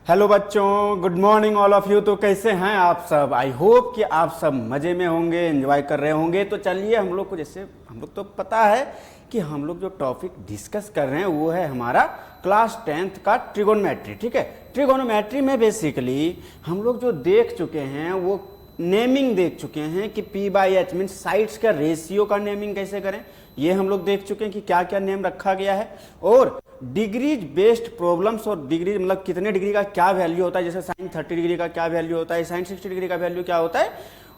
Hello बच्चों, good morning all of you. तो कैसे हैं आप सब? आई होप कि आप सब मज़े में होंगे, एंजॉय कर रहे होंगे। तो चलिए हम लोग को, जैसे हम लोग तो पता है कि हम लोग जो टॉपिक डिस्कस कर रहे हैं वो है हमारा क्लास 10th का ट्रिगोनोमेट्री। ठीक है, ट्रिगोनोमेट्री में बेसिकली हम लोग जो देख चुके हैं वो नेमिंग देख चुके हैं कि P by H mean sides का रेशियो का नेमिंग कैसे करें, ये हम लोग देख चुके हैं कि क्या क्या नेम रखा गया है। और डिग्रीज बेस्ड प्रॉब्लम्स, और डिग्री मतलब कितने डिग्री का क्या वैल्यू होता है, जैसे साइन 30 डिग्री का क्या वैल्यू होता है, साइन 60 डिग्री का वैल्यू क्या होता है,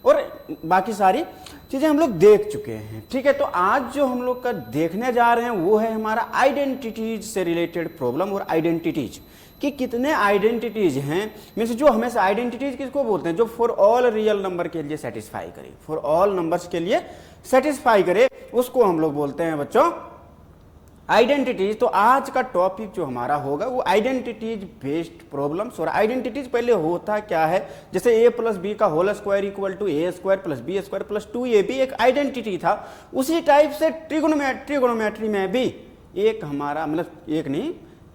और बाकी सारी चीज़ें हम लोग देख चुके हैं। ठीक है, तो आज जो हम लोग का देखने जा रहे हैं वो है हमारा आइडेंटिटीज से रिलेटेड प्रॉब्लम। और आइडेंटिटीज कि कितने आइडेंटिटीज हैं, मीन्स जो हमेशा आइडेंटिटीज किसको बोलते हैं, जो फॉर ऑल रियल नंबर के लिए सेटिस्फाई करे, फॉर ऑल नंबर्स के लिए सेटिस्फाई करे, उसको हम लोग बोलते हैं बच्चों आइडेंटिटीज। तो आज का टॉपिक जो हमारा होगा वो आइडेंटिटीज बेस्ड प्रॉब्लम्स। और आइडेंटिटीज पहले होता क्या है, जैसे a प्लस बी का whole square equal to a square plus B square plus 2ab एक आइडेंटिटी था, उसी टाइप से ट्रिगोनोमेट्री में भी एक हमारा मतलब एक नहीं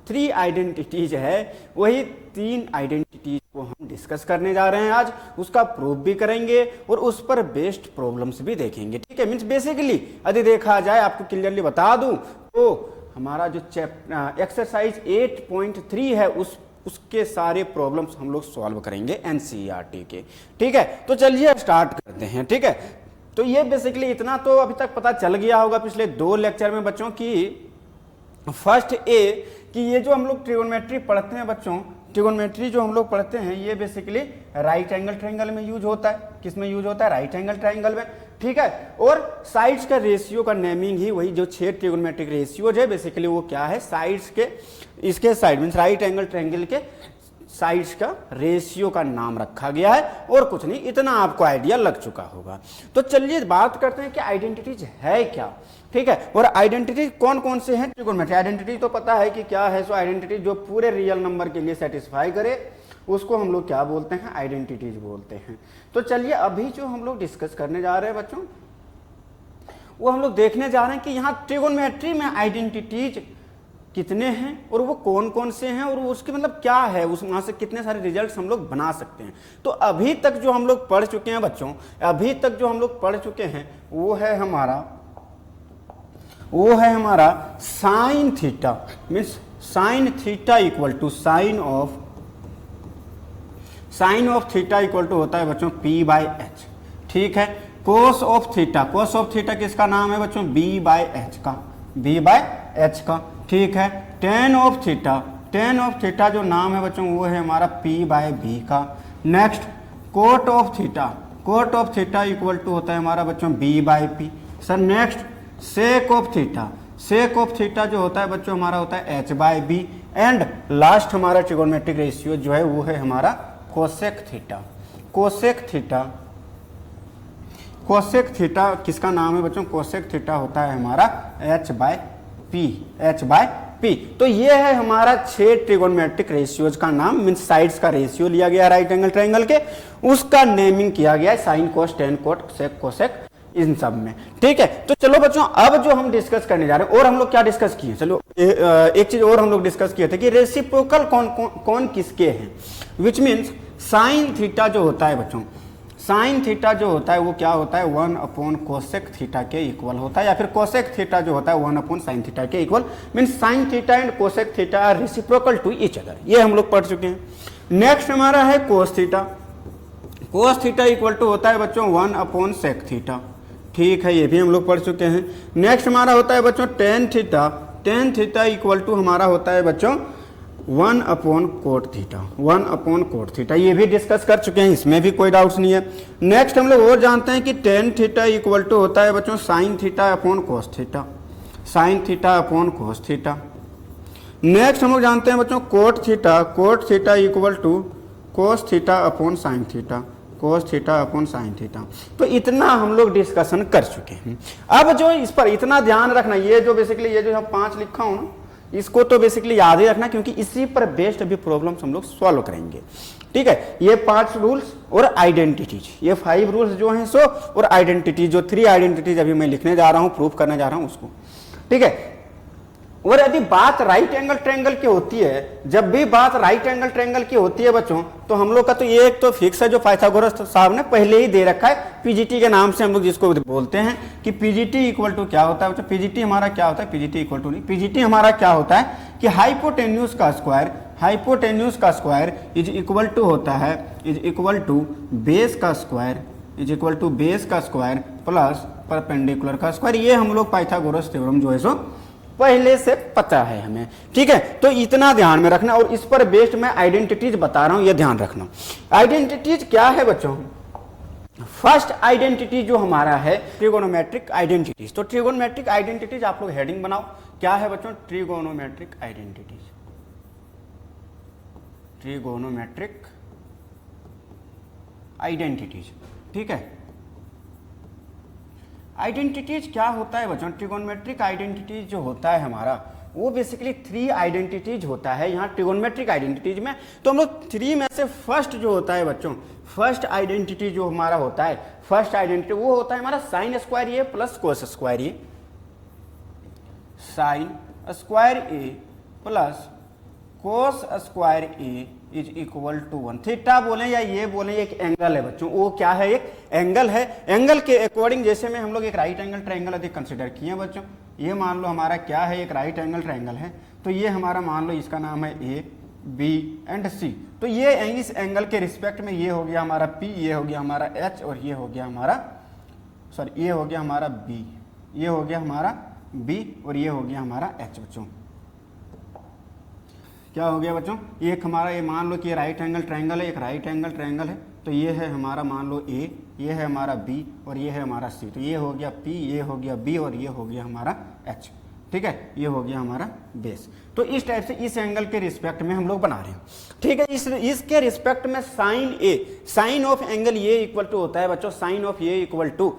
3 आइडेंटिटीज है, वही 3 आइडेंटिटीज को हम डिस्कस करने जा रहे हैं आज, उसका प्रूफ भी करेंगे और उस पर बेस्ड प्रॉब्लम्स भी देखेंगे। ठीक है, मीन्स बेसिकली यदि देखा जाए, आपको क्लियरली बता दूं तो हमारा जो एक्सरसाइज 8.3 है उसके सारे प्रॉब्लम्स हम लोग सॉल्व करेंगे एनसीईआरटी के। ठीक है, तो चलिए स्टार्ट करते हैं। ठीक है, तो ये बेसिकली इतना तो अभी तक पता चल गया होगा पिछले 2 लेक्चर में बच्चों की फर्स्ट ए कि ये जो हम लोग ट्रिगोनोमेट्री पढ़ते हैं बच्चों, ट्रिगोनोमेट्री जो हम लोग पढ़ते हैं ये बेसिकली राइट एंगल ट्रायंगल में यूज होता है। किस में यूज होता है? राइट एंगल ट्रायंगल में। ठीक है, और साइड्स का रेशियो का नेमिंग ही वही जो 6 ट्रिगोनोमेट्रिक रेशियोज है, बेसिकली वो क्या है, साइड्स के, इसके side mean right angle triangle के साइड्स का रेशियो का नाम रखा गया है, और कुछ नहीं, इतना आपको आइडिया लग चुका होगा। तो चलिए बात करते हैं कि आइडेंटिटीज है क्या। ठीक है, और आइडेंटिटी कौन कौन से हैं ट्रिगोनोमेट्री। आइडेंटिटी तो पता है कि क्या है, सो आइडेंटिटी जो पूरे रियल नंबर के लिए सेटिस्फाई करे उसको हम लोग क्या बोलते हैं, आइडेंटिटीज बोलते हैं। तो चलिए अभी जो हम लोग डिस्कस करने जा रहे हैं बच्चों वो हम लोग देखने जा रहे हैं कि यहाँ ट्रिगोनोमेट्री में आइडेंटिटीज कितने हैं और वो कौन कौन से हैं और उसके मतलब क्या है, उस वहाँ से कितने सारे रिजल्ट्स हम लोग बना सकते हैं। तो अभी तक जो हम लोग पढ़ चुके हैं बच्चों, अभी तक जो हम लोग पढ़ चुके हैं वो है हमारा sine theta, means sine theta equal to sine of theta equal to होता है बच्चों p बाई एच। ठीक है, कोस ऑफ थीटा किसका नाम है बच्चों, b बाई एच का। ठीक है, टेन ऑफ थीटा जो नाम है बच्चों वो है हमारा p बाई बी का। Next cot of theta equal to होता है हमारा बच्चों b by p. Sir next sec of theta जो होता है बच्चों हमारा होता है h by b. And last हमारा ट्रिगोनोमेट्रिक रेशियो जो है वो है हमारा कोसेक थीटा किसका नाम है बच्चों, कोसेक थीटा होता है हमारा h बाई पी। तो ये है हमारा 6 ट्रिगोनोमेट्रिक रेशियोज का नाम, मीन साइड्स का रेशियो लिया गया राइट एंगल ट्रायंगल के, उसका नेमिंग किया गया है sine cos tan cot sec cosec इन सब में। ठीक है, तो चलो बच्चों अब जो हम डिस्कस करने जा रहे हैं, और हम लोग क्या डिस्कस किए, चलो एक चीज और हम लोग डिस्कस किए थे कि रेसिप्रोकल कौन किसके हैं, विच मीन्स साइन थीटा जो होता है बच्चों, साइन थीटा जो होता है वो क्या होता है 1 अपॉन कोसेक थीटा के इक्वल होता है, या फिर कोसेक थीटा जो होता है 1 अपॉन साइन थीटा के equal, means sine theta and cosec theta are reciprocal to each other. ये हम लोग पढ़ चुके हैं। नेक्स्ट हमारा है कोस थीटा इक्वल टू होता है बच्चों 1 अपॉन सेक थीटा। ठीक है, ये भी हम लोग पढ़ चुके हैं। नेक्स्ट हमारा होता है बच्चों टेन थीटा इक्वल टू हमारा होता है बच्चों 1 अपॉन कोट थीटा। ये भी डिस्कस कर चुके हैं, इसमें भी कोई डाउट्स नहीं है। नेक्स्ट हम लोग और जानते हैं कि टेन थीटा इक्वल टू होता है बच्चों sine theta upon cos theta. Next हम लोग जानते हैं बच्चों cot theta equal to cos theta upon sine theta. तो इतना हम लोग डिस्कशन कर चुके हैं। अब जो इस पर इतना ध्यान रखना, ये जो बेसिकली ये जो हम 5 लिखा हूं ना, इसको तो बेसिकली याद ही रखना, क्योंकि इसी पर बेस्ड अभी प्रॉब्लम्स हम लोग सॉल्व करेंगे। ठीक है, ये 5 रूल्स और आइडेंटिटीज, ये 5 रूल्स जो हैं सो, और आइडेंटिटीज जो 3 आइडेंटिटीज अभी मैं लिखने जा रहा हूं, प्रूफ करने जा रहा हूं उसको। ठीक है, और यदि बात राइट एंगल ट्रायंगल की होती है, जब भी बात राइट एंगल ट्रायंगल की होती है बच्चों, तो हम लोग का तो ये एक तो फिक्स है जो पाइथागोरस साहब ने पहले ही दे रखा है, पीजीटी के नाम से हम लोग जिसको बोलते हैं कि पीजीटी इक्वल टू क्या होता है बच्चों, पीजीटी हमारा क्या होता है, पीजीटी इक्वल टू नहीं, पीजीटी हमारा क्या होता है कि हाइपोटेन्यूज का स्क्वायर इज इक्वल टू होता है, इज इक्वल टू बेस का square, is equal to base का स्क्वायर प्लस परपेंडिकुलर का स्क्वायर। ये हम लोग पाइथागोरस थ्योरम जो है सो पहले से पता है हमें, ठीक है। तो इतना ध्यान में रखना, और इस पर बेस्ड मैं आइडेंटिटीज बता रहा हूं, ये ध्यान रखना। आइडेंटिटीज क्या है बच्चों? फर्स्ट आइडेंटिटी जो हमारा है ट्रिगोनोमेट्रिक आइडेंटिटीज। तो ट्रिगोनोमेट्रिक आइडेंटिटीज आप लोग हेडिंग बनाओ, क्या है बच्चों? ट्रिगोनोमेट्रिक आइडेंटिटीज, ट्रिगोनोमेट्रिक आइडेंटिटीज, ठीक है। आइडेंटिटीज क्या होता है बच्चों? ट्रिगोनोमेट्रिक आइडेंटिटीज जो होता है हमारा, वो बेसिकली 3 आइडेंटिटीज होता है यहाँ ट्रिगोनोमेट्रिक आइडेंटिटीज में। तो हम लोग 3 में से फर्स्ट जो होता है बच्चों, फर्स्ट आइडेंटिटी जो हमारा होता है, फर्स्ट आइडेंटिटी वो होता है हमारा sine square A plus cos square A, sine square A plus cos square A is equal to 1। Theta बोले या ये बोले, एक एंगल है बच्चों, वो क्या है? एक एंगल है। एंगल के अकॉर्डिंग जैसे में हम लोग एक राइट एंगल ट्रायंगल यदि कंसिडर किए हैं बच्चों, ये मान लो हमारा क्या है? एक राइट एंगल ट्रायंगल है। तो ये हमारा मान लो इसका नाम है ए बी एंड सी। तो ये इस एंगल के रिस्पेक्ट में ये हो गया हमारा पी, ये हो गया हमारा एच, और ये हो गया हमारा ये हो गया हमारा बी, ये हो गया हमारा बी, और ये हो गया हमारा एच बच्चों। क्या हो गया बच्चों? एक हमारा ये मान लो कि ये राइट एंगल ट्रायंगल है, एक राइट एंगल ट्रायंगल है। तो ये है हमारा मान लो ए, ये है हमारा बी, और ये है हमारा सी। तो ये हो गया पी, ये हो गया बी, और ये हो गया हमारा एच, ठीक है। ये हो गया हमारा बेस। तो इस टाइप से इस एंगल के रिस्पेक्ट में हम लोग बना रहे हैं, ठीक है। इसके रिस्पेक्ट में sine A, sine of angle ये इक्वल टू होता है बच्चों, साइन ऑफ ये equal to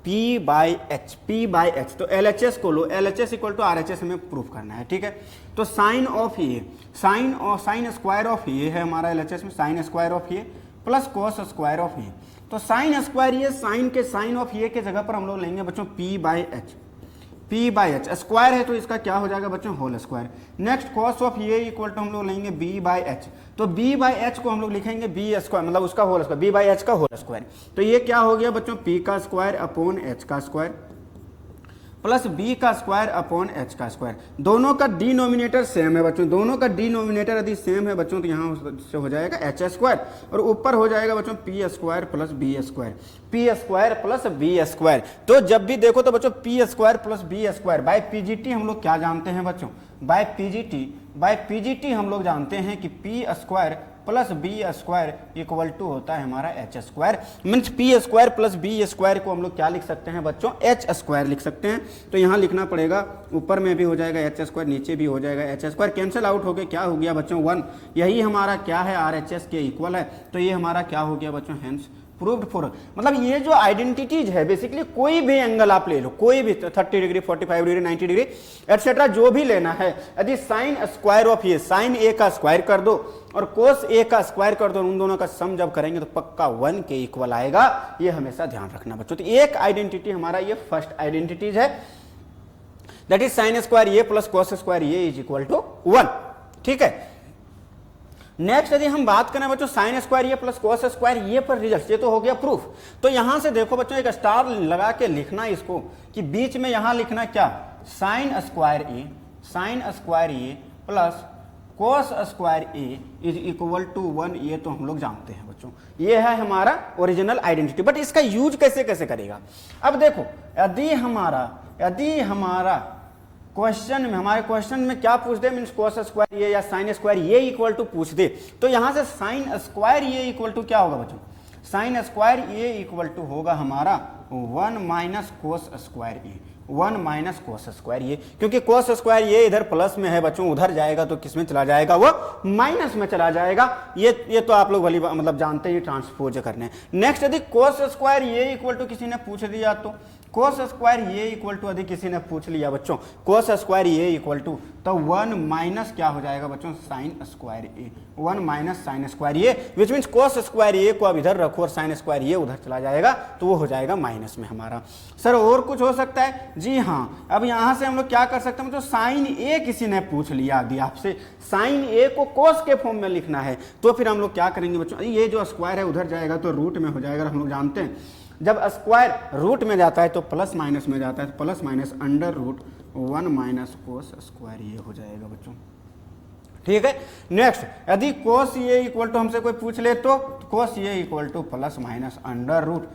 P by H, P by H. तो LHS को लो, LHS इक्वल टू RHS हमें प्रूफ करना है, ठीक है। तो साइन ऑफ ये, साइन स्क्वायर ऑफ ये है हमारा LHS में, साइन स्क्वायर ऑफ ये प्लस कोस स्क्वायर ऑफ ये। तो साइन स्क्वायर ये साइन के साइन ऑफ ये के जगह पर हम लोग लेंगे बच्चों P by H, P by H square है तो इसका क्या हो जाएगा बच्चों? Whole square. Next cos of ये इक्वल टू हम लोग लेंगे बी बाई एच। तो बी बाई एच को हम लोग लिखेंगे बी स्क्वायर, मतलब उसका whole square, B by H का होल स्क्वायर। तो ये क्या हो गया बच्चों? पी का स्क्वायर अपॉन एच का स्क्वायर प्लस बी का स्क्वायर अपॉन एच का स्क्वायर। दोनों का डिनोमिनेटर सेम है बच्चों, दोनों का डिनोमिनेटर यदि सेम है बच्चों तो यहाँ से हो जाएगा एच स्क्वायर, और ऊपर हो जाएगा बच्चों P square plus B square, P square plus B square. तो जब भी देखो तो बच्चों P square plus B square by PGT हम लोग क्या जानते हैं बच्चों? बाय पीजीटी हम लोग जानते हैं कि P square plus B square equal to होता है हमारा H square. Means P square plus B square को हम लोग क्या लिख सकते हैं बच्चों? एच स्क्वायर लिख सकते हैं। तो यहाँ लिखना पड़ेगा, ऊपर में भी हो जाएगा एच स्क्वायर, नीचे भी हो जाएगा एच स्क्वायर, कैंसिल आउट हो गया, क्या हो गया बच्चों? 1। यही हमारा क्या है? RHS के इक्वल है। तो ये हमारा क्या हो गया बच्चों? Hence proved for. मतलब ये जो आइडेंटिटीज है बेसिकली कोई भी एंगल आप ले लो, कोई भी 30 डिग्री 45 डिग्री 90 डिग्री एटसेट्रा जो भी लेना है, यदि साइन स्क्वायर ऑफ ये साइन ए का स्क्वायर कर दो और कोस ए का स्क्वायर कर दो, उन दोनों का सम जब करेंगे तो पक्का 1 के इक्वल आएगा। ये हमेशा ध्यान रखना बच्चों। तो एक आइडेंटिटी हमारा ये फर्स्ट आइडेंटिटीज है, that is sine square A plus cos square A is equal to 1, ठीक है। नेक्स्ट यदि हम बात करें बच्चों साइन स्क्वायर ये प्लस कोस स्क्वायर ये पर रिजल्ट, ये तो हो गया प्रूफ। तो यहां से देखो बच्चों एक स्टार लगा के लिखना इसको कि बीच में यहां लिखना क्या? Sine square A plus cos square A is equal to 1। ये तो हम लोग जानते हैं बच्चों, ये है हमारा ओरिजिनल आइडेंटिटी। बट इसका यूज कैसे कैसे करेगा? अब देखो यदि हमारा क्वेश्चन में, हमारे क्वेश्चन में क्या पूछ दे, मीन्स कोस स्क्वायर ये या साइन स्क्वायर ये इक्वल टू पूछ दे, तो यहां से साइन स्क्वायर ये इक्वल टू क्या होगा बच्चों? साइन स्क्वायर ये इक्वल टू होगा हमारा 1 minus cos square A, 1 minus cos square ये, क्योंकि कोस स्क्वायर ये इधर प्लस में है बच्चों, उधर जाएगा तो किस में चला जाएगा? वो माइनस में चला जाएगा। ये तो आप लोग भली मतलब जानते ही ट्रांसपोज करने। नेक्स्ट यदि कोस स्क्वायर ये इक्वल टू किसी ने पूछ दिया तो कोस स्क्वायर ये इक्वल टू, यदि किसी ने पूछ लिया बच्चों कोस स्क्वायर ये इक्वल टू, तो 1 माइनस क्या हो जाएगा बच्चों sine square A, 1 minus sine square ये, विच मीन्स कोस स्क्वायर ये को अब इधर रखो और साइन स्क्वायर ये उधर चला जाएगा तो वो हो जाएगा माइनस में हमारा। सर और कुछ हो सकता है? जी हाँ, अब यहाँ से हम लोग क्या कर सकते हैं बच्चों, साइन ए किसी ने पूछ लिया यदि आपसे, साइन ए को कोस के फॉर्म में लिखना है तो फिर हम लोग क्या करेंगे बच्चों, ये जो स्क्वायर है उधर जाएगा तो रूट में हो जाएगा। हम लोग जानते हैं जब स्क्वायर रूट में जाता है तो प्लस माइनस में जाता है, तो plus minus under root 1 minus cos square ये हो जाएगा बच्चों। ठीक है, नेक्स्ट यदि कोस ये इक्वल टू हमसे कोई पूछ ले तो कोस ये equal to plus minus under root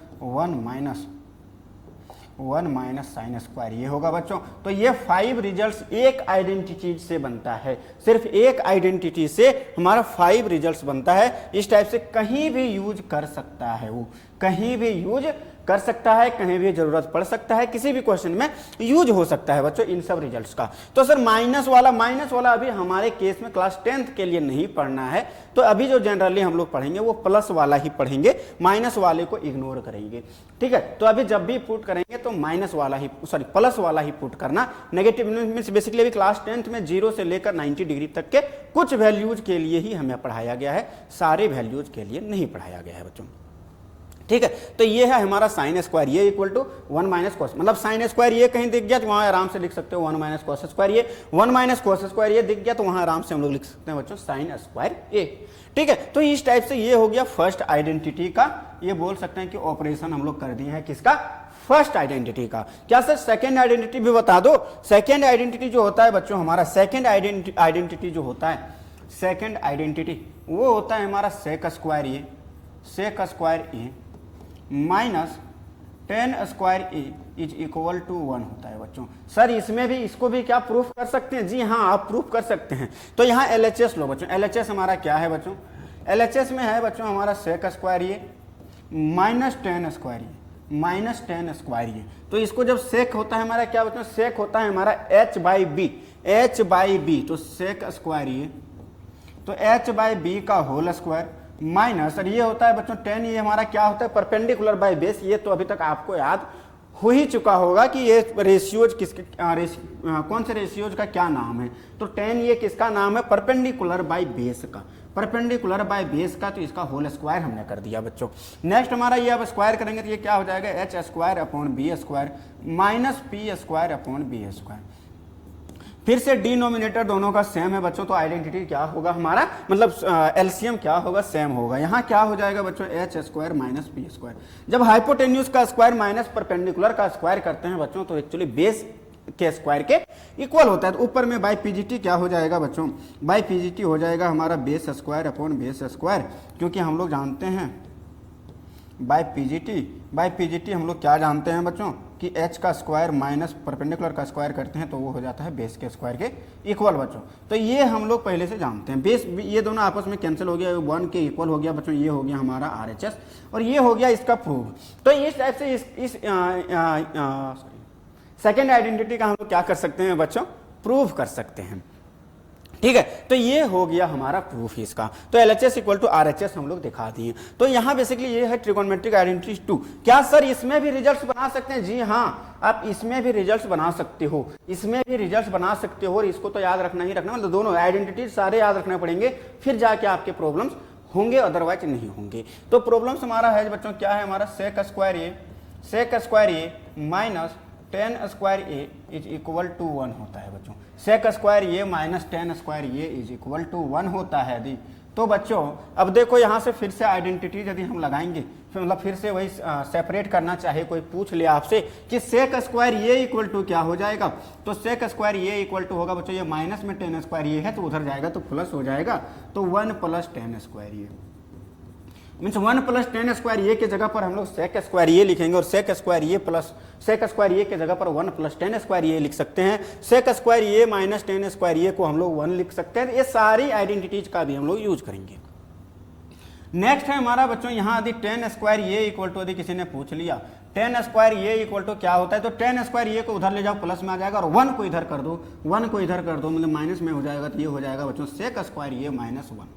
1 minus sine square ये होगा बच्चों। तो ये 5 रिजल्ट्स एक आइडेंटिटी से बनता है, सिर्फ एक आइडेंटिटी से हमारा 5 रिजल्ट्स बनता है। इस टाइप से कहीं भी यूज कर सकता है, वो कहीं भी यूज कर सकता है, कहीं भी जरूरत पड़ सकता है, किसी भी क्वेश्चन में यूज हो सकता है बच्चों इन सब रिजल्ट्स का। तो सर माइनस वाला अभी हमारे केस में क्लास 10th के लिए नहीं पढ़ना है, तो अभी जो जनरली हम लोग पढ़ेंगे वो प्लस वाला ही पढ़ेंगे, माइनस वाले को इग्नोर करेंगे। ठीक है, तो अभी जब भी पुट करेंगे तो प्लस वाला ही पुट करना। नेगेटिव मीन्स बेसिकली अभी क्लास 10th में 0 से लेकर 90 डिग्री तक के कुछ वैल्यूज के लिए ही हमें पढ़ाया गया है, सारे वैल्यूज के लिए नहीं पढ़ाया गया है बच्चों। ठीक है, तो ये है हमारा साइन स्क्वायर ये इक्वल टू 1 माइनस कोस, मतलब साइन स्क्वायर ये कहीं दिख गया तो वहां आराम से लिख सकते हो 1 माइनस कोस स्क्वायर ये, 1 माइनस कोस स्क्वायर ये दिख गया तो वहां आराम से हम लोग लिख सकते हैं बच्चों साइन स्क्वायर ए। ठीक है, तो इस टाइप से ये हो गया फर्स्ट आइडेंटिटी का, ये बोल सकते हैं कि ऑपरेशन हम लोग कर दिए हैं किसका, फर्स्ट आइडेंटिटी का। क्या सर सेकेंड आइडेंटिटी भी बता दो? सेकेंड आइडेंटिटी जो होता है बच्चों हमारा, सेकेंड आइडेंटिटी जो होता है, सेकेंड आइडेंटिटी वो होता है हमारा sec square A minus 10 square A is equal to 1 होता है बच्चों। सर इसमें भी इसको भी क्या प्रूफ कर सकते हैं? जी हाँ, आप प्रूफ कर सकते हैं। तो यहाँ LHS लो बच्चों, LHS हमारा क्या है बच्चों, LHS में है बच्चों हमारा सेक स्क्वायर ये माइनस 10 स्क्वायर ये, तो इसको जब सेक होता है हमारा क्या बच्चों, सेक होता है हमारा h बाई बी, तो सेक स्क्वायर ये, तो h बाई बी का होल स्क्वायर माइनस, और ये होता है बच्चों 10, ये हमारा क्या होता है परपेंडिकुलर बाय बेस। ये तो अभी तक आपको याद हो ही चुका होगा कि ये रेशियोज किसके कौन से रेशियोज का क्या नाम है। तो 10 ये किसका नाम है, परपेंडिकुलर बाय बेस का, परपेंडिकुलर बाय बेस का, तो इसका होल स्क्वायर हमने कर दिया बच्चों। नेक्स्ट हमारा ये अब स्क्वायर करेंगे तो ये क्या हो जाएगा, h square upon B square minus P square upon B square. फिर से डिनोमिनेटर दोनों का सेम है बच्चों, तो आइडेंटिटी क्या होगा हमारा, मतलब एलसीएम क्या होगा, सेम होगा। यहाँ क्या हो जाएगा बच्चों, h square minus P square. जब हाइपोटेन्यूज का स्क्वायर माइनस परपेंडिकुलर का स्क्वायर करते हैं बच्चों तो एक्चुअली बेस के स्क्वायर के इक्वल होता है। तो ऊपर में बाई पीजीटी क्या हो जाएगा बच्चों, बाई पीजीटी हो जाएगा हमारा base square upon base square, क्योंकि हम लोग जानते हैं बाई पीजीटी हम लोग क्या जानते हैं बच्चों कि h का स्क्वायर माइनस परपेंडिकुलर का स्क्वायर करते हैं तो वो हो जाता है बेस के स्क्वायर के इक्वल बच्चों। तो ये हम लोग पहले से जानते हैं। बेस ये दोनों आपस में कैंसिल हो गया, 1 के इक्वल हो गया बच्चों, ये हो गया हमारा RHS और ये हो गया इसका प्रूफ। तो इस टाइप से इस सेकेंड आइडेंटिटी का हम लोग क्या कर सकते हैं बच्चों, प्रूफ कर सकते हैं। ठीक है, तो ये हो गया हमारा प्रूफ इसका। तो LHS इक्वल टू RHS हम लोग दिखा दिए। तो यहाँ बेसिकली ये है ट्रिगोनोमेट्रिक आइडेंटिटी 2। क्या सर इसमें भी रिजल्ट्स बना सकते हैं? जी हाँ, आप इसमें भी रिजल्ट्स बना सकते हो, इसमें भी रिजल्ट्स बना सकते हो। और इसको तो याद रखना ही रखना, मतलब दोनों आइडेंटिटी सारे याद रखने पड़ेंगे, फिर जाके आपके प्रॉब्लम्स होंगे, अदरवाइज नहीं होंगे। तो प्रॉब्लम्स हमारा है बच्चों क्या है हमारा, sec square A minus 10 square A is equal to 1 होता है बच्चों। सेक स्क्वायर ये माइनस 10 स्क्वायर ये इज इक्वल टू 1 होता है दी। तो बच्चों अब देखो यहाँ से फिर से आइडेंटिटी यदि हम लगाएंगे, फिर मतलब फिर से वही सेपरेट करना चाहे कोई पूछ ले आपसे कि सेक स्क्वायर ये इक्वल टू क्या हो जाएगा, तो सेक स्क्वायर ये इक्वल टू होगा बच्चों, ये माइनस में 10 स्क्वायर ये है तो उधर जाएगा तो प्लस हो जाएगा, तो 1 प्लस 10 स्क्वायर ये मीन्स 1 प्लस 10 स्क्वायर ये के जगह पर हम लोग सेक स्क्वायर ये लिखेंगे, और सेक स्क्वायर ये प्लस सेक स्क्वायर ये के जगह पर 1 प्लस 10 स्क्वायर ये लिख सकते हैं। सेक स्क्वायर ये माइनस 10 स्क्वायर ये को हम लोग 1 लिख सकते हैं। ये सारी आइडेंटिटीज का भी हम लोग यूज करेंगे। नेक्स्ट है हमारा बच्चों यहाँ यदि 10 स्क्वायर ये इक्वल टू, यदि किसी ने पूछ लिया 10 स्क्वायर ये इक्वल टू क्या होता है, तो 10 स्क्वायर ये को उधर ले जाओ प्लस में आ जाएगा, और 1 को इधर कर दो, 1 को इधर कर दो मतलब माइनस में हो जाएगा, तो ये हो जाएगा बच्चों सेक स्क्वायर ये माइनस 1।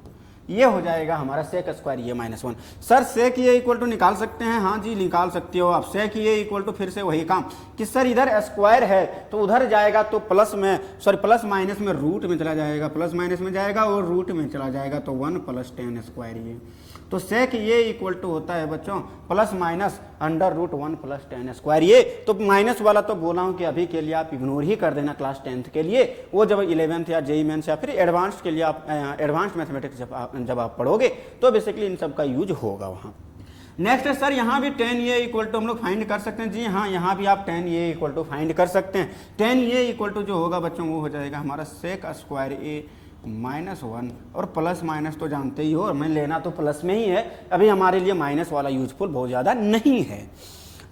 ये हो जाएगा हमारा सेक स्क्वायर ये माइनस 1। सर सेक ये इक्वल टू निकाल सकते हैं, हाँ जी निकाल सकते हो आप। सेक ये इक्वल टू फिर से वही काम कि सर इधर स्क्वायर है तो उधर जाएगा तो प्लस में प्लस माइनस में रूट में चला जाएगा, प्लस माइनस में जाएगा और रूट में चला जाएगा तो 1 + 10 स्क्वायर ये। तो सेक ये इक्वल टू होता है बच्चों plus minus under root 1 + 10 square ये। तो माइनस वाला तो बोला हूँ कि अभी के लिए आप इग्नोर ही कर देना क्लास 10th के लिए, वो जब 11th या जेईई मेंस या फिर एडवांस्ड के लिए आप एडवांस्ड मैथमेटिक्स जब आप पढ़ोगे तो बेसिकली इन सब का यूज होगा वहाँ। नेक्स्ट है सर यहाँ भी 10 ये इक्वल टू हम लोग फाइंड कर सकते हैं। जी हाँ, यहाँ भी आप 10 ये इक्वल टू फाइंड कर सकते हैं। 10 ये इक्वल टू जो होगा बच्चों वो हो जाएगा हमारा सेक स्क्वायर ए -1 और प्लस माइनस तो जानते ही हो, और मैं लेना तो प्लस में ही है, अभी हमारे लिए माइनस वाला यूजफुल बहुत ज़्यादा नहीं है।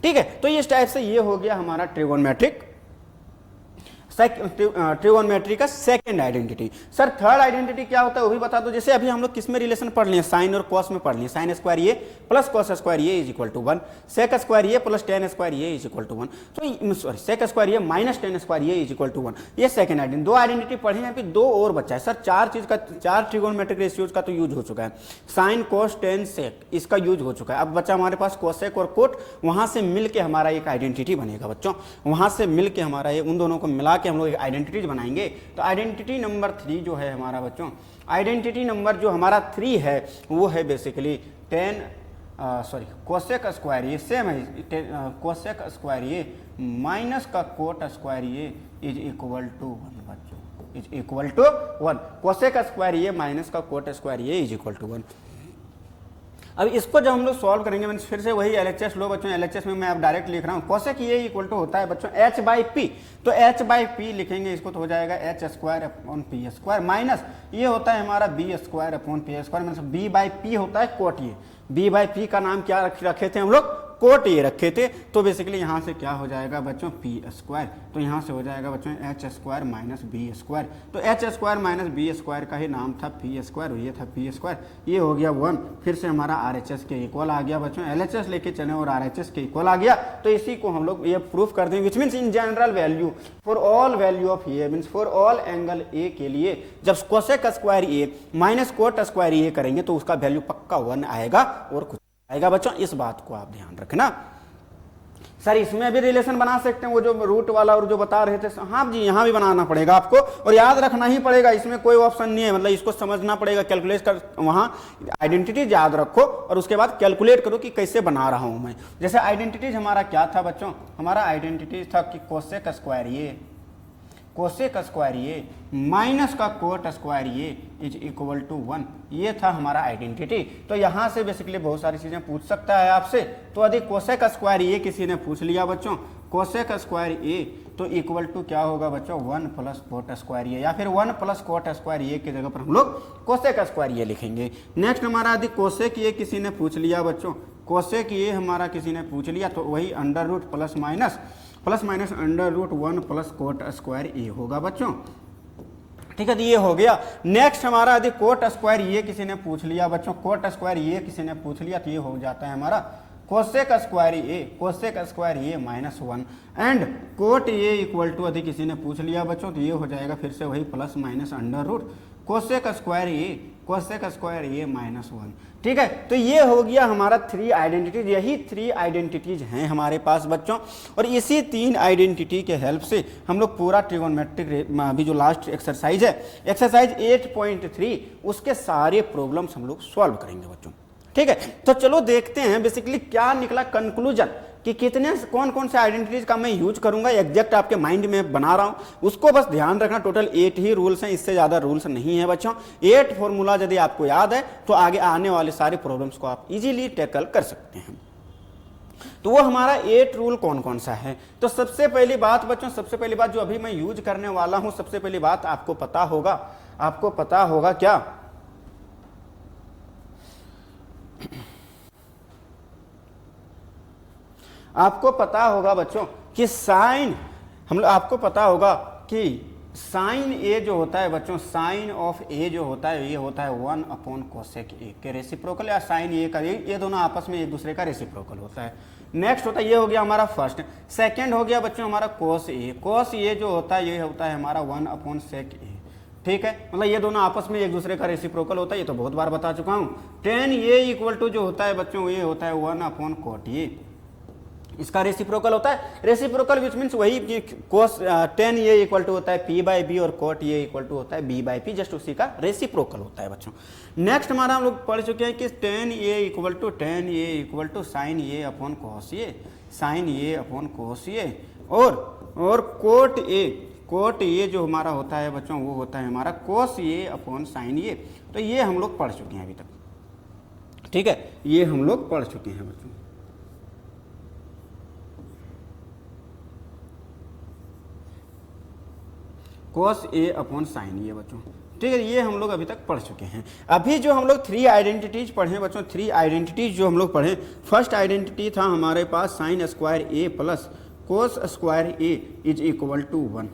ठीक है, तो इस टाइप से ये हो गया हमारा ट्रिगोनोमेट्री का second identity. Sir third identity क्या होता है वो भी बता दो। जैसे अभी हम लोग किस में रिलेशन पढ़ लिए, साइन और कॉस में पढ़ लिए। साइन स्क्वायर ये प्लस कॉस स्क्वायर ये is equal to 1, sec square ये प्लस टेन स्क्वायर ये इज इक्वल टू 1, तो सॉरी सेक स्क्वायर ये माइनस टेन स्क्वायर ये इज इक्वल टू 1। ये सेकंड आइडेंटिटी, दो आइडेंटिटी पढ़े हैं, फिर दो और बचा है। सर चार ट्रिगोनोमेट्रिक रेशियोज का तो यूज हो चुका है। साइन कॉस टेन सेक इसका यूज हो चुका है। अब बचा हमारे पास कोसेक और कोट, वहां से मिल के हमारा एक आइडेंटिटी बनेगा बच्चों। वहां से मिल के हमारा ये उन दोनों को मिला के हम लोग एक आइडेंटिटी बनाएंगे। तो आइडेंटिटी नंबर 3 जो है हमारा बच्चों, आइडेंटिटी नंबर जो हमारा 3 है वो है बेसिकली कोसेक स्क्वायर ये सेम है, कोसेक स्क्वायर ये माइनस का कोट स्क्वायर ये इज इक्वल टू 1 बच्चों, is equal to 1। Cosec square ये माइनस का कोट स्क्वायर ये इज इक्वल टू 1। अब इसको जब हम लोग सॉल्व करेंगे, मैं फिर से वही एलएचएस लो बच्चों, एलएचएस में मैं अब डायरेक्ट लिख रहा हूँ। कोसेक ये इक्वल टू होता है बच्चों h/p, तो h/p लिखेंगे इसको तो हो जाएगा h² माइनस ये होता है हमारा b² मतलब b/p होता है कोट। ये b/p का नाम क्या रखे थे हम लोग, कोट ये रखे थे। तो बेसिकली यहाँ से क्या हो जाएगा बच्चों p², तो यहाँ से हो जाएगा बच्चों h² माइनस b², तो h² माइनस b² का ही नाम था p², ये था p², ये हो गया 1। फिर से हमारा RHS के इक्वल आ गया बच्चों, LHS लेके चले और RHS के इक्वल आ गया। तो इसी को हम लोग ये प्रूफ कर देंगे, which means in general value for all value of A means for all angle A के लिए जब cosec square A minus cot square ए करेंगे तो उसका वैल्यू पक्का 1 आएगा और कुछ आएगा बच्चों। इस बात को आप ध्यान रखना। सर इसमें भी रिलेशन बना सकते हैं, वो जो रूट वाला और जो बता रहे थे, हाँ जी यहाँ भी बनाना पड़ेगा आपको और याद रखना ही पड़ेगा, इसमें कोई ऑप्शन नहीं है, मतलब इसको समझना पड़ेगा, कैलकुलेट कर, वहाँ आइडेंटिटीज याद रखो और उसके बाद कैलकुलेट करो कि कैसे बना रहा हूँ मैं। जैसे आइडेंटिटीज हमारा क्या था बच्चों, हमारा आइडेंटिटीज था कि कोसेक स्क्वायर ये माइनस का कोट स्क्वायर ये इज इक्वल टू 1, ये था हमारा आइडेंटिटी। तो यहाँ से बेसिकली बहुत सारी चीज़ें पूछ सकता है आपसे। तो यदि कोसेक स्क्वायर ये किसी ने पूछ लिया बच्चों, कोसेक स्क्वायर ए तो इक्वल टू क्या होगा बच्चों 1 + कोट स्क्वायर ये, या फिर 1 + कोट स्क्वायर ये की जगह पर हम लोग कोसेक स्क्वायर ये लिखेंगे। नेक्स्ट हमारा यदि कोसेक ये किसी ने पूछ लिया बच्चों, कोसेक ये हमारा किसी ने पूछ लिया तो वही under root plus minus under root 1 + cot square A होगा बच्चों। ठीक है, तो ये हो गया। नेक्स्ट हमारा यदि कोट स्क्वायर ये किसी ने पूछ लिया बच्चों, कोट स्क्वायर ये किसी ने पूछ लिया तो ये हो जाता है हमारा cosec square A -1 and cot A equal to यदि किसी ने पूछ लिया बच्चों तो ये हो जाएगा फिर से वही plus minus under root cosec square A -1। ठीक है, तो ये हो गया हमारा 3 आइडेंटिटीज। यही 3 आइडेंटिटीज हैं हमारे पास बच्चों, और इसी 3 आइडेंटिटी के हेल्प से हम लोग पूरा ट्रिगोनोमेट्रिक अभी जो लास्ट एक्सरसाइज है, एक्सरसाइज 8.3, उसके सारे प्रॉब्लम्स हम लोग सॉल्व करेंगे बच्चों। ठीक है, तो चलो देखते हैं बेसिकली क्या निकला कंक्लूजन कि कितने कौन कौन से आइडेंटिटीज का मैं यूज करूंगा, एग्जैक्ट आपके माइंड में बना रहा हूं, उसको बस ध्यान रखना। टोटल 8 ही रूल्स हैं, इससे ज्यादा रूल्स नहीं है बच्चों। 8 फॉर्मूला यदि आपको याद है तो आगे आने वाले सारे प्रॉब्लम्स को आप इजीली टैकल कर सकते हैं। तो वो हमारा 8 रूल कौन कौन सा है, तो सबसे पहली बात बच्चों, सबसे पहली बात जो अभी मैं यूज करने वाला हूं, सबसे पहली बात आपको पता होगा क्या, आपको पता होगा बच्चों कि साइन आपको पता होगा कि साइन ए जो होता है बच्चों, साइन ऑफ ए जो होता है ये होता है 1 कोसेक ए के रेसिप्रोकल, या साइन ए का ये दोनों आपस में एक दूसरे का रेसिप्रोकल होता है। नेक्स्ट होता है, ये हो गया हमारा फर्स्ट। सेकंड हो गया बच्चों हमारा कोस ए जो होता है ये होता है हमारा 1 सेक ए। ठीक है, मतलब ये दोनों आपस में एक दूसरे का रेसिप्रोकल होता है, ये तो बहुत बार बता चुका हूँ। टेन ए इक्वल टू जो होता है बच्चों ये होता है 1/cot ए, इसका रेसिप्रोकल होता है। रेसिप्रोकल विच मीन्स वही cos tan A equal to होता है पी बाई बी और कॉट ए इक्वल टू होता है बी बाई पी, जस्ट उसी का रेसिप्रोकल होता है बच्चों। नेक्स्ट हमारा हम लोग पढ़ चुके हैं कि tan A equal to sine A upon cos A, sine A upon cos A, और कोट ए जो हमारा होता है बच्चों वो होता है हमारा कोस ए अपॉन साइन ए। तो ये हम लोग पढ़ चुके हैं अभी तक, ठीक है, ये हम लोग पढ़ चुके हैं बच्चों। कोस ए अपॉन साइन ए बच्चों, ठीक है, ये हम लोग अभी तक पढ़ चुके हैं। अभी जो हम लोग 3 आइडेंटिटीज पढ़े बच्चों, 3 आइडेंटिटीज जो हम लोग पढ़े, फर्स्ट आइडेंटिटी था हमारे पास sine square A plus cos square A is equal to 1।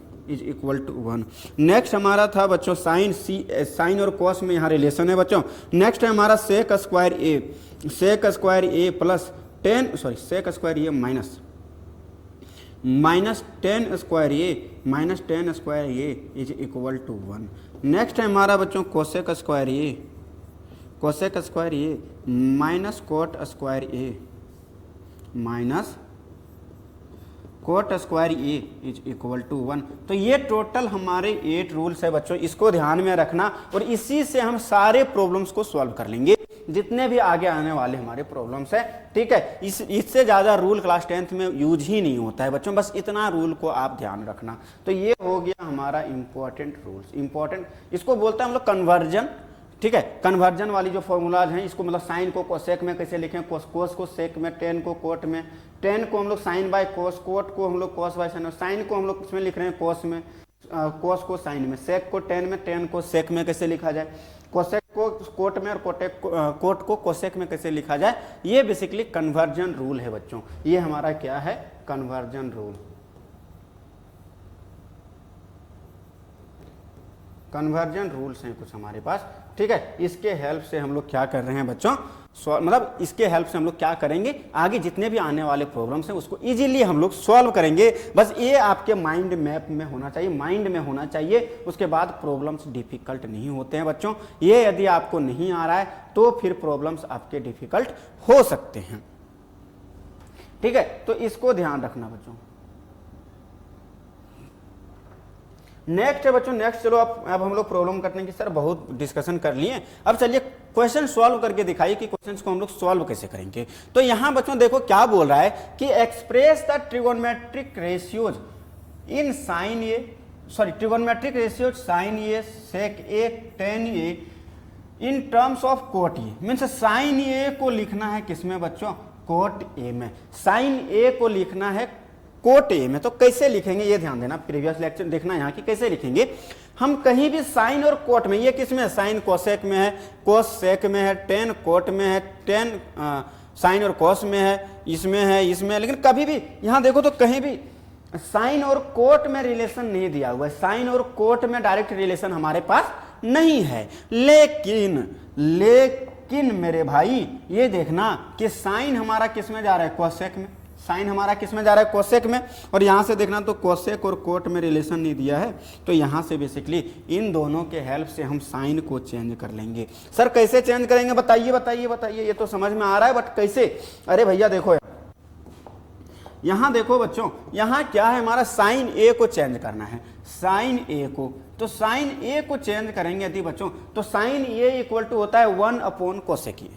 Next हमारा था बच्चों साइन और कोस में यहाँ रिलेशन है बच्चों। नेक्स्ट है हमारा sec square A plus sec square A minus tan square A is equal to 1। Next है हमारा बच्चों cosec square A minus cot square A is equal to 1। तो ये टोटल हमारे 8 रूल्स है बच्चों, इसको ध्यान में रखना और इसी से हम सारे प्रॉब्लम्स को सॉल्व कर लेंगे, जितने भी आगे आने वाले हमारे प्रॉब्लम्स है, ठीक है। इससे ज़्यादा रूल क्लास 10th में यूज ही नहीं होता है बच्चों, बस इतना रूल को आप ध्यान रखना। तो ये हो गया हमारा इंपॉर्टेंट रूल्स, इंपॉर्टेंट इसको बोलते हैं हम लोग कन्वर्जन, ठीक है। कन्वर्जन वाली जो फॉर्मूलाज हैं, इसको मतलब साइन को कोसेक में कैसे लिखें, कोस को सेक में, टेन को कोट में, टेन को हम लोग साइन बाय कोस, कोट को हम लोग कोस बाय साइन, साइन को हम लोग इसमें लिख रहे हैं कोस में, कोस को साइन में, सेक को टेन में, टेन को सेक में कैसे लिखा जाए, कोसेक को कोट में और कोट को कोसेक में कैसे लिखा जाए। ये बेसिकली कन्वर्जन रूल है बच्चों, ये हमारा क्या है, कन्वर्जन रूल। कन्वर्जन रूल्स हैं कुछ हमारे पास, ठीक है। इसके हेल्प से हम लोग क्या कर रहे हैं बच्चों, मतलब इसके हेल्प से हम लोग क्या करेंगे, आगे जितने भी आने वाले प्रॉब्लम्स हैं उसको इजीली हम लोग सॉल्व करेंगे। बस ये आपके माइंड मैप में होना चाहिए, माइंड में होना चाहिए, उसके बाद प्रॉब्लम्स डिफिकल्ट नहीं होते हैं बच्चों। ये यदि आपको नहीं आ रहा है तो फिर प्रॉब्लम्स आपके डिफिकल्ट हो सकते हैं, ठीक है। तो इसको ध्यान रखना बच्चों। नेक्स्ट है बच्चों, नेक्स्ट चलो अब हम लोग प्रॉब्लम करने की सर बहुत डिस्कशन कर लिए, अब चलिए क्वेश्चन सॉल्व करके दिखाइए कि क्वेश्चंस को हम लोग सॉल्व कैसे करेंगे। तो यहां बच्चों देखो क्या बोल रहा है कि express the trigonometric ratios in sine A, trigonometric ratios sine A, sec A, tan A in terms of cot A. Means sine A को लिखना है किसमें बच्चों, कोट ए में, साइन ए को लिखना है कोट ए में। तो कैसे लिखेंगे ये ध्यान देना, प्रीवियस लेक्चर देखना यहाँ की कैसे लिखेंगे। हम कहीं भी साइन और कोट में, ये किस में है, साइन कोसेक में है, कोस सेक में है, टेन कोट में है, टेन साइन और कोस में है, इसमें है, लेकिन कभी भी यहाँ देखो तो कहीं भी साइन और कोट में रिलेशन नहीं दिया हुआ है, साइन और कोट में डायरेक्ट रिलेशन हमारे पास नहीं है। लेकिन मेरे भाई ये देखना कि साइन हमारा किस में जा रहा है, कोसेक में, साइन हमारा किस में जा रहा है, कोसेक में, और यहाँ से देखना तो कोसेक और कोट में रिलेशन नहीं दिया है, तो यहाँ से बेसिकली इन दोनों के हेल्प से हम साइन को चेंज कर लेंगे। सर कैसे चेंज करेंगे, बताइए, ये तो समझ में आ रहा है बट कैसे। अरे भैया देखो यहाँ देखो बच्चों, यहाँ क्या है हमारा, साइन ए को चेंज करना है, साइन ए को, तो साइन ए को चेंज करेंगे यदि बच्चों, तो साइन ए इक्वल टू होता है 1/कोसेक ए,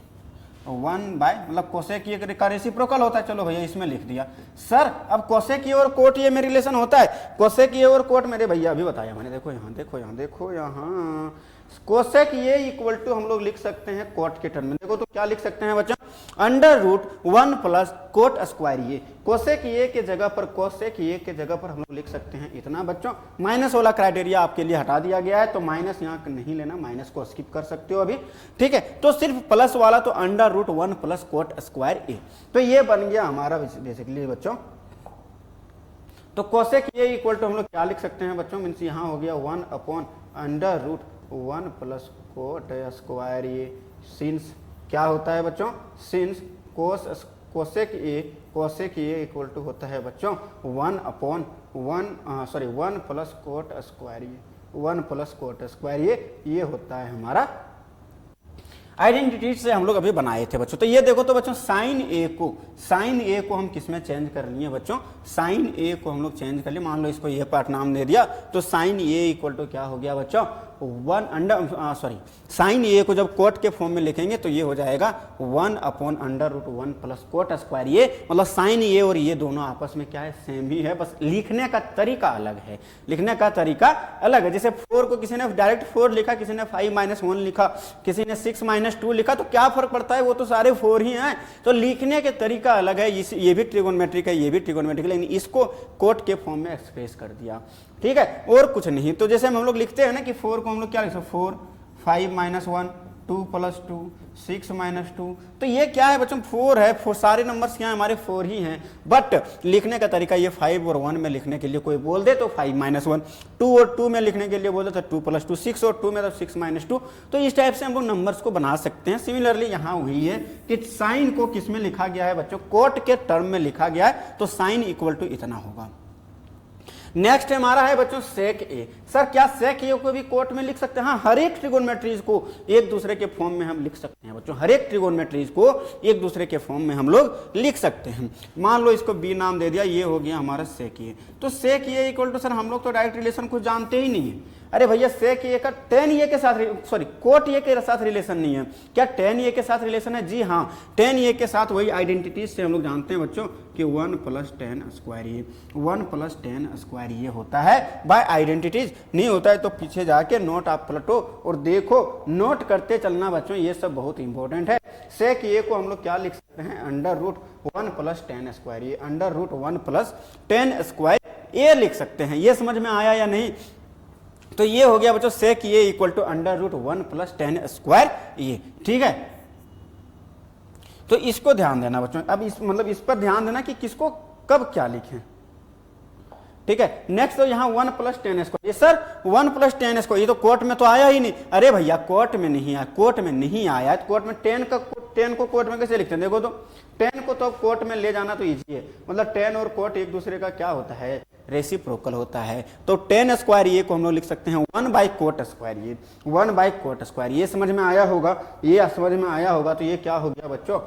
1 बाय मतलब कोसेक ए का रेसिप्रोकल होता है। चलो भैया इसमें लिख दिया। सर अब कोसेक ए और कोट ए में रिलेशन होता है, कोसेक ए और कोट, मेरे भैया अभी बताया मैंने, देखो यहाँ कोसेक ए इक्वल टू हम लोग लिख सकते हैं कोट के टर्म में, देखो तो क्या लिख सकते हैं बच्चा, √1 प्लस कोट स्क्वायर ए। कोसेक ए के जगह पर, कोसेक ए के जगह पर हम लोग लिख सकते हैं इतना बच्चों। माइनस वाला क्राइटेरिया आपके लिए हटा दिया गया है, तो माइनस यहाँ नहीं लेना, माइनस को स्किप कर सकते हो अभी, ठीक है। तो सिर्फ प्लस वाला, तो √1 प्लस कोट स्क्वायर ए, तो ये बन गया हमारा बेसिकली बच्चों। तो कोसेक ए इक्वल टू हम लोग क्या लिख सकते हैं बच्चों, मीन्स यहाँ हो गया 1/√1 plus cot square A, since क्या होता है बच्चों, since cosec A equal to होता है बच्चों 1 plus cot square A, 1 plus cot square, ये होता है हमारा आइडेंटिटी से हम लोग अभी बनाए थे बच्चों। तो ये देखो तो बच्चों साइन ए को हम किस में चेंज कर लिए बच्चों, साइन ए को हम लोग चेंज कर लिए, मान लो इसको ये पार्ट नाम दे दिया, तो साइन ए इक्वल टू क्या हो गया बच्चों, साइन ए को जब कोट के फॉर्म में लिखेंगे तो ये हो जाएगा 1 upon under root 1 plus cot square, ये मतलब साइन ए और ये दोनों आपस में क्या है, सेम ही है, बस लिखने का तरीका अलग है, लिखने का तरीका अलग है। जैसे 4 को किसी ने डायरेक्ट 4 लिखा, किसी ने 5-1 लिखा, किसी ने 6-2 लिखा, तो क्या फर्क पड़ता है, वो तो सारे 4 ही हैं, तो लिखने के तरीका अलग है। ये भी ट्रिगोनोमेट्रिक है, ये भी ट्रिगोनोमेट्रिक है, लेकिन इसको कोट के फॉर्म में एक्सप्रेस कर दिया, ठीक है, और कुछ नहीं। तो जैसे हम लोग लिखते हैं ना कि 4 को हम लोग क्या लिख सकते, 4 5-1 2 + 2 6-2, तो ये क्या है बच्चों, 4 है, 4 सारे नंबर्स क्या है हमारे 4 ही हैं, बट लिखने का तरीका ये 5 और 1 में लिखने के लिए कोई बोल दे तो 5-1, 2 और 2 में लिखने के लिए बोल दे तो 2 + 2, 6 और 2 में तो 6-2, तो इस टाइप से हम लोग नंबर्स को बना सकते हैं। सिमिलरली यहाँ हुई है कि साइन को किस में लिखा गया है बच्चों, कोट के टर्म में लिखा गया है, तो साइन इक्वल टू इतना होगा। नेक्स्ट हमारा है बच्चों सेक ए। सर क्या सेक ए को भी कोट में लिख सकते हैं? हाँ, हर एक ट्रिगोनोमेट्रीज को एक दूसरे के फॉर्म में हम लिख सकते हैं बच्चों, हर एक ट्रिगोनोमेट्रीज को एक दूसरे के फॉर्म में हम लोग लिख सकते हैं। मान लो इसको बी नाम दे दिया, ये हो गया हमारा सेक ए। तो सेक ए इक्वल टू, सर हम लोग तो डायरेक्ट रिलेशन कुछ जानते ही नहीं है। अरे भैया सेक ए का टेन ए के साथ, सॉरी कोट ए के साथ रिलेशन नहीं है, क्या टेन ए के साथ रिलेशन है? जी हाँ, टेन ए के साथ वही आइडेंटिटीज से हम लोग जानते हैं बच्चों कि 1 + 10 स्क्वायर ये 1 + 10 स्क्वायर ये होता है बाय आइडेंटिटीज। नहीं होता है तो पीछे जाके नोट आप पलटो और देखो, नोट करते चलना बच्चों, ये सब बहुत इंपॉर्टेंट है। सेक ए को हम लोग क्या लिख सकते हैं, अंडर रूट 1 + 10 स्क्वायर, ये अंडर रूट 1 + 10 स्क्वायर ये लिख सकते हैं। ये समझ में आया या नहीं? तो ये हो गया बच्चों sec A equal to under root 1 + 10 square ये, ठीक है। तो इसको ध्यान देना बच्चों, अब इस पर ध्यान देना कि किसको कब क्या लिखें, ठीक है। नेक्स्ट तो यहाँ 1 + 10 स्क्वायर, ये सर 1 + 10 स्क्वायर ये तो कोर्ट में तो आया ही नहीं। अरे भैया कोर्ट में नहीं आया, कोर्ट में नहीं आया, कोर्ट में 10 को कोर्ट में कैसे लिखते हैं? देखो तो 10 को तो कोर्ट में ले जाना तो इजी है, मतलब 10 और कोर्ट एक दूसरे का क्या होता है, रेसिप्रोकल होता है। तो 10 स्क्वायर ये को हम लोग लिख सकते हैं 1/कोट स्क्वायर, ये 1/कोट स्क्वायर, ये समझ में आया होगा, ये समझ में आया होगा। तो ये क्या हो गया बच्चों,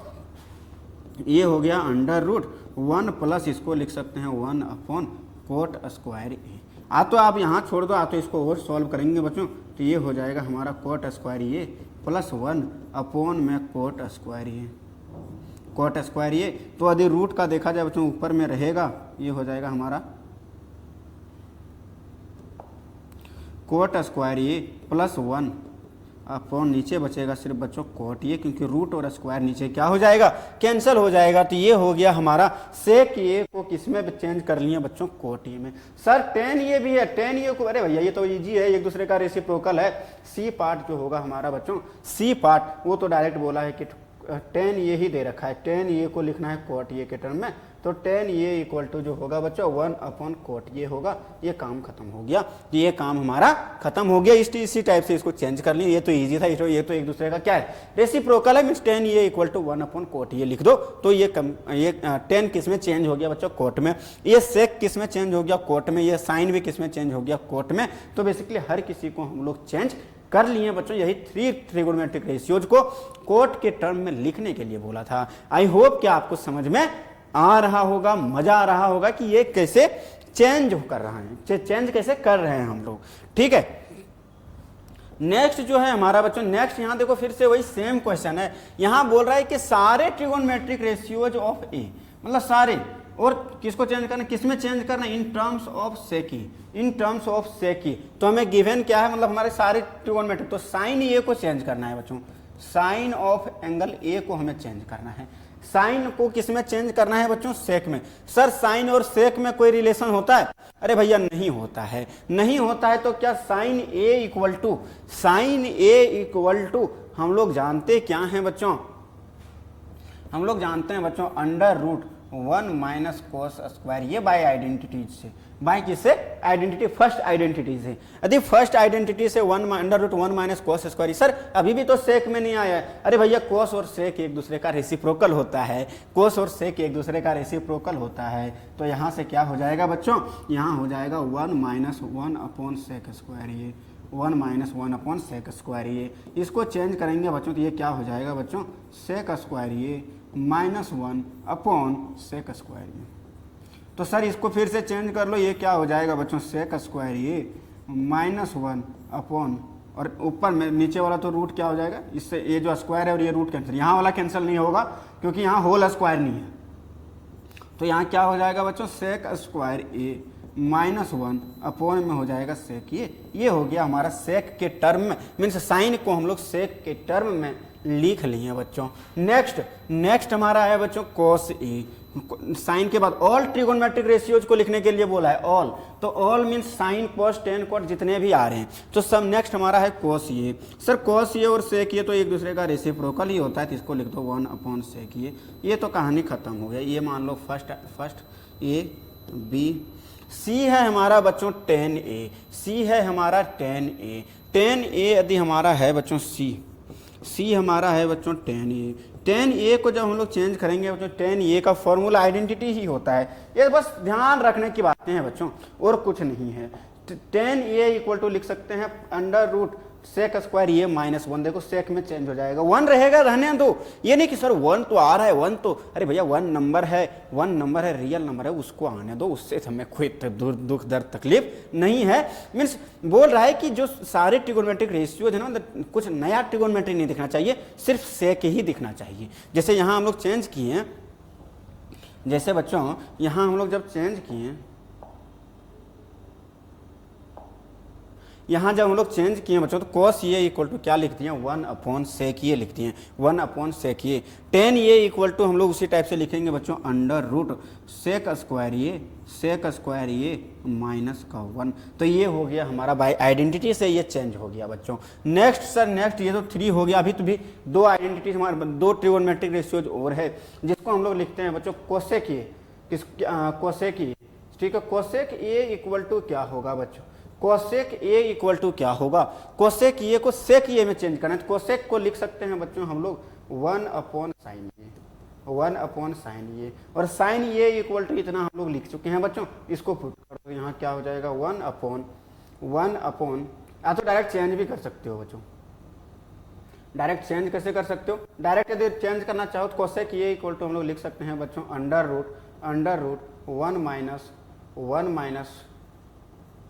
ये हो गया अंडर रूट 1 प्लस इसको लिख सकते हैं 1/कोट स्क्वायर ए। तो आप यहाँ छोड़ दो, तो इसको और सॉल्व करेंगे बच्चों, तो ये हो जाएगा हमारा कोट स्क्वायर ये प्लस 1/कोट स्क्वायर ये, कोट स्क्वायर ये। तो यदि रूट का देखा जाए बच्चों ऊपर में रहेगा, ये हो जाएगा हमारा कोट स्क्वायर ये प्लस 1 अपॉन नीचे बचेगा सिर्फ बच्चों कोट ये, क्योंकि रूट और स्क्वायर नीचे क्या हो जाएगा, कैंसिल हो जाएगा। तो ये हो गया हमारा सेक ये को किसमें चेंज कर लिए बच्चों, कोट ये में। सर 10 ये भी है, 10 ये को, अरे भैया ये तो इजी है, एक दूसरे का रेसिप्रोकल है। सी पार्ट जो होगा हमारा बच्चों, सी पार्ट वो तो डायरेक्ट बोला है कि 10 ये ही दे रखा है, 10 ये को लिखना है कोट ये के टर्म में, तो 10 ये इक्वल टू जो होगा बच्चों 1/कोट ये होगा। ये काम खत्म हो गया, ये काम हमारा खत्म हो गया। इसी टाइप से इसको चेंज कर लिया, ये तो इजी था, ये तो एक दूसरे का क्या है, रेसिप्रोकल है। मींस 10 ये इक्वल टू 1/कोट ये लिख दो, तो ये 10 किस में चेंज हो गया बच्चों, कोट में। ये सेक किस में चेंज हो गया, कोट में। ये साइन भी किस में चेंज हो गया, कोट में। तो बेसिकली हर किसी को हम लोग चेंज कर लिए बच्चों। यही 3 ट्रिगोनोमेट्रिक रेशियोज को कोट के टर्म में लिखने के लिए बोला था। आई होप कि आपको समझ में आ रहा होगा, मजा आ रहा होगा कि ये कैसे चेंज कर रहा है, चेंज कैसे कर रहे हैं हम लोग, ठीक है। नेक्स्ट जो है हमारा बच्चों, नेक्स्ट यहाँ देखो फिर से वही सेम क्वेश्चन है। यहाँ बोल रहा है कि सारे ट्रिगोनोमेट्रिक रेशियोज ऑफ ए, मतलब सारे, और किसको चेंज करना, किसमें चेंज करना, in terms of sec A, in terms of sec A. तो हमें गिवन क्या है, मतलब हमारे सारे ट्रिगोनोमेट्रिक, तो साइन ए को चेंज करना है बच्चों, साइन ऑफ एंगल ए को हमें चेंज करना है। साइन को किस में चेंज करना है बच्चों, सेक में। सर साइन और सेक में कोई रिलेशन होता है? अरे भैया नहीं होता है, नहीं होता है। तो क्या साइन ए इक्वल टू हम लोग जानते क्या हैं बच्चों, हम लोग जानते हैं बच्चों under root 1 minus cos square, ये बाय आइडेंटिटीज से, बाय किससे, आइडेंटिटी, फर्स्ट आइडेंटिटी से। यदि फर्स्ट आइडेंटिटी से 1 under root 1 minus cos square, sir अभी भी तो सेक में नहीं आया है। अरे भैया कोस और सेक एक दूसरे का रेसिप्रोकल होता है, कोस और सेक एक दूसरे का रेसिप्रोकल होता है। तो यहाँ से क्या हो जाएगा बच्चों, यहाँ हो जाएगा 1 माइनस 1 अपॉन सेक स्क्वायर, ये 1 माइनस 1 अपॉन सेक स्क्वायर, ये इसको चेंज करेंगे बच्चों तो ये क्या हो जाएगा बच्चों, सेक स्क्वायर ये माइनस 1 अपॉन सेक स्क्वायर ये। तो सर इसको फिर से चेंज कर लो, ये क्या हो जाएगा बच्चों, सेक स्क्वायर ये माइनस 1 अपॉन, और ऊपर में नीचे वाला तो रूट क्या हो जाएगा, इससे ये जो स्क्वायर है और ये रूट कैंसिल, यहाँ वाला कैंसिल नहीं होगा क्योंकि यहाँ होल स्क्वायर नहीं है। तो यहाँ क्या हो जाएगा बच्चों, sec square A minus 1 upon में हो जाएगा सेक ये हो गया हमारा सेक के टर्म में, मीन्स साइन को हम लोग सेक के टर्म में लिख लिए बच्चों। नेक्स्ट हमारा है बच्चों कोस ए, साइन के बाद ऑल ट्रिगोनोमेट्रिक रेशियोज को लिखने के लिए बोला है, ऑल, तो all means sign cos tan coat जितने भी आ रहे हैं। तो सब नेक्स्ट हमारा है कोस ये, सर कोस ये और सेक ये तो एक दूसरे का रेसिप्रोकल ही होता है, तो इसको लिख दो 1 अपॉन सेक ये तो कहानी खत्म हो गया। ये मान लो फर्स्ट ए बी, सी है हमारा बच्चों 10a, सी है हमारा 10a, 10a यदि हमारा है बच्चों सी हमारा है बच्चों 10a, 10a को जब हम लोग चेंज करेंगे बच्चों, 10a का फॉर्मूला आइडेंटिटी ही होता है, ये बस ध्यान रखने की बातें हैं बच्चों और कुछ नहीं है। 10a इक्वल टू लिख सकते हैं अंडर रूट सेक स्क्वायर ये माइनस 1, देखो सेक में चेंज हो जाएगा, 1 रहेगा, रहने दो, ये नहीं कि सर 1 तो आ रहा है, 1 तो, अरे भैया 1 नंबर है, रियल नंबर है, उसको आने दो, उससे हमें कोई दुख दर्द तकलीफ नहीं है। मीन्स बोल रहा है कि जो सारे ट्रिगोनोमेट्रिक रेशियोज है ना, कुछ नया ट्रिगोनोमेट्री नहीं दिखना चाहिए, सिर्फ सेक ही दिखना चाहिए। जैसे यहाँ हम लोग चेंज किए, जैसे बच्चों यहाँ हम लोग जब चेंज किए, यहाँ जब हम लोग चेंज किए बच्चों, तो कॉस ये इक्वल टू क्या लिख दिए, 1 अपॉन सेक ये लिख दिए, 1 अपॉन सेक ये। 10 ये इक्वल टू हम लोग उसी टाइप से लिखेंगे बच्चों अंडर रूट सेक स्क्वायर ये माइनस का 1। तो ये हो गया हमारा बाय आइडेंटिटी से ये चेंज हो गया बच्चों। नेक्स्ट ये तो 3 हो गया, अभी तो भी 2 आइडेंटिटीज हमारे, 2 ट्रिगोनोमेट्रिक रेशियोज और है जिसको हम लोग लिखते हैं बच्चों कोसेक ये, कोसेक ये, ठीक है। कोसेक ए इक्वल टू क्या होगा बच्चों, कोसेक ए इक्वल टू क्या होगा, कोसेक ए को सेक ए में चेंज करना है, तो कोसेक को लिख सकते हैं बच्चों हम लोग 1 अपॉन साइन ये, 1 अपॉन साइन ये, और साइन ये इक्वल टू इतना हम लोग लिख चुके हैं बच्चों। इसको पुट कर दो, यहाँ क्या हो जाएगा 1 अपॉन, या तो डायरेक्ट चेंज भी कर सकते हो बच्चों। डायरेक्ट चेंज कैसे कर सकते हो, डायरेक्ट यदि चेंज करना चाहो तो कोसेक ये इक्वल टू हम लोग लिख सकते हैं बच्चों under root 1 minus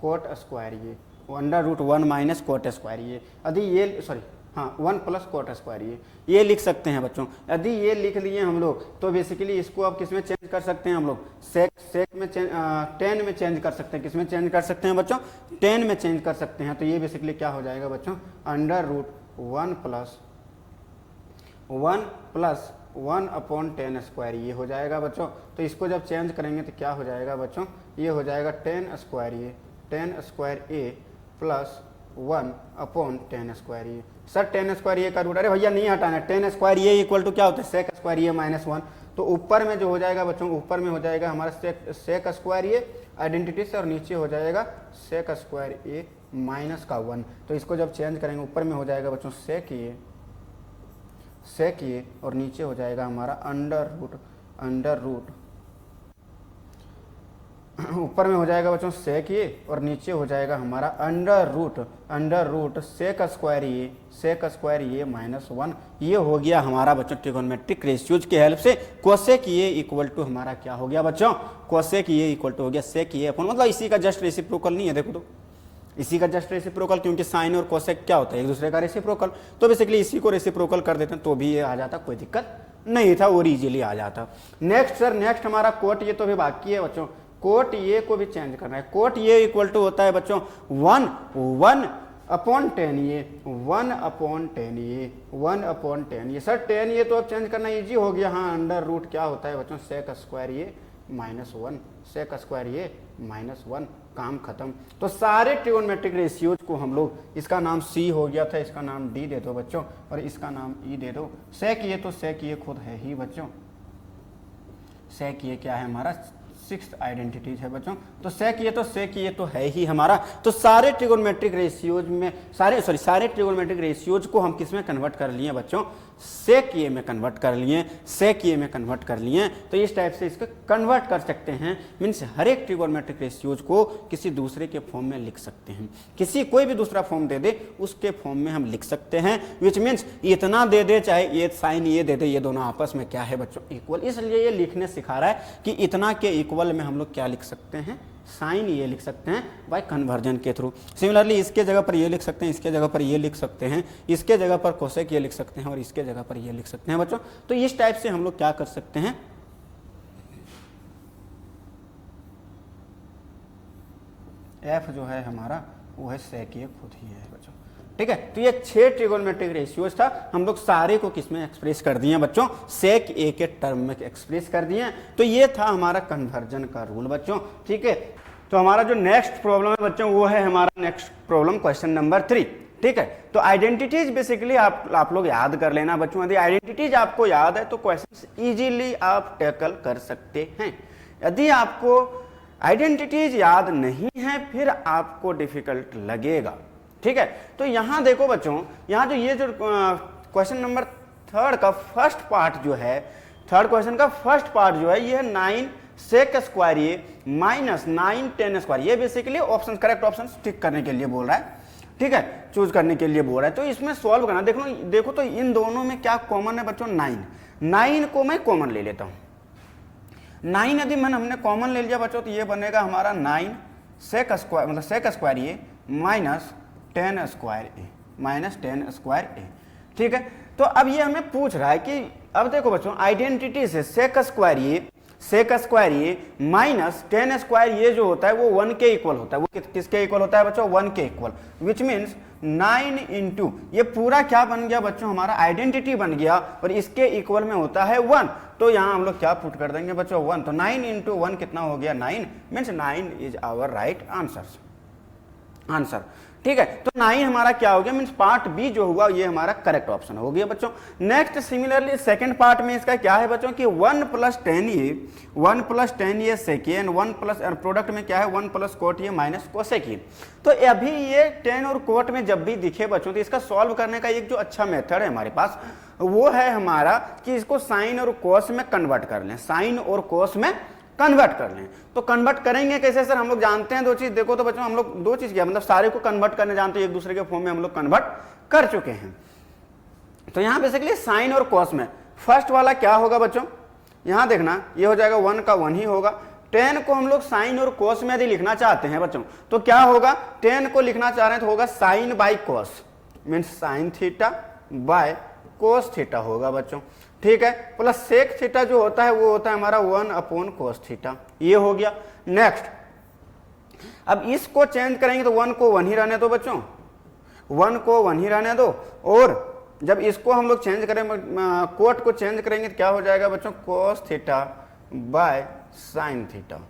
cot square ये, under root 1 minus cot square ये, यदि ये 1 प्लस कोट स्क्वायर ये लिख सकते हैं बच्चों। यदि ये लिख लिए हम लोग तो बेसिकली इसको अब किस में चेंज कर सकते हैं हम लोग, सेक में 10 में चेंज कर सकते हैं, किस में चेंज कर सकते हैं बच्चों, 10 में चेंज कर सकते हैं। तो ये बेसिकली क्या हो जाएगा बच्चों, under root 1 plus 1 upon 10 square ये हो जाएगा बच्चों। तो इसको जब चेंज करेंगे तो क्या हो जाएगा बच्चों, ये हो जाएगा 10 square A plus 1 upon 10 square ये। सर 10 स्क्वायर ये का रूट, अरे भैया नहीं हटाना, 10 स्क्वायर ये इक्वल टू क्या होता है, सेक स्क्वायर ये माइनस 1। तो ऊपर में जो हो जाएगा बच्चों, ऊपर में हो जाएगा हमारा सेक स्क्वायर ये आइडेंटिटी से, और नीचे हो जाएगा सेक स्क्वायर ए माइनस का 1। तो इसको जब चेंज करेंगे ऊपर में हो जाएगा बच्चों सेक ये, और नीचे हो जाएगा हमारा अंडर रूट ऊपर में हो जाएगा बच्चों सेक ये, और नीचे हो जाएगा हमारा अंडर रूट सेक स्क्वायर ये माइनस 1। ये हो गया हमारा बच्चों ट्रिगोनोमेट्रिक रेशियोज के हेल्प से कोसेक ये इक्वल टू हमारा क्या हो गया बच्चों, कोसेक ये इक्वल टू हो गया सेक ये अपन, मतलब इसी का जस्ट रेसिप्रोकल नहीं है, देखो तो इसी का जस्ट रेसिप्रोकल, क्योंकि साइन और कोसेक क्या होता है, एक दूसरे का रेसिप्रोकल। तो बेसिकली इसी को रेसिप्रोकल कर देते हैं तो भी ये आ जाता, कोई दिक्कत नहीं था और इजीली आ जाता। नेक्स्ट हमारा कोट ये तो भी बाकी है बच्चों, कोट ये को भी चेंज करना है। कोट ये इक्वल टू होता है बच्चों 1 अपॉन 10 ये, 1 अपॉन 10 ये। सर 10 ये तो अब चेंज करना इजी हो गया, हाँ अंडर रूट क्या होता है बच्चों, सेक स्क्वायर ये माइनस 1, सेक स्क्वायर ये माइनस 1, काम खत्म। तो सारे ट्रिगोनोमेट्रिक रेशियोज को हम लोग, इसका नाम सी हो गया था, इसका नाम डी दे दो बच्चों, और इसका नाम ई दे दो। सेक ये तो सेक ये खुद है ही बच्चों, सेक ये क्या है हमारा 6th आइडेंटिटीज है बच्चों। तो सेक ये तो है ही हमारा। तो सारे ट्रिगोनोमेट्रिक रेशियोज में सारे ट्रिगोनोमेट्रिक रेशियोज को हम किस में कन्वर्ट कर लिए बच्चों, सेक ये में कन्वर्ट कर लिए, सेक ये में कन्वर्ट कर लिए। तो इस टाइप से इसको कन्वर्ट कर सकते हैं, मीन्स हर एक ट्रिगोनोमेट्रिक रेशियोज को किसी दूसरे के फॉर्म में लिख सकते हैं। किसी कोई भी दूसरा फॉर्म दे दे उसके फॉर्म में हम लिख सकते हैं, विच मीन्स इतना दे दे चाहे ये साइन ये दे दे, ये दोनों आपस में क्या है बच्चों, इक्वल। इसलिए ये लिखने सिखा रहा है कि इतना के इक्वल में हम लोग क्या लिख सकते हैं, साइन ये लिख सकते हैं बाय कन्वर्जन के थ्रू। सिमिलरली इसके जगह पर ये लिख सकते हैं, इसके जगह पर ये लिख सकते हैं, इसके जगह पर कोसेक ये लिख सकते हैं और इसके जगह पर ये लिख सकते हैं बच्चों। तो इस टाइप से हम लोग क्या कर सकते हैं, एफ जो है हमारा वो है सेक ये खुद ही है बच्चों, ठीक है। तो ये 6 ट्रिगोनोमेट्रिक रेशियोज था, हम लोग सारे को किसमें एक्सप्रेस कर दिए बच्चों, सेक ए के टर्म में एक्सप्रेस कर दिए। तो ये था हमारा कन्वर्जन का रूल बच्चों, ठीक है। तो हमारा जो नेक्स्ट प्रॉब्लम है बच्चों वो है हमारा नेक्स्ट प्रॉब्लम क्वेश्चन नंबर 3, ठीक है। तो आइडेंटिटीज बेसिकली आप लोग याद कर लेना बच्चों। यदि आइडेंटिटीज आपको याद है तो क्वेश्चन इजीली आप टैकल कर सकते हैं। यदि आपको आइडेंटिटीज याद नहीं है फिर आपको डिफिकल्ट लगेगा, ठीक है। तो यहां देखो बच्चों, यहां जो ये जो क्वेश्चन नंबर 3 का फर्स्ट पार्ट जो है, थर्ड क्वेश्चन का फर्स्ट पार्ट जो है ये 9 सेक स्क्वायर ये माइनस 9 10 स्क्वायर, ये basically option correct option tick करने के लिए बोल रहा है, ठीक है, चूज करने के लिए बोल रहा है। तो इसमें सॉल्व करना, देखो तो इन दोनों में क्या कॉमन है बच्चों, 9 को मैं कॉमन ले लेता हूं। 9 यदि हमने कॉमन ले लिया बच्चों तो ये बनेगा हमारा 9 सेक स्क्वायर, मतलब सेक स्क्वायर ये माइनस 10 स्क्वायर ए, ठीक है। तो अब ये हमें पूछ रहा है कि अब देखो बच्चों आइडेंटिटी से सेक स्क्वायर ये माइनस 10 स्क्वायर ये जो होता है वो 1 के इक्वल होता है। वो किसके इक्वल होता है बच्चों, 1 के इक्वल, विच मीन्स 9 इंटू ये पूरा क्या बन गया बच्चों, हमारा आइडेंटिटी बन गया और इसके इक्वल में होता है 1। तो यहाँ हम लोग क्या पुट कर देंगे बच्चों 1। तो 9 इंटू 1 कितना हो गया 9, means 9 is our right answer, ठीक है। तो 9 हमारा क्या हो गया, मीन्स पार्ट बी जो हुआ ये हमारा करेक्ट ऑप्शन हो गया बच्चों। नेक्स्ट सिमिलरली सेकंड पार्ट में इसका क्या है बच्चों कि 1 + 10 ये सेक एंड 1 प्लस प्रोडक्ट में क्या है 1 + कोट ये माइनस कोसेक ये। तो अभी ये 10 और कोट में जब भी दिखे बच्चों तो इसका सॉल्व करने का एक जो अच्छा मेथड है हमारे पास वो है हमारा कि इसको साइन और कोस में कन्वर्ट कर लें, साइन और कोस में कन्वर्ट कर लें। तो कन्वर्ट करेंगे कैसे सर, हम लोग जानते हैं 2 चीज। देखो तो बच्चों हम लोग 2 चीज किया, मतलब सारे को कन्वर्ट करने जानते हैं, एक दूसरे के फॉर्म में हम लोग कन्वर्ट कर चुके हैं। तो यहाँ बेसिकली साइन और कॉस में फर्स्ट वाला क्या होगा बच्चों, यहाँ देखना ये हो जाएगा 1 का 1 ही होगा। 10 को हम लोग साइन और कॉस में यदि लिखना चाहते हैं बच्चों तो क्या होगा, 10 को लिखना चाह रहे हैं तो होगा sine by cos, means sine theta by cos theta होगा बच्चों, ठीक है। प्लस सेक थीटा जो होता है वो होता है हमारा 1 कोस थीटा, ये हो गया। नेक्स्ट अब इसको चेंज करेंगे तो 1 को 1 ही रहने दो बच्चों, 1 को 1 ही रहने दो। और जब इसको हम लोग चेंज करें कोट को चेंज करेंगे तो क्या हो जाएगा बच्चों cos theta by sine theta,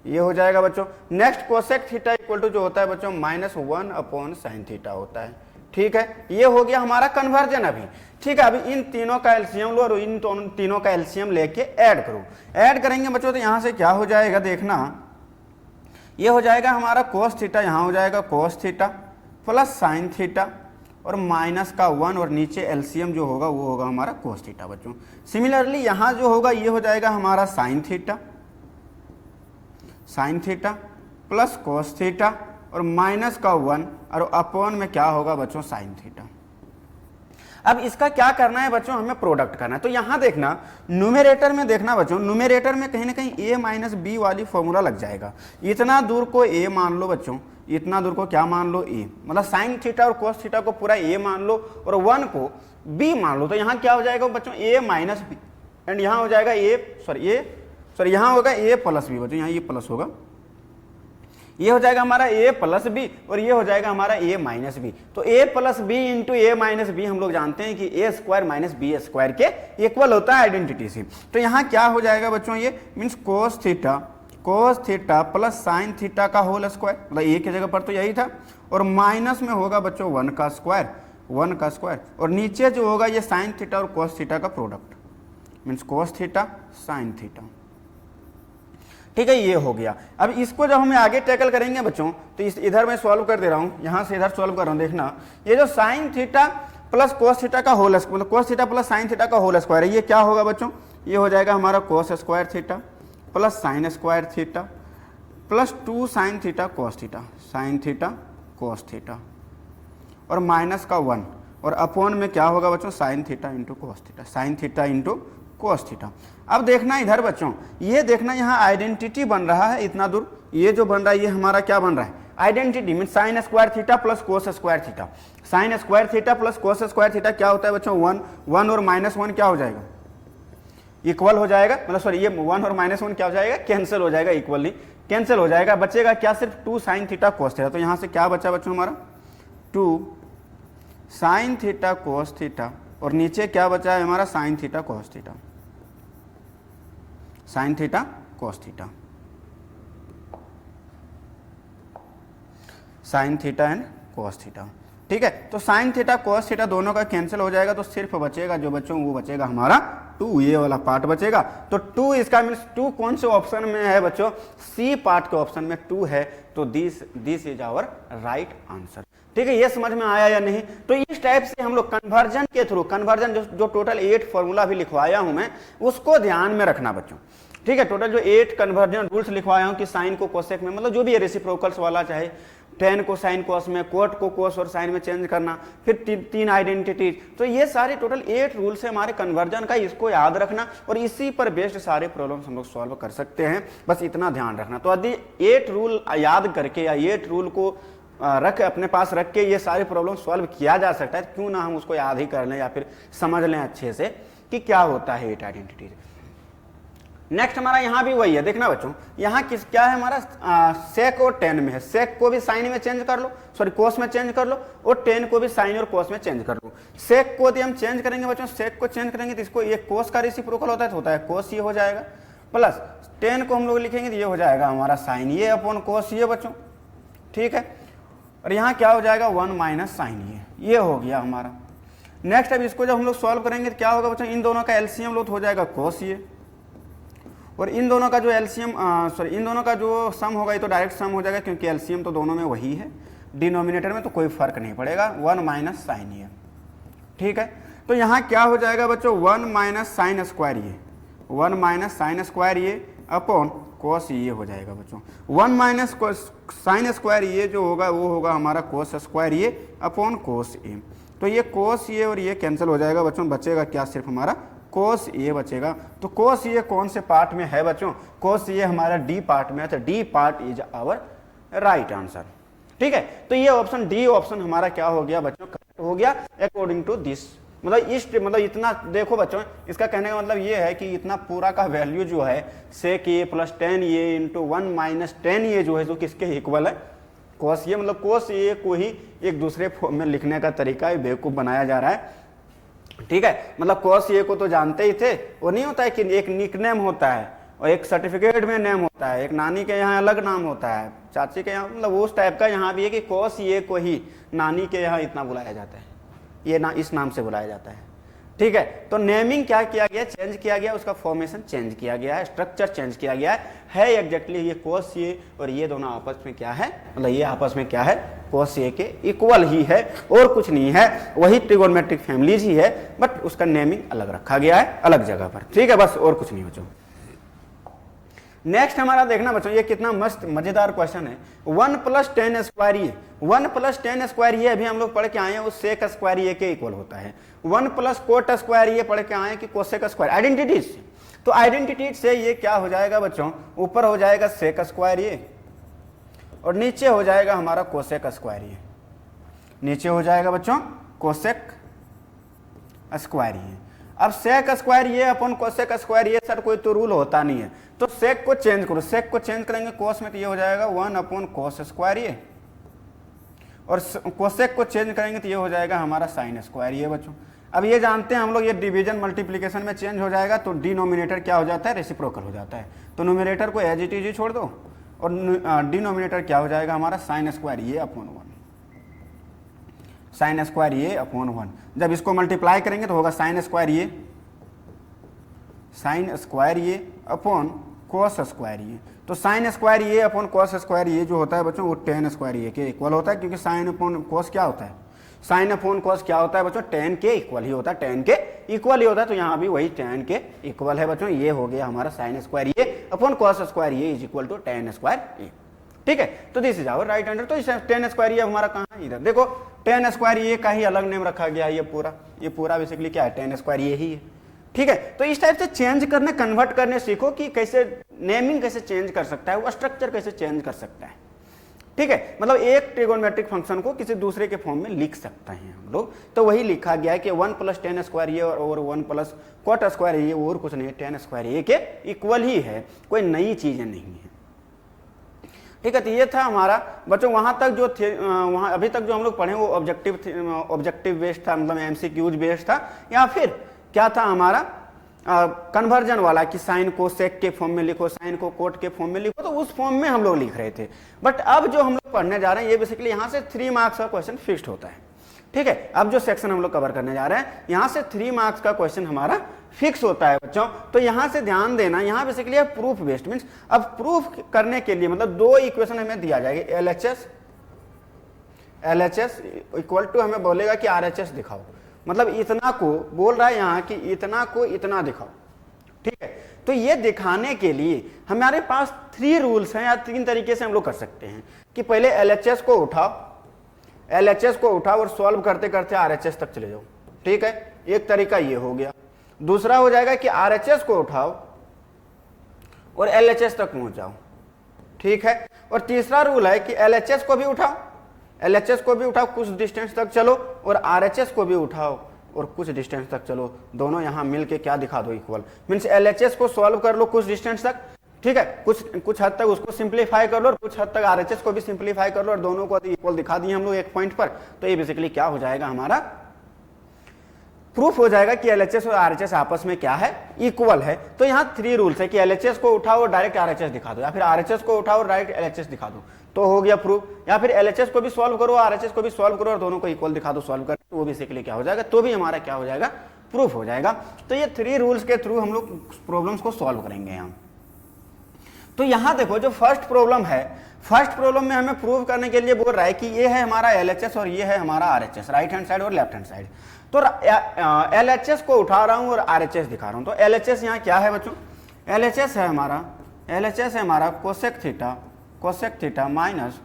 ये हो जाएगा बच्चों। Next cosec theta equal to जो होता है बच्चों -1 साइन थीटा होता है, ठीक है। ये हो गया हमारा कन्वर्जन अभी, ठीक है। अभी इन तीनों का एलसीएम लो और इन तीनों का एलसीएम लेके ऐड करो। ऐड करेंगे बच्चों तो यहां से क्या हो जाएगा देखना, ये हो जाएगा हमारा कोस थीटा, यहां हो जाएगा cos theta plus sine theta और माइनस का 1 और नीचे एलसीएम जो होगा वो होगा हमारा कोस थीटा बच्चों। सिमिलरली यहां जो होगा ये हो जाएगा हमारा sine theta plus cos theta और माइनस का 1 और अपॉन में क्या होगा बच्चों साइन थीटा। अब इसका क्या करना है बच्चों, हमें प्रोडक्ट करना है। तो यहां देखना न्यूमेरेटर में देखना बच्चों, न्यूमेरेटर में कहीं ना कहीं a - b वाली फॉर्मूला लग जाएगा। इतना दूर को a मान लो बच्चों, इतना दूर को क्या मान लो a, मतलब साइन थीटा और कोस थीटा को पूरा a मान लो और 1 को b मान लो। तो यहाँ क्या हो जाएगा बच्चों a - b एंड यहाँ हो जाएगा यहाँ होगा a + b बच्चों, यहाँ ये प्लस होगा, ये हो जाएगा हमारा a + b और ये हो जाएगा हमारा a - b। तो a + b into a - b हम लोग जानते हैं कि a² - b² के इक्वल होता है आइडेंटिटी से। तो यहाँ क्या हो जाएगा बच्चों, ये means cos theta plus sine theta का होल स्क्वायर, मतलब a की जगह पर तो यही था, और माइनस में होगा बच्चों 1 का स्क्वायर और नीचे जो होगा ये साइन थीटा और कोस थीटा का product, means cos theta sine theta, ठीक है, ये हो गया। अब इसको जब हमें आगे टैकल करेंगे बच्चों, तो इस इधर मैं सॉल्व कर दे रहा हूँ, यहाँ से इधर सॉल्व कर रहा हूँ। देखना, ये जो sine theta plus cos theta का होल स्क्वायर, मतलब cos theta plus sine theta का होल स्क्वायर है, ये क्या होगा बच्चों, ये हो जाएगा हमारा कोस square theta plus sine square theta plus 2 sine theta cos theta, sine theta cos theta, और माइनस का 1, और अपॉन में क्या होगा बच्चों, sine theta into cos theta, sine theta into cos theta. अब देखना इधर बच्चों, ये देखना यहाँ आइडेंटिटी बन रहा है इतना दूर, ये जो बन रहा है ये हमारा क्या बन रहा है, identity mean sine square theta plus cos square theta. Sign square theta plus cos square theta क्या होता है बच्चों, 1 और -1 क्या हो जाएगा, इक्वल हो जाएगा, मतलब सॉरी ये 1 और -1 क्या हो जाएगा, कैंसिल हो जाएगा, इक्वली कैंसिल हो जाएगा, बचेगा क्या, सिर्फ 2 साइन थीटा कोस थीटा। तो यहाँ से क्या बचा बच्चों हमारा, 2 साइन थीटा कोस थीटा, और नीचे क्या बचा है हमारा, sine theta cos theta, sine theta cos theta, sign theta and cos theta. ठीक है, तो साइन थीटा कोस थीटा दोनों का कैंसिल हो जाएगा, तो सिर्फ बचेगा जो बच्चों, वो बचेगा हमारा 2, ये वाला पार्ट बचेगा। तो 2 इसका मीन्स 2 कौन से ऑप्शन में है बच्चों, सी पार्ट के ऑप्शन में 2 है, तो this is our right answer. ठीक है, ये समझ में आया या नहीं। तो इस टाइप से हम लोग कन्वर्जन के थ्रू, कन्वर्जन जो टोटल 8 फॉर्मूला भी लिखवाया हूं मैं, उसको ध्यान में रखना बच्चों। ठीक है, टोटल जो 8 कन्वर्जन रूल्स लिखवाया हूं कि साइन को कोसेक में, मतलब जो भी है रेसिप्रोकल्स वाला, चाहे टेन को साइन कोस में, कोट को कोस और साइन में चेंज करना, फिर 3 आइडेंटिटीज, तो ये सारे टोटल 8 रूल्स है हमारे कन्वर्जन का, इसको याद रखना और इसी पर बेस्ड सारे प्रॉब्लम्स हम लोग सॉल्व कर सकते हैं, बस इतना ध्यान रखना। तो यदि 8 रूल याद करके या 8 रूल को रख अपने पास रख के ये सारे प्रॉब्लम सॉल्व किया जा सकता है, क्यों ना हम उसको याद ही कर लें या फिर समझ लें अच्छे से कि क्या होता है 8 आइडेंटिटीज। नेक्स्ट हमारा यहाँ भी वही है, देखना बच्चों, यहाँ किस क्या है हमारा, सेक और टेन में है, सेक को भी साइन में चेंज कर लो, सॉरी कोस में चेंज कर लो, और टेन को भी साइन और कोस में चेंज कर लो। सेक को यदि हम चेंज करेंगे बच्चों, सेक को चेंज करेंगे तो इसको, ये कोस का रेसिप्रोकल होता है कोस, ये हो जाएगा, प्लस टेन को हम लोग लिखेंगे तो ये हो जाएगा हमारा साइन ये अपॉन कोस ये बच्चों। ठीक है, और यहाँ क्या हो जाएगा 1 माइनस साइन ये हो गया हमारा। नेक्स्ट अब इसको जब हम लोग सॉल्व करेंगे तो क्या होगा बच्चों, इन दोनों का एलसीएम लोग हो जाएगा कोस ये, और इन दोनों का जो एलसीएम सॉरी इन दोनों का जो सम होगा ये तो डायरेक्ट सम हो जाएगा, क्योंकि एलसीएम तो दोनों में वही है, डिनोमिनेटर में तो कोई फर्क नहीं पड़ेगा, 1 माइनस साइन ये। ठीक है, तो यहाँ क्या हो जाएगा बच्चों, 1 माइनस साइन स्क्वायर ये, 1 माइनस साइन स्क्वायर ये अपॉन कोस ये हो जाएगा बच्चों। 1 माइनस साइन स्क्वायर ये जो होगा वो होगा हमारा कोस स्क्वायर ये अपॉन कोस ए। तो ये कोस ये और ये कैंसिल हो जाएगा बच्चों, बचेगा क्या, सिर्फ हमारा कोस ये बचेगा। तो कोस ये कौन से पार्ट में है बच्चों, कोस ये हमारा डी पार्ट में है, तो D part is our right answer. ठीक है, तो ये ऑप्शन डी ऑप्शन हमारा क्या हो गया बच्चों, करेक्ट हो गया अकॉर्डिंग टू दिस। मतलब इतना देखो बच्चों, इसका कहने का मतलब ये है कि इतना पूरा का वैल्यू जो है सेक ये प्लस 10 ये इंटू 1 माइनस 10 ये जो है जो किसके इक्वल है, कोस ये, मतलब कोस ये को ही एक दूसरे फॉर्म में लिखने का तरीका बेवकूफ बनाया जा रहा है। ठीक है, मतलब कोस ये को तो जानते ही थे, वो नहीं होता है कि एक निकनेम होता है और एक सर्टिफिकेट में नेम होता है, एक नानी के यहाँ अलग नाम होता है, चाची के यहाँ, मतलब उस टाइप का यहाँ भी है कि कोस ये को ही नानी के यहाँ इतना बुलाया जाता है, ये ना इस नाम से बुलाया जाता है। ठीक है, तो नेमिंग क्या किया गया, चेंज किया गया, उसका फॉर्मेशन चेंज किया गया है, स्ट्रक्चर चेंज किया गया है एग्जैक्टली ये कोस ये और ये दोनों आपस में क्या है, मतलब ये आपस में क्या है, कोस ये के इक्वल ही है और कुछ नहीं है, वही ट्रिगोनोमेट्रिक फैमिलीज ही है, बट उसका नेमिंग अलग रखा गया है अलग जगह पर। ठीक है, बस और कुछ नहीं बच्चों। नेक्स्ट हमारा देखना बच्चों, ये कितना मस्त मजेदार क्वेश्चन है, 1 प्लस 10 स्क्वायर ये, 1 प्लस 10 स्क्वायर ये अभी हम लोग पढ़ के आए हैं, उस सेक स्क्वायर ये के इक्वल होता है। 1 प्लस कोट स्क्वायर ये पढ़ के आए हैं कि कोसेक स्क्वायर, आइडेंटिटीज से। तो आइडेंटिटीज से ये क्या हो जाएगा बच्चों, ऊपर हो जाएगा सेक स्क्वायर ये और नीचे हो जाएगा हमारा कोसेक स्क्वायर ये, नीचे हो जाएगा बच्चों कोसेक स्क्वायर ये। अब सेक स्क्वायर ये अपन कोसेक स्क्वायर ये सर कोई तो रूल होता नहीं है, तो सेक को चेंज करो, सेक को चेंज करेंगे कोस में तो ये हो जाएगा 1 अपॉन कोस स्क्वायर ये, और कोसेक को चेंज करेंगे तो ये हो जाएगा हमारा साइन स्क्वायर ये बच्चों। अब ये जानते हैं हम लोग, ये डिवीजन मल्टीप्लिकेशन में चेंज हो जाएगा तो डिनोमिनेटर क्या हो जाता है, रेसिप्रोकल हो जाता है, तो नोमिनेटर को एज इट इज ही छोड़ दो और डिनोमिनेटर क्या हो जाएगा हमारा साइन स्क्वायर ये अपॉन 1, साइन स्क्वायर ये अपॉन 1। जब इसको मल्टीप्लाई करेंगे तो होगा साइन स्क्वायर ये अपॉन कॉस स्क्वायर ये, तो साइन स्क्वायर ये अपॉन कॉस स्क्वायर ये जो होता है बच्चों वो टेन स्क्वायर ये के इक्वल होता है, क्योंकि साइन अपॉन कॉस क्या होता है, साइन अपॉन कॉस क्या होता है बच्चों, टेन के इक्वल ही होता है, टेन के इक्वल ही होता है, तो यहाँ भी वही टेन के इक्वल है बच्चों। ये हो गया हमारा साइन स्क्वायर ये अपॉन कॉस स्क्वायर ये is equal to tan square ये, ठीक है। तो this is our right answer. तो टेन स्क्वायर ये हमारा कहाँ है, इधर देखो टेन स्क्वायर ये का ही अलग नेम रखा गया है, ये पूरा बेसिकली क्या है, टेन स्क्वायर ये ही है, ठीक है। तो इस टाइप से चेंज करने, कन्वर्ट करने सीखो कि कैसे नेमिंग कैसे चेंज कर सकता है, वो स्ट्रक्चर कैसे चेंज कर सकता है, ठीक है। मतलब एक ट्रिगोनोमेट्रिक फंक्शन को किसी दूसरे के फॉर्म में लिख सकते हैं हम लोग, तो वही लिखा गया है कि 1 प्लस टेन स्क्वायर ये और 1 प्लस कॉट स्क्वायर ये और कुछ नहीं, टेन स्क्वायर ये के इक्वल ही है, कोई नई चीजें नहीं है, ठीक है। तो ये था हमारा बच्चों वहां तक जो थे, वहां अभी तक जो हम लोग पढ़े वो ऑब्जेक्टिव बेस्ड था, मतलब एमसीक्यूज बेस्ड था, या फिर क्या था हमारा कन्वर्जन वाला कि साइन को सेक के फॉर्म में लिखो, साइन को कोट के फॉर्म में लिखो, तो उस फॉर्म में हम लोग लिख रहे थे। बट अब जो हम लोग पढ़ने जा रहे हैं ये बेसिकली यहाँ से 3 मार्क्स का क्वेश्चन फिक्स्ड होता है, ठीक है। अब जो सेक्शन हम लोग कवर करने जा रहे हैं यहाँ से 3 मार्क्स का क्वेश्चन हमारा फिक्स होता है बच्चों। तो यहाँ से ध्यान देना, यहाँ बेसिकली है प्रूफ बेस्ड, मीन्स अब प्रूफ करने के लिए मतलब 2 इक्वेशन हमें दिया जाएगा, LHS इक्वल टू हमें बोलेगा कि RHS दिखाओ, मतलब इतना को बोल रहा है यहाँ कि इतना को इतना दिखाओ, ठीक है। तो ये दिखाने के लिए हमारे पास 3 रूल्स हैं, या 3 तरीके से हम लोग कर सकते हैं कि पहले LHS को उठाओ और सॉल्व करते करते RHS तक चले जाओ, ठीक है। एक तरीका ये हो गया। दूसरा हो जाएगा कि RHS को उठाओ और LHS तक पहुंच जाओ, ठीक है। और तीसरा रूल है कि LHS को भी उठाओ कुछ डिस्टेंस तक चलो, और RHS को भी उठाओ और कुछ डिस्टेंस तक चलो, दोनों यहां मिलके क्या दिखा दो, इक्वल। मींस LHS को सॉल्व कर लो कुछ डिस्टेंस तक, ठीक है, कुछ हद तक उसको सिंप्लीफाई कर लो और कुछ हद तक RHS को भी सिंप्लीफाई कर लो, और दोनों को इक्वल दिखा दिए हम लोग एक पॉइंट पर। तो ये बेसिकली क्या हो जाएगा, हमारा प्रूफ हो जाएगा कि LHS और RHS आपस में क्या है, इक्वल है। तो यहाँ 3 रूल्स है कि LHS को उठाओ और डायरेक्ट RHS दिखा दो, या फिर RHS को उठाओ और डायरेक्ट LHS दिखा दो, तो हो गया प्रूफ। या फिर LHS को भी सॉल्व करो, RHS को भी सॉल्व करो और दोनों को इक्वल दिखा दो सॉल्व कर, तो वो बेसिकली क्या हो जाएगा, तो भी हमारा क्या हो जाएगा, प्रूफ हो जाएगा। तो ये 3 रूल्स के थ्रू हम लोग प्रॉब्लम्स को सॉल्व करेंगे यहाँ। तो यहाँ देखो जो फर्स्ट प्रॉब्लम है, फर्स्ट प्रॉब्लम में हमें प्रूव करने के लिए बोल रहा है कि ये है हमारा LHS और ये है हमारा RHS, राइट हैंड साइड और लेफ्ट हैंड साइड। तो LHS को उठा रहा हूं और RHS दिखा रहा हूं। तो LHS यहाँ क्या है बच्चों, LHS है हमारा cosec theta minus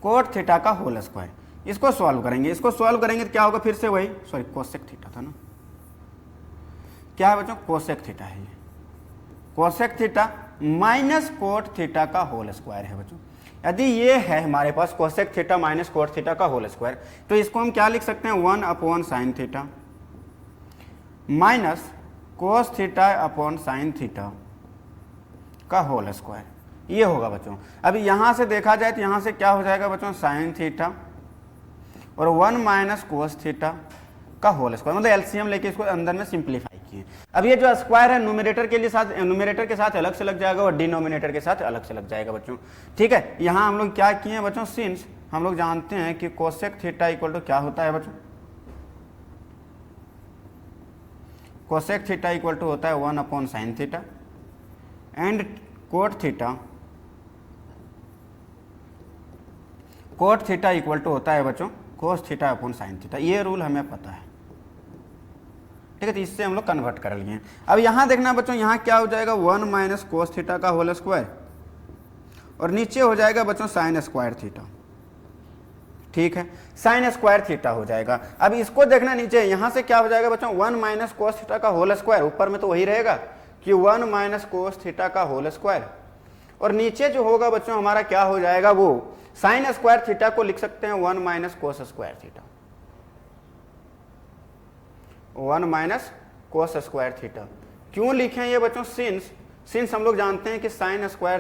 cot theta का होल स्क्वायर। इसको सॉल्व करेंगे तो क्या होगा, फिर से वही, सॉरी कोसेक थीटा था ना, क्या है बच्चों, कोसेक थीटा है, ये cosec theta minus cot theta का होल स्क्वायर है बच्चों। यदि ये है हमारे पास cosec theta minus cot theta का होल स्क्वायर, तो इसको हम क्या लिख सकते हैं, 1 upon sine theta minus cos theta upon sine theta का होल स्क्वायर, ये होगा बच्चों। अभी यहां से देखा जाए तो यहां से क्या हो जाएगा बच्चों, साइन थीटा और 1 माइनस कोस थीटा का होल स्क्वायर, मतलब एलसीएम लेके इसको अंदर में सिंप्लीफाई किए। अब ये जो स्क्वायर है न्यूमरेटर के साथ अलग से लग जाएगा और डिनोमिनेटर के साथ अलग से लग जाएगा बच्चों, ठीक है। यहाँ हम लोग क्या किए हैं बच्चों, सिंस हम लोग जानते हैं कि कोसेक थीटा इक्वल टू क्या होता है बच्चों, कोसेक थीटा इक्वल टू होता है 1 upon sine theta and cot theta equal to होता है बच्चों cos theta upon sine theta. ये रूल हमें पता है, ठीक है। तो इससे हम लोग कन्वर्ट कर लिए। अब यहाँ देखना बच्चों, यहाँ क्या हो जाएगा, 1 माइनस कोस थीटा का होल स्क्वायर और नीचे हो जाएगा बच्चों साइन स्क्वायर थीटा, ठीक है, साइन स्क्वायर थीटा हो जाएगा। अब इसको देखना नीचे, यहाँ से क्या हो जाएगा बच्चों, 1 माइनस कोस थीटा का होल स्क्वायर, ऊपर में तो वही रहेगा कि 1 माइनस कोस थीटा का होल स्क्वायर, और नीचे जो होगा बच्चों हमारा क्या हो जाएगा, वो साइन स्क्वायर थीटा को लिख सकते हैं 1 minus cos square theta, 1 minus cos square theta. क्यों लिखें ये बच्चों, सिंस हम लोग जानते हैं कि sine square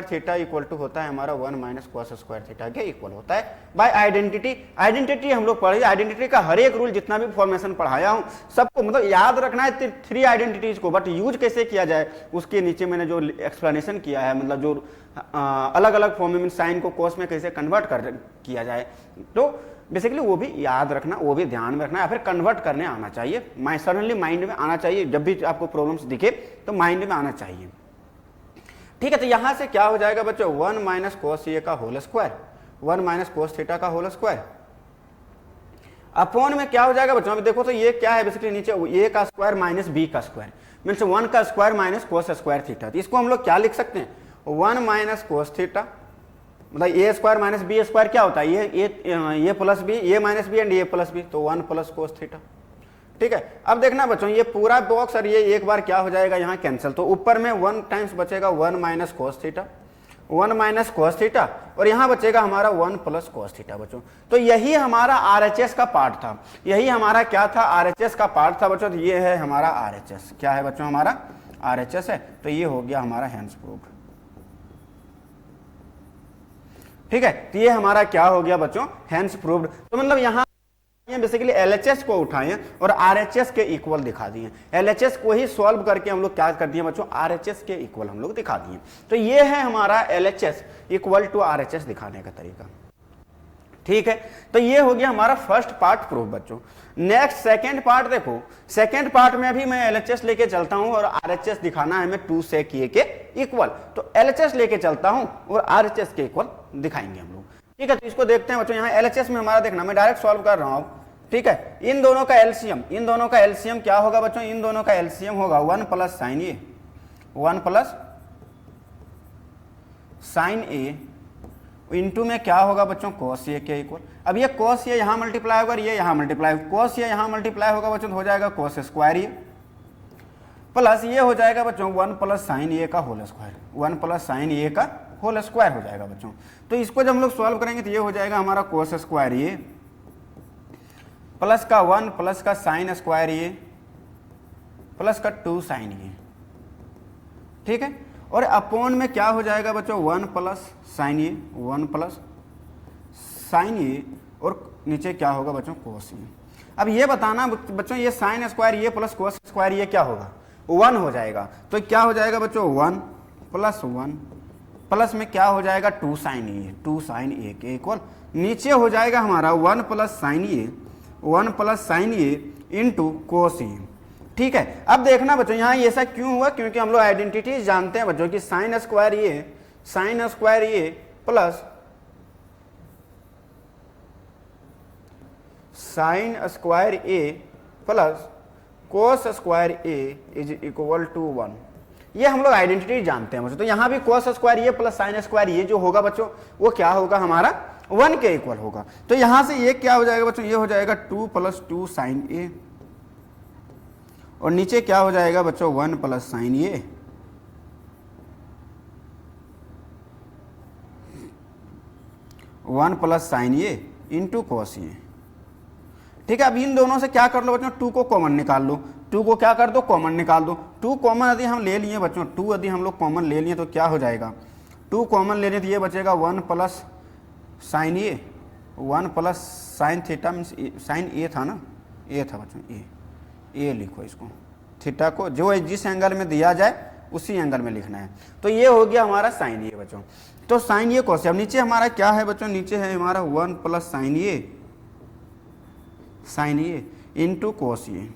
theta equal to होता है हमारा 1 माइनस कोस स्क्वायर थीटा के इक्वल होता है बाय आइडेंटिटी हम लोग पढ़े। आइडेंटिटी का हर एक रूल जितना भी फॉर्मेशन पढ़ाया हूं सबको मतलब याद रखना है 3 आइडेंटिटीज को, बट यूज कैसे किया जाए उसके नीचे मैंने जो एक्सप्लेनेशन किया है, मतलब जो अलग अलग फॉर्म में साइन को कोस में कैसे कन्वर्ट किया जाए। तो बेसिकली वो भी याद रखना, वो भी ध्यान में रखना, या फिर कन्वर्ट करने आना चाहिए, सडनली माइंड में आना चाहिए। जब भी आपको प्रॉब्लम्स दिखे तो माइंड में आना चाहिए। ठीक है, तो यहां से क्या हो जाएगा बच्चों, 1 माइनस कोस ए का whole square, 1 minus cos theta का होल स्क्वायर अपॉन में क्या हो जाएगा बच्चों, अभी देखो तो ये क्या है बेसिकली नीचे ए का स्क्वायर माइनस बी का स्क्वायर, मीन्स 1 का square minus cos square theta. तो इसको हम लोग क्या लिख सकते हैं, 1 माइनस कोस थीटा, मतलब ए स्क्वायर माइनस बी स्क्वायर क्या होता है, ये प्लस बी, ये माइनस बी एंड ये प्लस बी, तो 1 प्लस कोस थीटा। ठीक है, अब देखना बच्चों ये पूरा बॉक्स और ये एक बार क्या हो जाएगा यहाँ कैंसिल, तो ऊपर में 1 टाइम्स बचेगा 1 minus cos theta, 1 minus cos theta, और यहाँ बचेगा हमारा 1 प्लस कोस थीटा बच्चों। तो यही हमारा आरएचएस का पार्ट था, यही हमारा क्या था, आरएचएस का पार्ट था बच्चों। तो ये है हमारा आरएचएस, क्या है बच्चों, हमारा आरएचएस है। तो ये हो गया हमारा हेंस प्रूव्ड। ठीक है, तो ये हमारा क्या हो गया बच्चों, हेंस प्रूव्ड। तो मतलब यहाँ बेसिकली एलएचएस को उठाए और आरएचएस के इक्वल दिखा दिए, एलएचएस को ही सॉल्व करके हम लोग क्या कर दिए बच्चों, आरएचएस के इक्वल हम लोग दिखा दिए। तो ये है हमारा एलएचएस इक्वल टू आरएचएस दिखाने का तरीका। ठीक है, तो ये हो गया हमारा फर्स्ट पार्ट प्रूफ बच्चों। नेक्स्ट सेकंड पार्ट देखो, सेकंड पार्ट में भी मैं एलएचएस लेके चलता हूं और आरएचएस दिखाना है हमें 2 sec a के इक्वल, तो एलएचएस लेके चलता हूं और आरएचएस के इक्वल दिखाएंगे हम लोग। ठीक है, तो इसको देखते हैं बच्चों। यहाँ एलएचएस में हमारा देखना, मैं डायरेक्ट सॉल्व कर रहा हूं। ठीक है, इन दोनों का एलसीएम क्या होगा बच्चों, इन दोनों का एलसीएम होगा 1 plus sine A, 1 plus sine A into में क्या होगा बच्चों, कोस ए के इक्वल। अब ये कोस ए यहाँ मल्टीप्लाई होगा, ये यहाँ मल्टीप्लाई होगा, कोस ए यहाँ मल्टीप्लाई होगा बच्चों, तो हो जाएगा कोस स्क्वायर ए, प्लस ये हो जाएगा बच्चों 1 प्लस साइन ए का होल स्क्वायर, 1 प्लस साइन ए का होल स्क्वायर हो जाएगा बच्चों। तो इसको जब हम लोग सॉल्व करेंगे तो ये हो जाएगा हमारा कोस स्क्वायर ए प्लस का 1 प्लस का साइन स्क्वायर ए प्लस का 2 साइन ए। ठीक है, और अपॉन में क्या हो जाएगा बच्चों, 1 plus sine A, 1 plus sine A, और नीचे क्या होगा बच्चों, कोस ए। अब ये बताना बच्चों, ये sine square A plus cos square ये क्या होगा, 1 हो जाएगा। तो क्या हो जाएगा बच्चों, 1 प्लस 1 प्लस में क्या हो जाएगा, 2 साइन ए, 2 साइन ए के इक्वल, नीचे हो जाएगा हमारा 1 plus sine A, 1 plus sine A into cos ए। ठीक है, अब देखना बच्चों यहाँ ऐसा क्यों हुआ, क्योंकि हम लोग आइडेंटिटी जानते हैं बच्चों कि sine square A plus sine square A plus cos square A is equal to 1। ये हम लोग आइडेंटिटी जानते हैं बच्चों। तो यहाँ भी कोस square A plus sine square ए जो होगा बच्चों, वो क्या होगा हमारा 1 के इक्वल होगा। तो यहां से ये क्या हो जाएगा बच्चों, ये हो जाएगा 2 प्लस 2 साइन ए, और नीचे क्या हो जाएगा बच्चों, 1 plus sine A, 1 plus sine A into cos ए। ठीक है, अब इन दोनों से क्या कर लो बच्चों, 2 को कॉमन निकाल लो, 2 को क्या कर दो, कॉमन निकाल दो। 2 कॉमन यदि हम ले लिए बच्चों, 2 यदि हम लोग कॉमन ले लिए तो क्या हो जाएगा, 2 कॉमन ले लिए तो ये बचेगा 1 plus sine A, 1 plus sine theta, means sine A था ना, ए था बच्चों, ए लिखो इसको, थीटा को जो जिस एंगल में दिया जाए उसी एंगल में लिखना है। तो ये हो गया हमारा साइन ए बच्चों। तो साइन ए कोस, अब नीचे हमारा क्या है बच्चों, नीचे है हमारा 1 plus sine A into cos ए।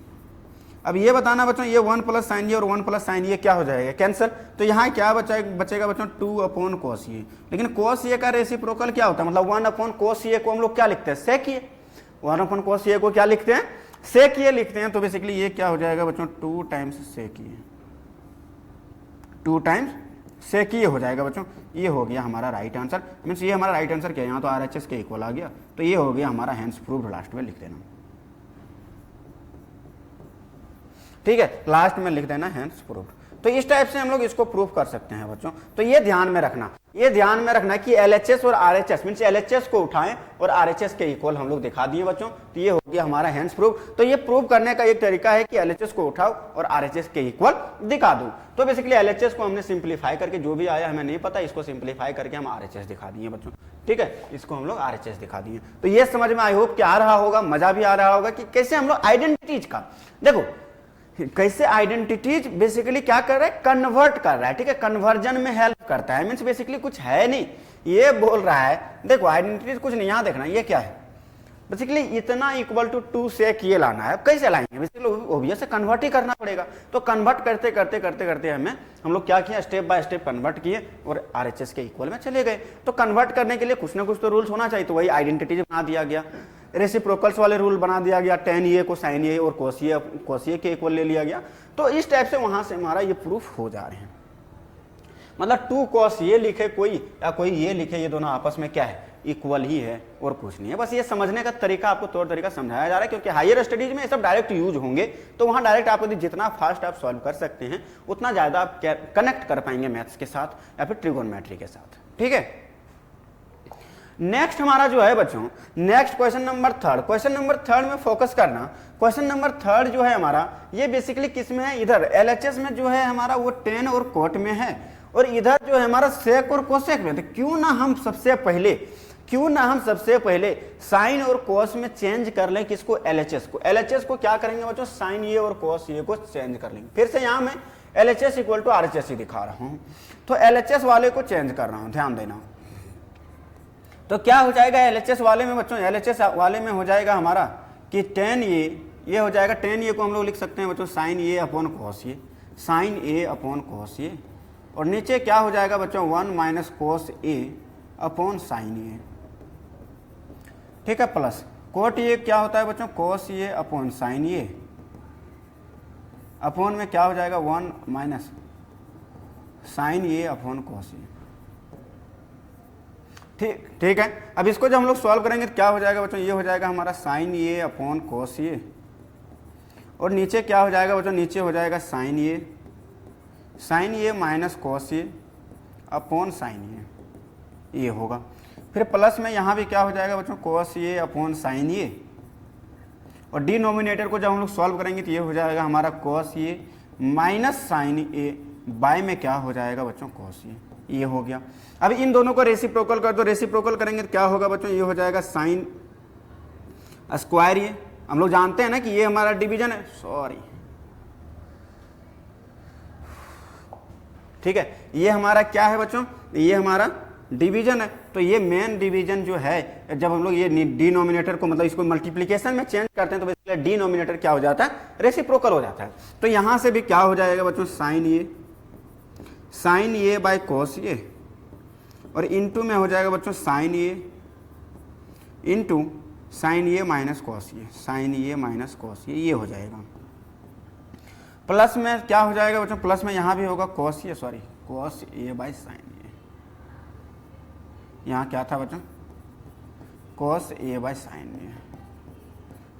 अब ये बताना बच्चों, ये 1 प्लस साइन ए और 1 प्लस साइन ए क्या हो जाएगा, कैंसिल। तो यहाँ क्या बचेगा बच्चों, 2 अपॉन कोस ए। लेकिन कोस ए का रेसिप्रोकल क्या होता है, मतलब 1 अपॉन कोस ए को हम लोग क्या लिखते हैं, सेक ए। 1 अपॉन कोस ए को क्या लिखते हैं, सेक ए लिखते हैं। तो बेसिकली ये क्या हो जाएगा बच्चों, 2 टाइम्स सेक ए, 2 टाइम्स सेक ए हो जाएगा बच्चों। ये हो गया हमारा राइट आंसर, मीन्स ये हमारा राइट आंसर क्या है, यहाँ तो आरएचएस के इक्वल आ गया। तो ये हो गया हमारा हेंस प्रूव्ड, लास्ट में लिख देना। ठीक है, लास्ट में लिख देना हेंस प्रूव्ड। तो इस टाइप से हम लोग इसको प्रूव कर सकते हैं बच्चों। तो ये ध्यान में रखना, कि एलएचएस और आरएचएस, मींस एलएचएस को उठाएं और आरएचएस के इक्वल हम लोग दिखा दिए बच्चों। तो ये हो गया हमारा हेंस प्रूव। तो ये प्रूव करने का एक तरीका है कि एलएचएस को उठाओ और आरएचएस के इक्वल दिखा दो। तो बेसिकली एलएचएस को हमने सिंप्लीफाई करके, जो भी आया हमें नहीं पता, इसको सिंप्लीफाई करके हम आरएचएस दिखा दिए बच्चों। ठीक है, इसको हम लोग आरएचएस दिखा दिए। तो ये समझ में आई होप कि आ रहा होगा, मजा भी आ रहा होगा कि कैसे हम लोग आइडेंटिटीज का, देखो कैसे आइडेंटिटीज बेसिकली क्या कर रहा है, कन्वर्ट कर रहा है। ठीक है, कन्वर्जन में हेल्प करता है, मीन्स बेसिकली कुछ है नहीं, ये बोल रहा है देखो आइडेंटिटीज कुछ नहीं। यहां देखना ये क्या है, बेसिकली इतना इक्वल टू 2 सेक ये लाना है। कैसे लाएंगे, बेसिकली ओबियस से कन्वर्ट ही करना पड़ेगा। तो कन्वर्ट करते करते करते करते हम लोग क्या किया, स्टेप बाय स्टेप कन्वर्ट किए और RHS के इक्वल में चले गए। तो कन्वर्ट करने के लिए कुछ ना कुछ तो रूल्स होना चाहिए, तो वही आइडेंटिटीज बना दिया गया, रेसिप्रोकल्स वाले रूल बना दिया गया, tan ये को sin ये और cos ये के इक्वल ले लिया गया। तो इस टाइप से वहां से हमारा ये प्रूफ हो जा रहे हैं। मतलब 2 cos ये लिखे कोई या कोई ये लिखे, ये दोनों आपस में क्या है, इक्वल ही है और कुछ नहीं है। बस ये समझने का तरीका, आपको तौर तरीका समझाया जा रहा है, क्योंकि हायर स्टडीज में ये सब डायरेक्ट यूज होंगे। तो वहां डायरेक्ट आपको जितना फास्ट आप सॉल्व कर सकते हैं उतना ज्यादा आप कनेक्ट कर पाएंगे मैथ्स के साथ या फिर ट्रिगोनोमेट्री के साथ। ठीक है, नेक्स्ट हमारा जो है बच्चों, next question number 3। Question number 3 में फोकस करना। क्वेश्चन नंबर 3 जो है हमारा, ये बेसिकली किस में है, इधर LHS में जो है हमारा वो tan और cot में है, और इधर जो है हमारा sec और cosec में। तो क्यों ना हम सबसे पहले साइन और cos में चेंज कर लें किसको, LHS को क्या करेंगे बच्चों, साइन ये और cos ये को चेंज कर लेंगे। फिर से यहाँ मैं LHS इक्वल टू RHS ही दिखा रहा हूँ, तो LHS वाले को चेंज कर रहा हूँ, ध्यान देना। तो क्या हो जाएगा LHS वाले में बच्चों, LHS वाले में हो जाएगा हमारा कि tan ये हो जाएगा, tan ये को हम लोग लिख सकते हैं बच्चों sin A अपॉन cos ये, sin A अपॉन cos ये, और नीचे क्या हो जाएगा बच्चों 1 minus cos A upon sin A। ठीक है, प्लस cot ये क्या होता है बच्चों, cos A upon sin A, upon में क्या हो जाएगा 1 minus sin A upon cos A। ठीक है, अब इसको जब हम लोग सॉल्व करेंगे तो क्या हो जाएगा बच्चों, ये हो जाएगा हमारा sin A upon cos A, और नीचे क्या हो जाएगा बच्चों, नीचे हो जाएगा sin A minus cos A upon sin A, ये होगा। फिर प्लस में यहाँ भी क्या हो जाएगा बच्चों, cos A upon sin A, और डिनोमिनेटर को जब हम लोग सॉल्व करेंगे तो ये हो जाएगा हमारा cos A minus sin A, by में क्या हो जाएगा बच्चों cos A, ये हो गया। अब इन दोनों को रेसिप्रोकल कर दो, रेसिप्रोकल करेंगे तो क्या होगा बच्चों, ये हो जाएगा साइन स्क्वायर। ये हम लोग जानते हैं ना कि ये हमारा डिवीजन है, सॉरी, ठीक है, ये हमारा क्या है बच्चों, ये हमारा डिवीजन है। तो ये मेन डिवीजन जो है, जब हम लोग ये डिनोमिनेटर को मतलब इसको मल्टीप्लिकेशन में चेंज करते हैं तो बेसिकली डिनोमिनेटर क्या हो जाता है, रेसिप्रोकल हो जाता है। तो यहां से भी क्या हो जाएगा बच्चों, साइन ए बाय cos ए, और इनटू में हो जाएगा बच्चों sin A into sin A minus cos A, sin A minus cos A, ये हो जाएगा। प्लस में क्या हो जाएगा बच्चों, प्लस में यहाँ भी होगा cos A by sin A। यहाँ क्या था बच्चों, cos A by sin A,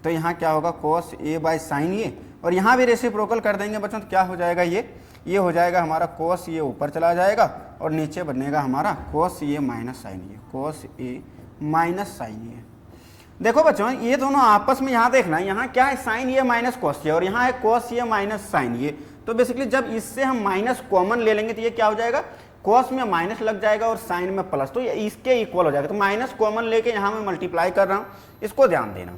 तो यहाँ क्या होगा cos A by sin A, और यहाँ भी रेसिप्रोकल कर देंगे बच्चों तो क्या हो जाएगा, ये हो जाएगा हमारा cos A ऊपर चला जाएगा और नीचे बनेगा हमारा cos A minus sin A, cos A minus sin A। देखो बच्चों ये दोनों आपस में यहाँ देखना, यहाँ क्या है sin A minus cos A, और यहाँ है cos A minus sin A। तो बेसिकली जब इससे हम माइनस कॉमन ले लेंगे तो ये क्या हो जाएगा, cos में माइनस लग जाएगा और sin में प्लस, तो ये इसके इक्वल हो जाएगा। तो माइनस कॉमन लेके यहाँ मैं मल्टीप्लाई कर रहा हूँ, इसको ध्यान देना।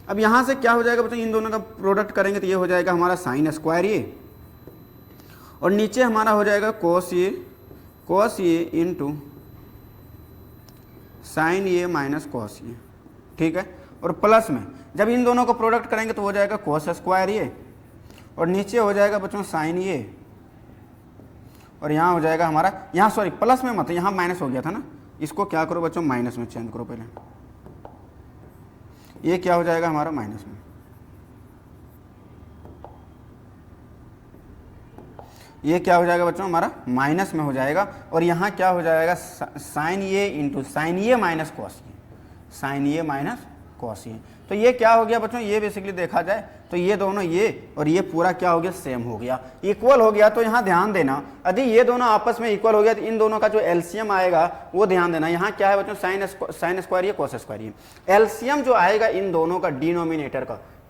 अब यहाँ से क्या हो जाएगा बच्चों, इन दोनों का प्रोडक्ट करेंगे तो ये हो जाएगा हमारा साइन स्क्वायर ये, और नीचे हमारा हो जाएगा cos A into sine A minus cos A। ठीक है, और प्लस में जब इन दोनों को प्रोडक्ट करेंगे तो हो जाएगा cos स्क्वायर ये, और नीचे हो जाएगा बच्चों साइन A, और यहाँ हो जाएगा हमारा, यहाँ सॉरी प्लस में मत, यहाँ माइनस हो गया था ना, इसको क्या करो बच्चों माइनस में चेंज करो पहले, ये क्या हो जाएगा हमारा माइनस में, ये क्या हो जाएगा बच्चों हमारा माइनस में हो जाएगा, और यहाँ क्या हो जाएगा sine A into sine A minus cos A, sine A minus cos A. तो ये क्या हो गया बच्चों, ये बेसिकली देखा जाए तो ये दोनों ये और ये पूरा क्या हो गया, सेम हो गया, इक्वल हो गया। तो यहाँ ध्यान देना, यदि ये दोनों आपस में इक्वल हो गया तो इन दोनों का जो एलसीएम आएगा वो ध्यान देना। यहाँ क्या है बच्चों, साइन स्क्वायर ये कॉस स्क्वायर ये, एलसीएम जो आएगा इन दोनों का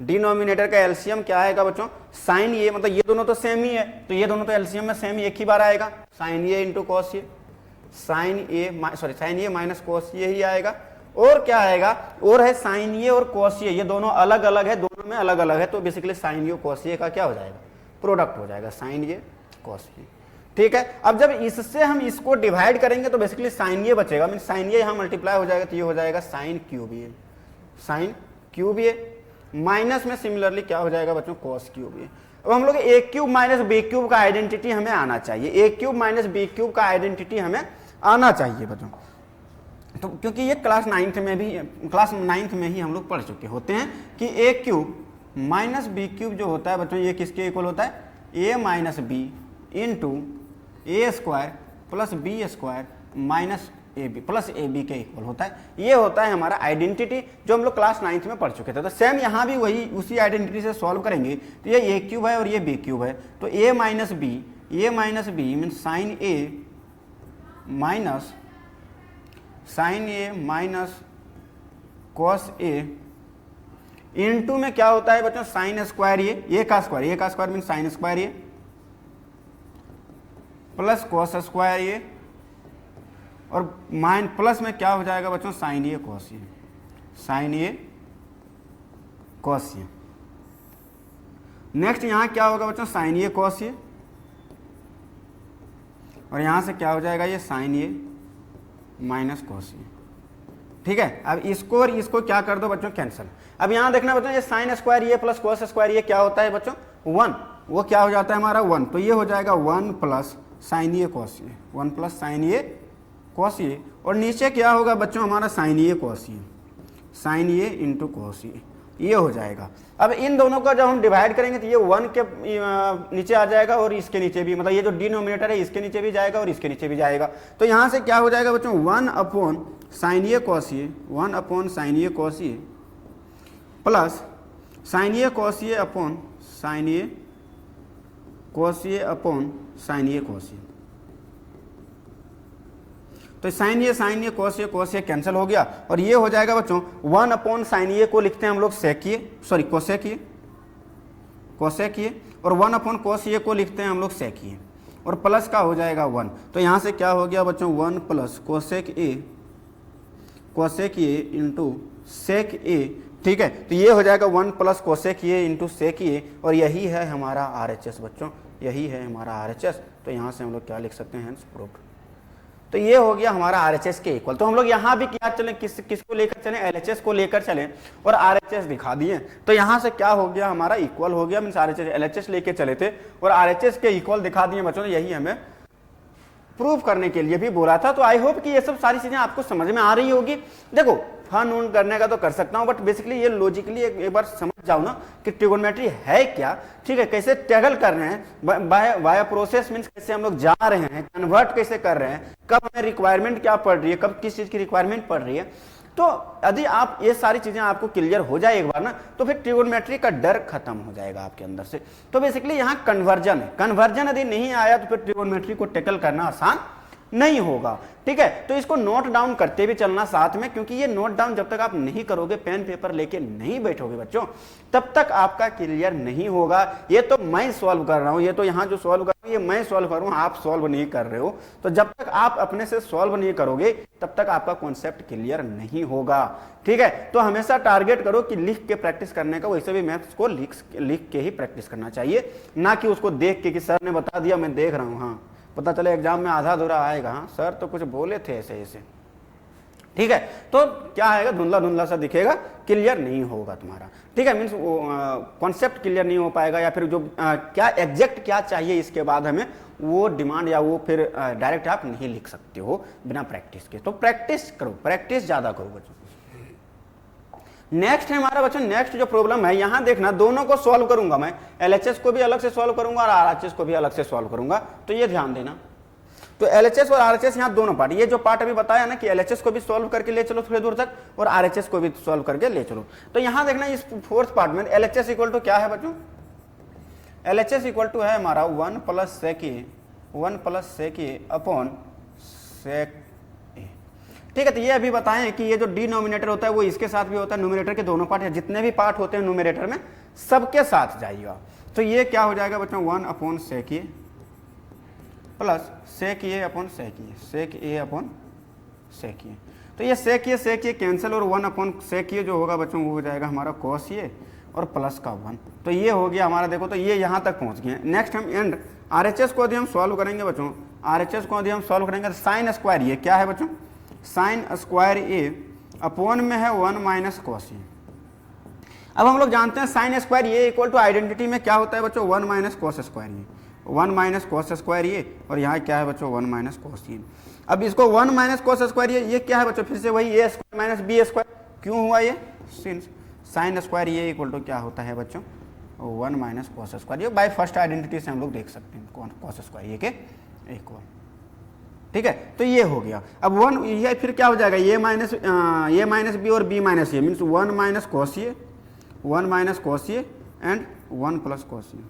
डिनोमिनेटर का एलसीएम क्या आएगा बच्चों, साइन ये, मतलब ये दोनों तो सेम ही है तो ये दोनों तो एलसीएम में सेम एक ही बार आएगा, साइन ए इंटू कॉस ये, साइन ए माइनस कॉस ये ही आएगा। और क्या आएगा, और है साइन ए और कॉस ये दोनों अलग अलग है, दोनों में अलग अलग है, तो बेसिकली साइन ए और कॉस का क्या हो जाएगा, प्रोडक्ट हो जाएगा साइन ए कॉस ए। ठीक है, अब जब इससे हम इसको डिवाइड करेंगे तो बेसिकली साइन ए बचेगा, मीन साइन ए यहाँ मल्टीप्लाई हो जाएगा तो ये हो जाएगा साइन क्यूब ए, साइन क्यूब ए, माइनस में सिमिलरली क्या हो जाएगा बच्चों कॉस क्यूब ए। अब हम लोग ए क्यूब माइनस बी क्यूब का आइडेंटिटी हमें आना चाहिए, ए क्यूब माइनस बी क्यूब का आइडेंटिटी हमें आना चाहिए बच्चों। तो क्योंकि ये क्लास 9th में ही हम लोग पढ़ चुके होते हैं कि A cube minus B cube जो होता है बच्चों ये किसके इक्वल होता है, A minus B into A square plus B square minus A B plus A B के इक्वल होता है। ये होता है हमारा आइडेंटिटी जो हम लोग क्लास 9th में पढ़ चुके थे। तो सेम यहाँ भी वही उसी आइडेंटिटी से सॉल्व करेंगे। तो ये ए क्यूब है और ये बी क्यूब है, तो A minus B means sine A minus cos A into में क्या होता है बच्चों साइन स्क्वायर ए का square means sine square A plus cos square A और प्लस में क्या हो जाएगा बच्चों sine A cos A. Next यहां क्या होगा बच्चों साइन ए कॉस ए और यहां से क्या हो जाएगा ये साइन ए माइनस कॉस ए। ठीक है, अब इसको और इसको क्या कर दो बच्चों कैंसिल। अब यहां देखना बच्चों ये sine square A plus cos square ये क्या होता है बच्चों 1, वो क्या हो जाता है हमारा 1, तो ये हो जाएगा 1 plus sine A cos A, 1 plus sine A cos A और नीचे क्या होगा बच्चों हमारा sign A cos A, sine A into cos ए, ये हो जाएगा। अब इन दोनों का जब हम डिवाइड करेंगे तो ये 1 के नीचे आ जाएगा और इसके नीचे भी, मतलब ये जो डिनोमिनेटर है इसके नीचे भी जाएगा और इसके नीचे भी जाएगा। तो यहाँ से क्या हो जाएगा बच्चों 1 upon sign A cos A, 1 upon sign A cos A plus sine A cos A upon sine A cos A upon sine A cos A. तो sign A cos A cancel हो गया और ये हो जाएगा बच्चों 1 अपॉन साइन ए को लिखते हैं हम लोग कोसेक ये और 1 अपॉन कॉस ए को लिखते हैं हम लोग सेक ये और प्लस का हो जाएगा 1। तो यहाँ से क्या हो गया बच्चों 1 plus cosec A into sec A. ठीक है, तो ये हो जाएगा 1 plus cosec A into sec A और यही है हमारा RHS बच्चों, यही है हमारा RHS। तो यहाँ से हम लोग क्या लिख सकते हैं हेंस प्रूव्ड। तो ये हो गया हमारा RHS के इक्वल। तो हम लोग यहाँ भी क्या चलें, किसको लेकर चलें, LHS को लेकर चलें और RHS दिखा दिए। तो यहाँ से क्या हो गया हमारा इक्वल हो गया, मीन्स LHS लेके चले थे और RHS के इक्वल दिखा दिए बच्चों। यही हमें प्रूव करने के लिए भी बोला था। तो आई होप कि ये सब सारी चीजें आपको समझ में आ रही होगी। देखो फन उन करने का तो कर सकता हूँ बट बेसिकली ये लॉजिकली एक बार समझ जाओ ना कि ट्रिगोनोमेट्री है क्या। ठीक है, कैसे टैगल कर रहे हैं बाय प्रोसेस, मीन्स कैसे हम लोग जा रहे हैं, कन्वर्ट कैसे कर रहे हैं, कब हमें रिक्वायरमेंट क्या पड़ रही है, कब किस चीज की रिक्वायरमेंट पड़ रही है। तो यदि आप ये सारी चीजें आपको क्लियर हो जाए एक बार ना तो फिर ट्रिगोनोमेट्री का डर खत्म हो जाएगा आपके अंदर से। तो बेसिकली यहाँ कन्वर्जन है, कन्वर्जन यदि नहीं आया तो फिर ट्रिगोनोमेट्री को टैकल करना आसान नहीं होगा। ठीक है, तो इसको नोट डाउन करते भी चलना साथ में, क्योंकि ये नोट डाउन जब तक आप नहीं करोगे, पेन पेपर लेके नहीं बैठोगे बच्चों, तब तक आपका क्लियर नहीं होगा। ये तो मैं सॉल्व कर रहा हूं, ये तो यहाँ जो सॉल्व कर रहा हूं ये मैं सॉल्व कर रहा हूं, आप सॉल्व नहीं कर रहे हो। तो जब तक आप अपने से सॉल्व नहीं करोगे तब तक आपका कॉन्सेप्ट क्लियर नहीं होगा। ठीक है, तो हमेशा टारगेट करो कि लिख के प्रैक्टिस करने का। वैसे भी मैथ्स को लिख के ही प्रैक्टिस करना चाहिए, ना कि उसको देख के कि सर ने बता दिया मैं देख रहा हूँ, हाँ पता चले एग्जाम में आधा अधूरा आएगा, हाँ सर तो कुछ बोले थे ऐसे ऐसे। ठीक है, तो क्या आएगा, धुंधला धुंधला सा दिखेगा, क्लियर नहीं होगा तुम्हारा। ठीक है, मीन्स कॉन्सेप्ट क्लियर नहीं हो पाएगा, या फिर जो क्या एग्जैक्ट क्या चाहिए इसके बाद हमें वो डिमांड या वो फिर डायरेक्ट आप नहीं लिख सकते हो बिना प्रैक्टिस के। तो प्रैक्टिस करो, प्रैक्टिस ज्यादा करो बच्चों। नेक्स्ट है हमारा बच्चों, नेक्स्ट जो प्रॉब्लम है यहाँ देखना, दोनों को सॉल्व करूंगा मैं, LHS को भी अलग से सॉल्व करूंगा और RHS को भी अलग से सॉल्व करूंगा। तो ये ध्यान देना। तो LHS और RHS यहाँ दोनों पार्ट, ये जो पार्ट अभी बताया ना कि LHS को भी सॉल्व करके ले चलो थोड़ी दूर तक और RHS को भी सॉल्व करके ले चलो। तो यहाँ देखना इस फोर्थ पार्ट में LHS इक्वल टू क्या है बच्चों, LHS इक्वल टू है हमारा 1 प्लस सेक ए अपॉन सेक। ठीक है, तो ये अभी बताएं कि ये जो डिनोमिनेटर होता है वो इसके साथ भी होता है, न्यूमरेटर के दोनों पार्ट है, जितने भी पार्ट होते हैं न्यूमरेटर में सबके साथ जाइएगा। तो ये क्या हो जाएगा बच्चों 1 अपॉन सेक ए प्लस सेक ए अपॉन सेक ए। तो ये सेक ए कैंसिल और 1 अपॉन सेक ए जो होगा बच्चों वो हो जाएगा हमारा कॉस ए और प्लस का 1। तो ये हो गया हमारा, देखो तो ये यहाँ तक पहुँच गए। नेक्स्ट हम एंड RHS को यदि हम सॉल्व करेंगे बच्चों, RHS को यदि हम सॉल्व करेंगे तो साइन स्क्वायर ये क्या है बच्चों, साइन स्क्वायर ए अपॉन में है 1 माइनस कॉस ए। अब हम लोग जानते हैं साइन स्क्वायर ये इक्वल टू आइडेंटिटी में क्या होता है बच्चों 1 माइनस कॉस स्क्वायर ये, 1 माइनस कॉस स्क्वायर ये, और यहाँ क्या है बच्चों 1 माइनस कॉस ये। अब इसको 1 माइनस कॉस स्क्वायर ये क्या है बच्चों, फिर से वही ए स्क्वायर माइनस बी स्क्वायर, क्यों हुआ ये, साइन स्क्वायर ये इक्वल टू क्या होता है बच्चों 1 माइनस कॉस स्क्वायर, ये बाय फर्स्ट आइडेंटिटी से हम लोग देख सकते हैं कौन कॉस स्क्वायर ये के इक्वल। ठीक है, तो ये हो गया। अब 1 ये फिर क्या हो जाएगा, ए माइनस बी और बी माइनस ए मीन्स 1 माइनस कॉस ये, 1 माइनस कॉस ये एंड 1 प्लस कॉस ये,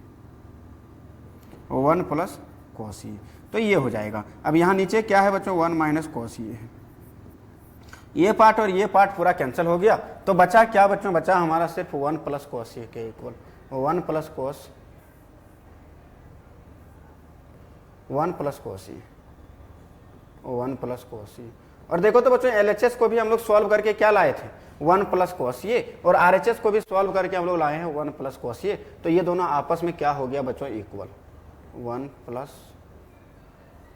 1 प्लस कॉस ये, तो ये हो जाएगा। अब यहाँ नीचे क्या है बच्चों 1 माइनस कॉस ये है, ये पार्ट और ये पार्ट पूरा कैंसिल हो गया, तो बचा क्या बच्चों, बचा हमारा सिर्फ 1 प्लस कॉस ये के equal 1 plus cos, 1 plus cos ये, 1 प्लस कॉस ये। और देखो तो बच्चों LHS को भी हम लोग सॉल्व करके क्या लाए थे 1 प्लस कॉस ये, और RHS को भी सॉल्व करके हम लोग लाए हैं 1 प्लस कॉस ये, तो ये दोनों आपस में क्या हो गया बच्चों इक्वल 1 प्लस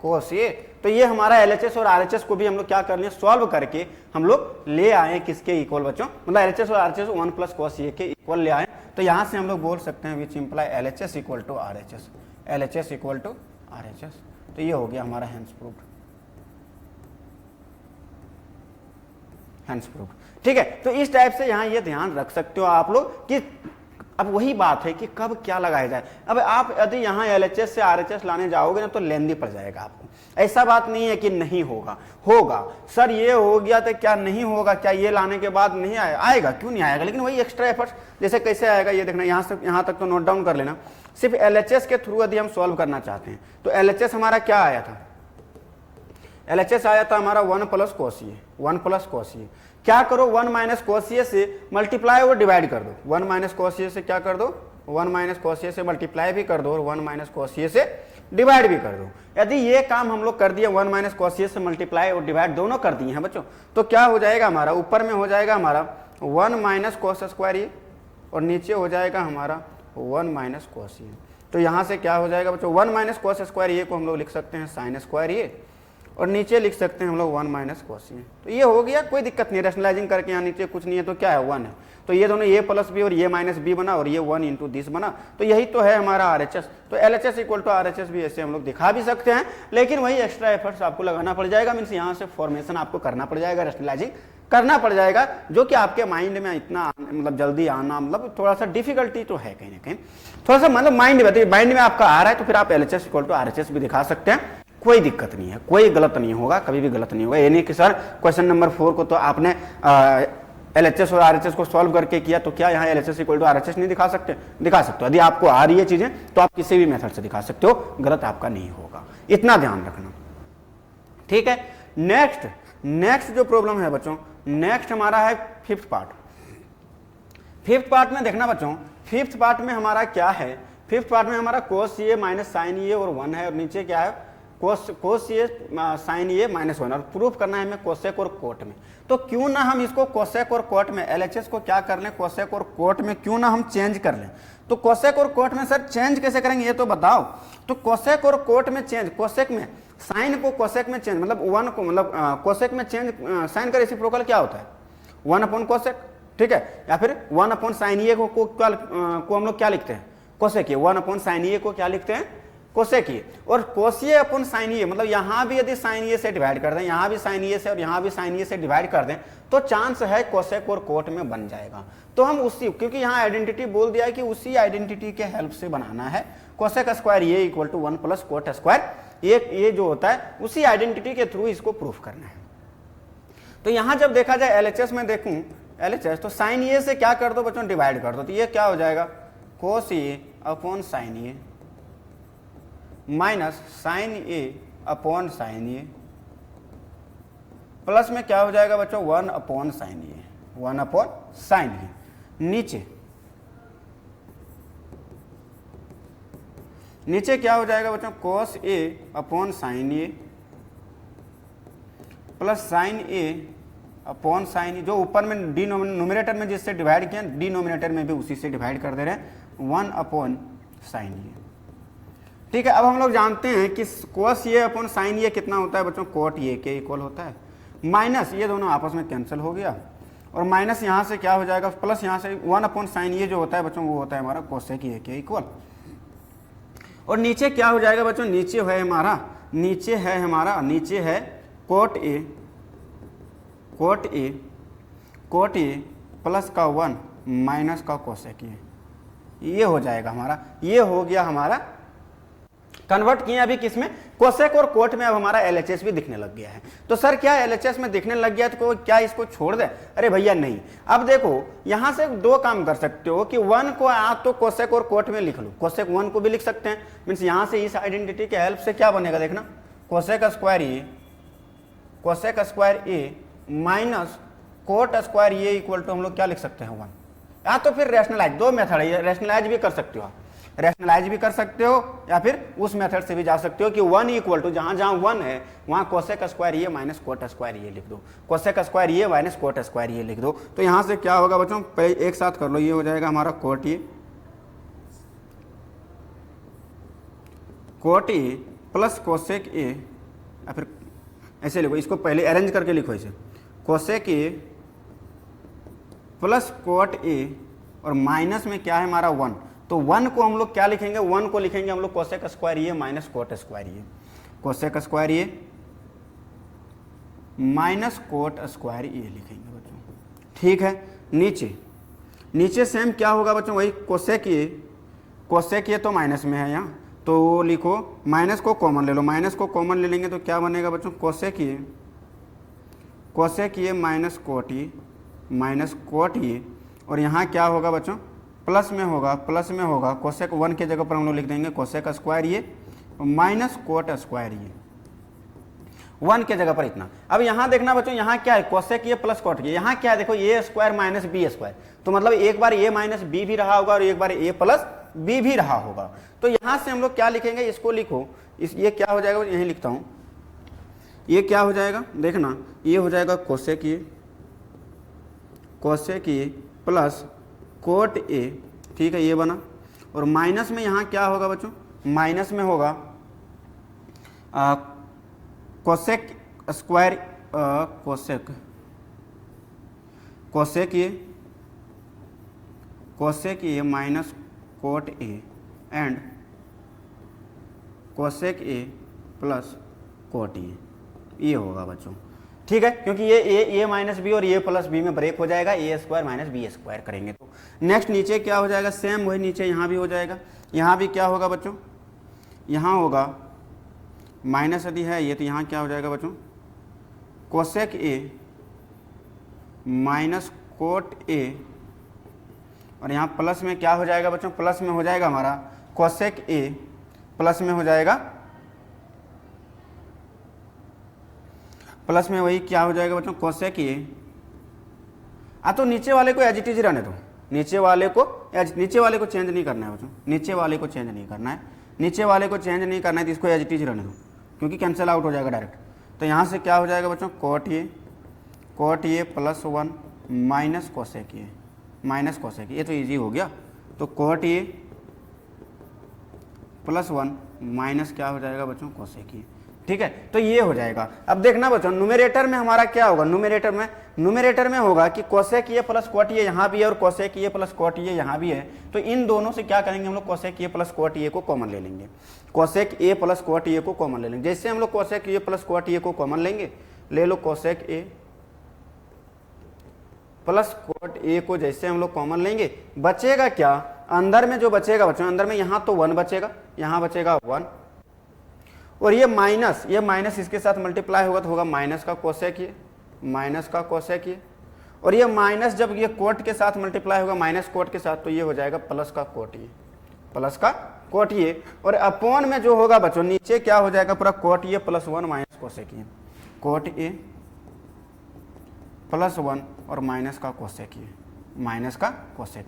कॉस ये। तो ये हमारा LHS और RHS को भी हम लोग क्या कर लिए सॉल्व करके हम लोग ले आए किसके इक्वल बच्चों, मतलब LHS और RHS 1 प्लस कॉस ये के इक्वल ले आए। तो यहाँ से हम लोग बोल सकते हैं which imply LHS equal to RHS, LHS equal to RHS। तो ये हो गया हमारा हैंस प्रूफ्ड, हैंस प्रूफ्ड। ठीक है, तो इस टाइप से यहाँ ये ध्यान रख सकते हो आप लोग कि अब वही बात है कि कब क्या लगाया जाए। अब आप यदि यहाँ LHS से RHS लाने जाओगे ना तो लेंदी पड़ जाएगा आपको, ऐसा बात नहीं है कि नहीं होगा, होगा सर ये हो गया तो क्या नहीं होगा, क्या ये लाने के बाद नहीं आएगा, आएगा क्यों नहीं आएगा, लेकिन वही एक्स्ट्रा एफर्ट्स जैसे कैसे आएगा ये देखना, यहाँ से यहाँ तक तो नोट डाउन कर लेना। सिर्फ LHS के थ्रू यदि हम सॉल्व करना चाहते हैं तो LHS हमारा क्या आया था, LHS आया था हमारा 1 प्लस कॉसिए, 1 प्लस कॉसिए। क्या करो 1 माइनस कॉसिए से मल्टीप्लाई और डिवाइड कर दो, 1 माइनस कॉसिए से क्या कर दो 1 माइनस कॉसिए से मल्टीप्लाई भी कर दो और 1 माइनस कॉसिए से डिवाइड भी कर दो। यदि ये काम हम लोग कर दिए 1 माइनस कॉसिए से मल्टीप्लाई और डिवाइड दोनों कर दिए हैं बच्चों, तो क्या हो जाएगा हमारा, ऊपर में हो जाएगा हमारा 1 माइनस कॉस स्क्वायर ये, और नीचे हो जाएगा हमारा 1 माइनस कॉस ये। तो यहाँ से क्या हो जाएगा बच्चों 1 माइनस कॉस स्क्वायर ये को हम लोग लिख सकते हैं साइन स्क्वायर ये, और नीचे लिख सकते हैं हम लोग 1 माइनस कॉस ये। तो ये हो गया, कोई दिक्कत नहीं, रैशनलाइजिंग करके यहाँ नीचे कुछ नहीं है तो क्या है 1 है, तो ये दोनों ये प्लस बी और ये माइनस बी बना और ये 1 इंटू दिस बना, तो यही तो है हमारा RHS। तो LHS इक्वल टू RHS भी ऐसे हम लोग दिखा भी सकते हैं, लेकिन वही एक्स्ट्रा एफर्ट्स आपको लगाना पड़ जाएगा, मीन्स यहाँ से फॉर्मेशन आपको करना पड़ जाएगा, रैशनलाइजिंग करना पड़ जाएगा, जो कि आपके माइंड में इतना मतलब जल्दी आना मतलब थोड़ा सा डिफिकल्टी तो है कहीं ना कहीं, थोड़ा सा मतलब माइंड में आपका आ रहा है तो फिर आप LHS इक्वल टू RHS भी दिखा सकते हैं, कोई दिक्कत नहीं है, कोई गलत नहीं होगा, कभी भी गलत नहीं होगा। ये नहीं कि सर क्वेश्चन नंबर 4 को तो आपने LHS और RHS को सॉल्व करके किया तो क्या यहाँ LHS इक्वल टू RHS नहीं दिखा सकते, दिखा सकते हो। यदि आपको आ रही है चीजें तो आप किसी भी मेथड से दिखा सकते हो, गलत आपका नहीं होगा, इतना ध्यान रखना। ठीक है, नेक्स्ट जो प्रॉब्लम है बच्चों, नेक्स्ट हमारा है 5th पार्ट। 5th पार्ट में देखना बच्चों, 5th पार्ट में हमारा क्या है, 5th पार्ट में हमारा कोस ये माइनस साइन ये और 1 है, और नीचे क्या है कोस ये साइन ये माइनस 1, और प्रूफ करना है हमें कोसेक और कोट में। तो क्यों ना हम इसको कोसेक और कोट में, LHS को क्या कर लें कोसेक और कोट में क्यों ना हम चेंज कर लें। तो कोसेक और कोट में सर चेंज कैसे करेंगे ये तो बताओ। तो कोसेक और कोट में चेंज, कोसेक में साइन को कोसेक में चेंज, मतलब 1 को मतलब कोसेक में चेंज, साइन का रेसिप्रोकल क्या होता है 1 अपॉन कोसेक, ठीक है, या फिर 1 अपॉन साइन ये को हम लोग क्या लिखते हैं कोसेक ये, 1 अपॉन साइन ये को क्या लिखते हैं कोसेक ये, और कोसिए अपॉन साइन ये, मतलब यहाँ भी यदि साइन ये से डिवाइड कर दें, यहाँ भी साइन ये से और यहाँ भी साइन ये से डिवाइड कर दें तो चांस है कोसेक और कोट में बन जाएगा। तो हम उसी, क्योंकि यहाँ आइडेंटिटी बोल दिया है कि उसी आइडेंटिटी के हेल्प से बनाना है, कोसेक स्क्वायर ये equal to 1 plus cot square ये जो होता है उसी आइडेंटिटी के थ्रू इसको प्रूफ करना है। तो यहाँ जब देखा जाए LHS में देखूं LHS, तो साइन ये से क्या कर दो बच्चों डिवाइड कर दो, तो ये क्या हो जाएगा कोस ए अपॉन साइन ये minus sine A upon sine A, plus में क्या हो जाएगा बच्चों 1 upon sign A, 1 upon sign ए, नीचे क्या हो जाएगा बच्चों कोस ए upon sine A plus sine A upon sine ए, जो ऊपर में न्यूमरेटर में जिससे डिवाइड किया डिनोमिनेटर में भी उसी से डिवाइड कर दे रहे हैं 1 अपॉन साइन ए। ठीक है, अब हम लोग जानते हैं कि कोस ये अपॉन साइन ये कितना होता है बच्चों कोट ये के इक्वल होता है, माइनस ये दोनों आपस में कैंसिल हो गया और माइनस यहाँ से क्या हो जाएगा, प्लस यहाँ से 1/sin ये जो होता है बच्चों वो होता है हमारा कोसेक ए के इक्वल। और नीचे क्या हो जाएगा बच्चों, नीचे है कोट ए प्लस का 1 माइनस का कोसेक ए, ये हो जाएगा हमारा, ये हो गया हमारा। कन्वर्ट किए अभी किसमें, कोसेक और कोट में। अब हमारा एलएचएस भी दिखने लग गया है। तो सर क्या एलएचएस में दिखने लग गया तो क्या इसको छोड़ दे, अरे भैया नहीं। अब देखो यहां से दो काम कर सकते हो कि 1 को आप तो कोसेक और कोट में लिख लो, कोसेक 1 को भी लिख सकते हैं। मीन्स यहां से इस आइडेंटिटी के हेल्प से क्या बनेगा देखना, cosec square A minus cot square A equal to हम लोग क्या लिख सकते हैं 1। या तो फिर रेशनलाइज, दो मेथड है, रेशनलाइज भी कर सकते हो आप, रैशनलाइज भी कर सकते हो या फिर उस मेथड से भी जा सकते हो कि 1 इक्वल टू जहां 1 है वहां कोसेक स्क्वायर ये माइनस कोट स्क्वायर ये लिख दो, कोसेक स्क्वायर ये माइनस कोट स्क्वायर ये लिख दो। तो यहां से क्या होगा बच्चों, एक साथ कर लो, ये हो जाएगा हमारा कोट ए प्लस कोसेक ए, या फिर ऐसे लिखो, इसको पहले अरेंज करके लिखो इसे, कोसेक ए प्लस कोट ए और माइनस में क्या है हमारा 1। तो 1 को हम लोग क्या लिखेंगे, 1 को लिखेंगे हम लोग कोसेक स्क्वायर ये माइनस कोट स्क्वायर ये, कोसेक स्क्वायर ये माइनस कोट स्क्वायर ये लिखेंगे बच्चों। ठीक है, नीचे सेम क्या होगा बच्चों, वही कोसेक ये तो माइनस में है यहाँ, तो लिखो माइनस को कॉमन ले लो, माइनस को कॉमन ले लेंगे तो क्या बनेगा बच्चों, कोसेक ये माइनस कोट ये, और यहाँ क्या होगा बच्चों, प्लस में होगा कोसेक 1 के जगह पर हम लोग लिख देंगे कोसेक स्क्वायर ये माइनस कोट स्क्वायर ये, 1 के जगह पर इतना। अब यहाँ देखना बच्चों, यहाँ क्या है, कोसेक ये प्लस कोट ये, यहाँ क्या है देखो, ए स्क्वायर माइनस बी स्क्वायर, तो मतलब एक बार ए माइनस बी भी रहा होगा और एक बार ए प्लस बी भी रहा होगा। तो यहाँ से हम लोग क्या लिखेंगे, इसको लिखो, ये क्या हो जाएगा, यही लिखता हूँ, ये क्या हो जाएगा देखना, ये हो जाएगा कोसेक ये प्लस कोट ए, ठीक है ये बना, और माइनस में यहाँ क्या होगा बच्चों, माइनस में होगा कोसेक स्क्वायर कोसेक ये minus cot A and cosec A plus cot ये होगा बच्चों। ठीक है, क्योंकि ये ए माइनस बी और ए प्लस बी में ब्रेक हो जाएगा, ए स्क्वायर माइनस बी स्क्वायर करेंगे तो नेक्स्ट नीचे क्या हो जाएगा, सेम वही नीचे यहाँ भी हो जाएगा। यहाँ भी क्या होगा बच्चों, यहाँ होगा माइनस यदि है ये, तो यहाँ क्या हो जाएगा बच्चों, cosec A minus cot A, और यहाँ प्लस में क्या हो जाएगा बच्चों, प्लस में हो जाएगा हमारा कोसेक ए, प्लस में हो जाएगा, प्लस में वही क्या हो जाएगा बच्चों, कोसेक ए। तो नीचे वाले को एज इट इज रहने दो, नीचे वाले को चेंज नहीं करना है बच्चों, नीचे वाले को चेंज नहीं करना है, तो इसको एज इट इज रहने दो, क्योंकि कैंसिल आउट हो जाएगा डायरेक्ट। तो यहाँ से क्या हो जाएगा बच्चों, कोट ये प्लस 1 माइनस कोसेक ये, तो इजी हो गया। तो कोट ये प्लस 1 माइनस क्या हो जाएगा बच्चों, कोसेक ये। ठीक है, तो ये हो जाएगा। अब देखना बच्चों, न्यूमरेटर में हमारा क्या होगा, न्यूमरेटर में होगा कि कोसेक ये प्लस कोट ये यहाँ भी है और कोसेक ये प्लस कोट ये यहाँ भी है, तो इन दोनों से क्या करेंगे हम लोग, कोसेक ये प्लस कोट ये को कॉमन ले लेंगे, कोसेक ए प्लस कोट ये को कॉमन ले लेंगे। जैसे हम लोग कोसेक ये प्लस कोट ये को कॉमन लेंगे, ले लो cosec A plus cot A को जैसे हम लोग कॉमन लेंगे, बचेगा क्या, अंदर में जो बचेगा बच्चों, अंदर में यहाँ तो 1 बचेगा, यहाँ बचेगा 1, और ये माइनस इसके साथ मल्टीप्लाई होगा तो होगा माइनस का कोसेक ये, और ये माइनस जब ये कोट के साथ मल्टीप्लाई होगा माइनस कोट के साथ, तो ये हो जाएगा प्लस का कोट ये, और अपॉन में जो होगा बच्चों नीचे क्या हो जाएगा पूरा कोट ये प्लस 1 माइनस कोसेक ये, कोट ए प्लस 1 और माइनस का कोसेक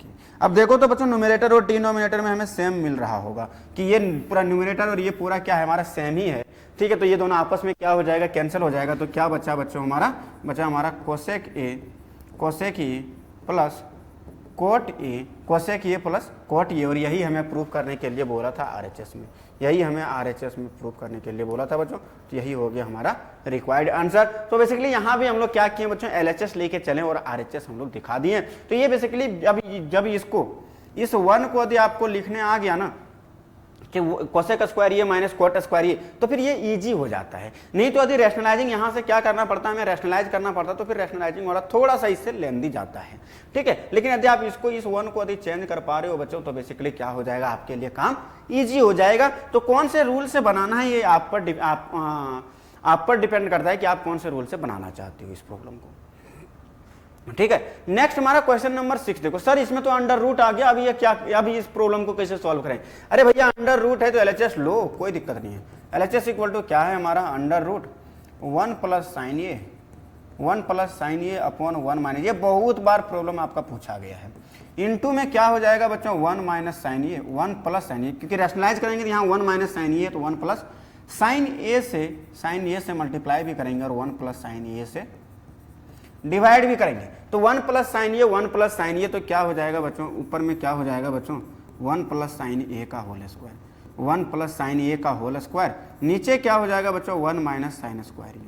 ये। अब देखो तो बच्चों न्यूमरेटर और डिनोमिनेटर में हमें सेम मिल रहा होगा कि ये पूरा न्यूमरेटर और ये पूरा क्या है हमारा सेम ही है। ठीक है, तो ये दोनों आपस में क्या हो जाएगा, कैंसिल हो जाएगा। तो क्या बचा बच्चों, हमारा cosec A plus cot A cosec A plus cot ए, और यही हमें प्रूफ करने के लिए बोला था आरएचएस में, यही हमें आरएचएस में प्रूफ करने के लिए बोला था बच्चों। तो यही हो गया हमारा रिक्वायर्ड आंसर। तो बेसिकली यहाँ भी हम लोग क्या किए बच्चों, एलएचएस लेके चले और आरएचएस हम लोग दिखा दिए। तो ये बेसिकली जब इसको इस 1 को यदि आपको लिखने आ गया ना कि कोसेक स्क्वायर ये माइनस कोट स्क्वायर ये, तो फिर ये इजी हो जाता है। नहीं तो यदि रैशनलाइजिंग यहाँ से क्या करना पड़ता है, हमें रैशनलाइज करना पड़ता, तो फिर रैशनलाइजिंग वाला थोड़ा सा इससे लेंदी जाता है, ठीक है। लेकिन यदि आप इसको इस 1 को यदि चेंज कर पा रहे हो बच्चों, तो बेसिकली क्या हो जाएगा, आपके लिए काम ईजी हो जाएगा। तो कौन से रूल से बनाना है ये आप पर डिपेंड करता है कि आप कौन से रूल से बनाना चाहते हो इस प्रॉब्लम को, ठीक है। नेक्स्ट हमारा क्वेश्चन नंबर 6 देखो। सर इसमें तो अंडर रूट आ गया, अभी ये क्या, अभी इस प्रॉब्लम को कैसे सॉल्व करें। अरे भैया अंडर रूट है तो एलएचएस लो, कोई दिक्कत नहीं है। एलएचएस इक्वल टू क्या है हमारा, under root 1 plus sine A, 1 plus sine A upon 1 minus, ये बहुत बार प्रॉब्लम आपका पूछा गया है। इनटू में क्या हो जाएगा बच्चों, 1 minus sine A, 1 plus sine ए, क्योंकि रैशनलाइज करेंगे तो यहाँ 1 माइनस साइन ए तो 1 प्लस साइन ए से मल्टीप्लाई भी करेंगे और 1 प्लस साइन ए से डिवाइड भी करेंगे। तो 1 plus sine A, 1 plus sine ए, तो क्या हो जाएगा बच्चों, ऊपर में क्या हो जाएगा बच्चों, 1 प्लस साइन ए का होल स्क्वायर, 1 प्लस साइन ए का होल स्क्वायर, नीचे क्या हो जाएगा बच्चों, 1 माइनस साइन स्क्वायर ए,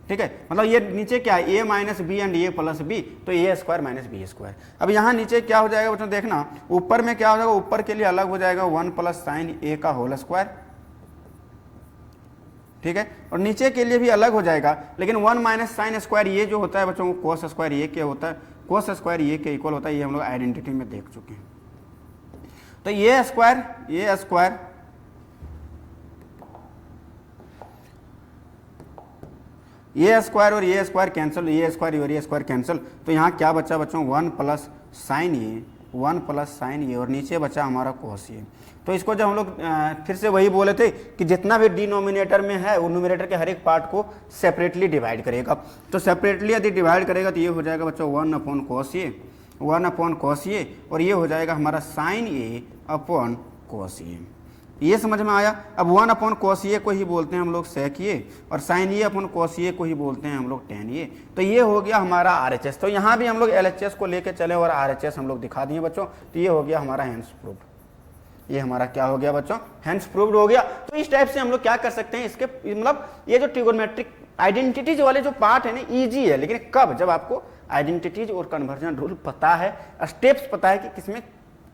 ठीक है। मतलब ये नीचे क्या है, A minus B and A plus B, तो A square minus B square. अब यहाँ नीचे क्या हो जाएगा बच्चों, देखना ऊपर में क्या हो जाएगा, ऊपर के लिए अलग हो जाएगा 1 प्लस साइन ए का होल स्क्वायर, ठीक है, और नीचे के लिए भी अलग हो जाएगा। लेकिन 1 माइनस साइन स्क्वायर ये जो होता है बच्चों, कोस स्क्वायर ये क्या होता है, कोस स्क्वायर ये के इक्वल होता है, ये हम लोग आइडेंटिटी में देख चुके हैं। तो ये स्क्वायर और ये स्क्वायर कैंसिल, ये स्क्वायर और ये स्क्वायर कैंसिल, तो यहाँ क्या बचा बच्चों, 1 plus sine A, 1 plus sine A, और नीचे बचा हमारा कोस ए। तो इसको जब हम लोग फिर से वही बोले थे कि जितना भी डिनोमिनेटर में है वो न्यूमरेटर के हर एक पार्ट को सेपरेटली डिवाइड करेगा। तो सेपरेटली यदि डिवाइड करेगा तो ये हो जाएगा बच्चों 1 अपॉन कोस ए, 1 अपॉन कोस ए, और ये हो जाएगा हमारा साइन ए अपॉन कोस ए। ये समझ में आया। अब 1 अपॉन कोस ए को ही बोलते हैं हम लोग सेक ए, और साइन ए अपॉन कोस ए को ही बोलते हैं हम लोग टेन ए। तो ये हो गया हमारा आरएचएस। तो यहाँ भी हम लोग एलएचएस को लेके चले और आरएचएस हम लोग दिखा दिए बच्चों। तो ये हो गया हमारा हैंस प्रूव्ड, ये हमारा क्या हो गया बच्चों, हैंस प्रूव्ड हो गया। तो इस टाइप से हम लोग क्या कर सकते हैं, इसके मतलब ये जो ट्रिगोनोमेट्रिक आइडेंटिटीज वाले जो पार्ट है ना, इजी है। लेकिन कब, जब आपको आइडेंटिटीज और कन्वर्जन रूल पता है, स्टेप्स पता है कि किसमें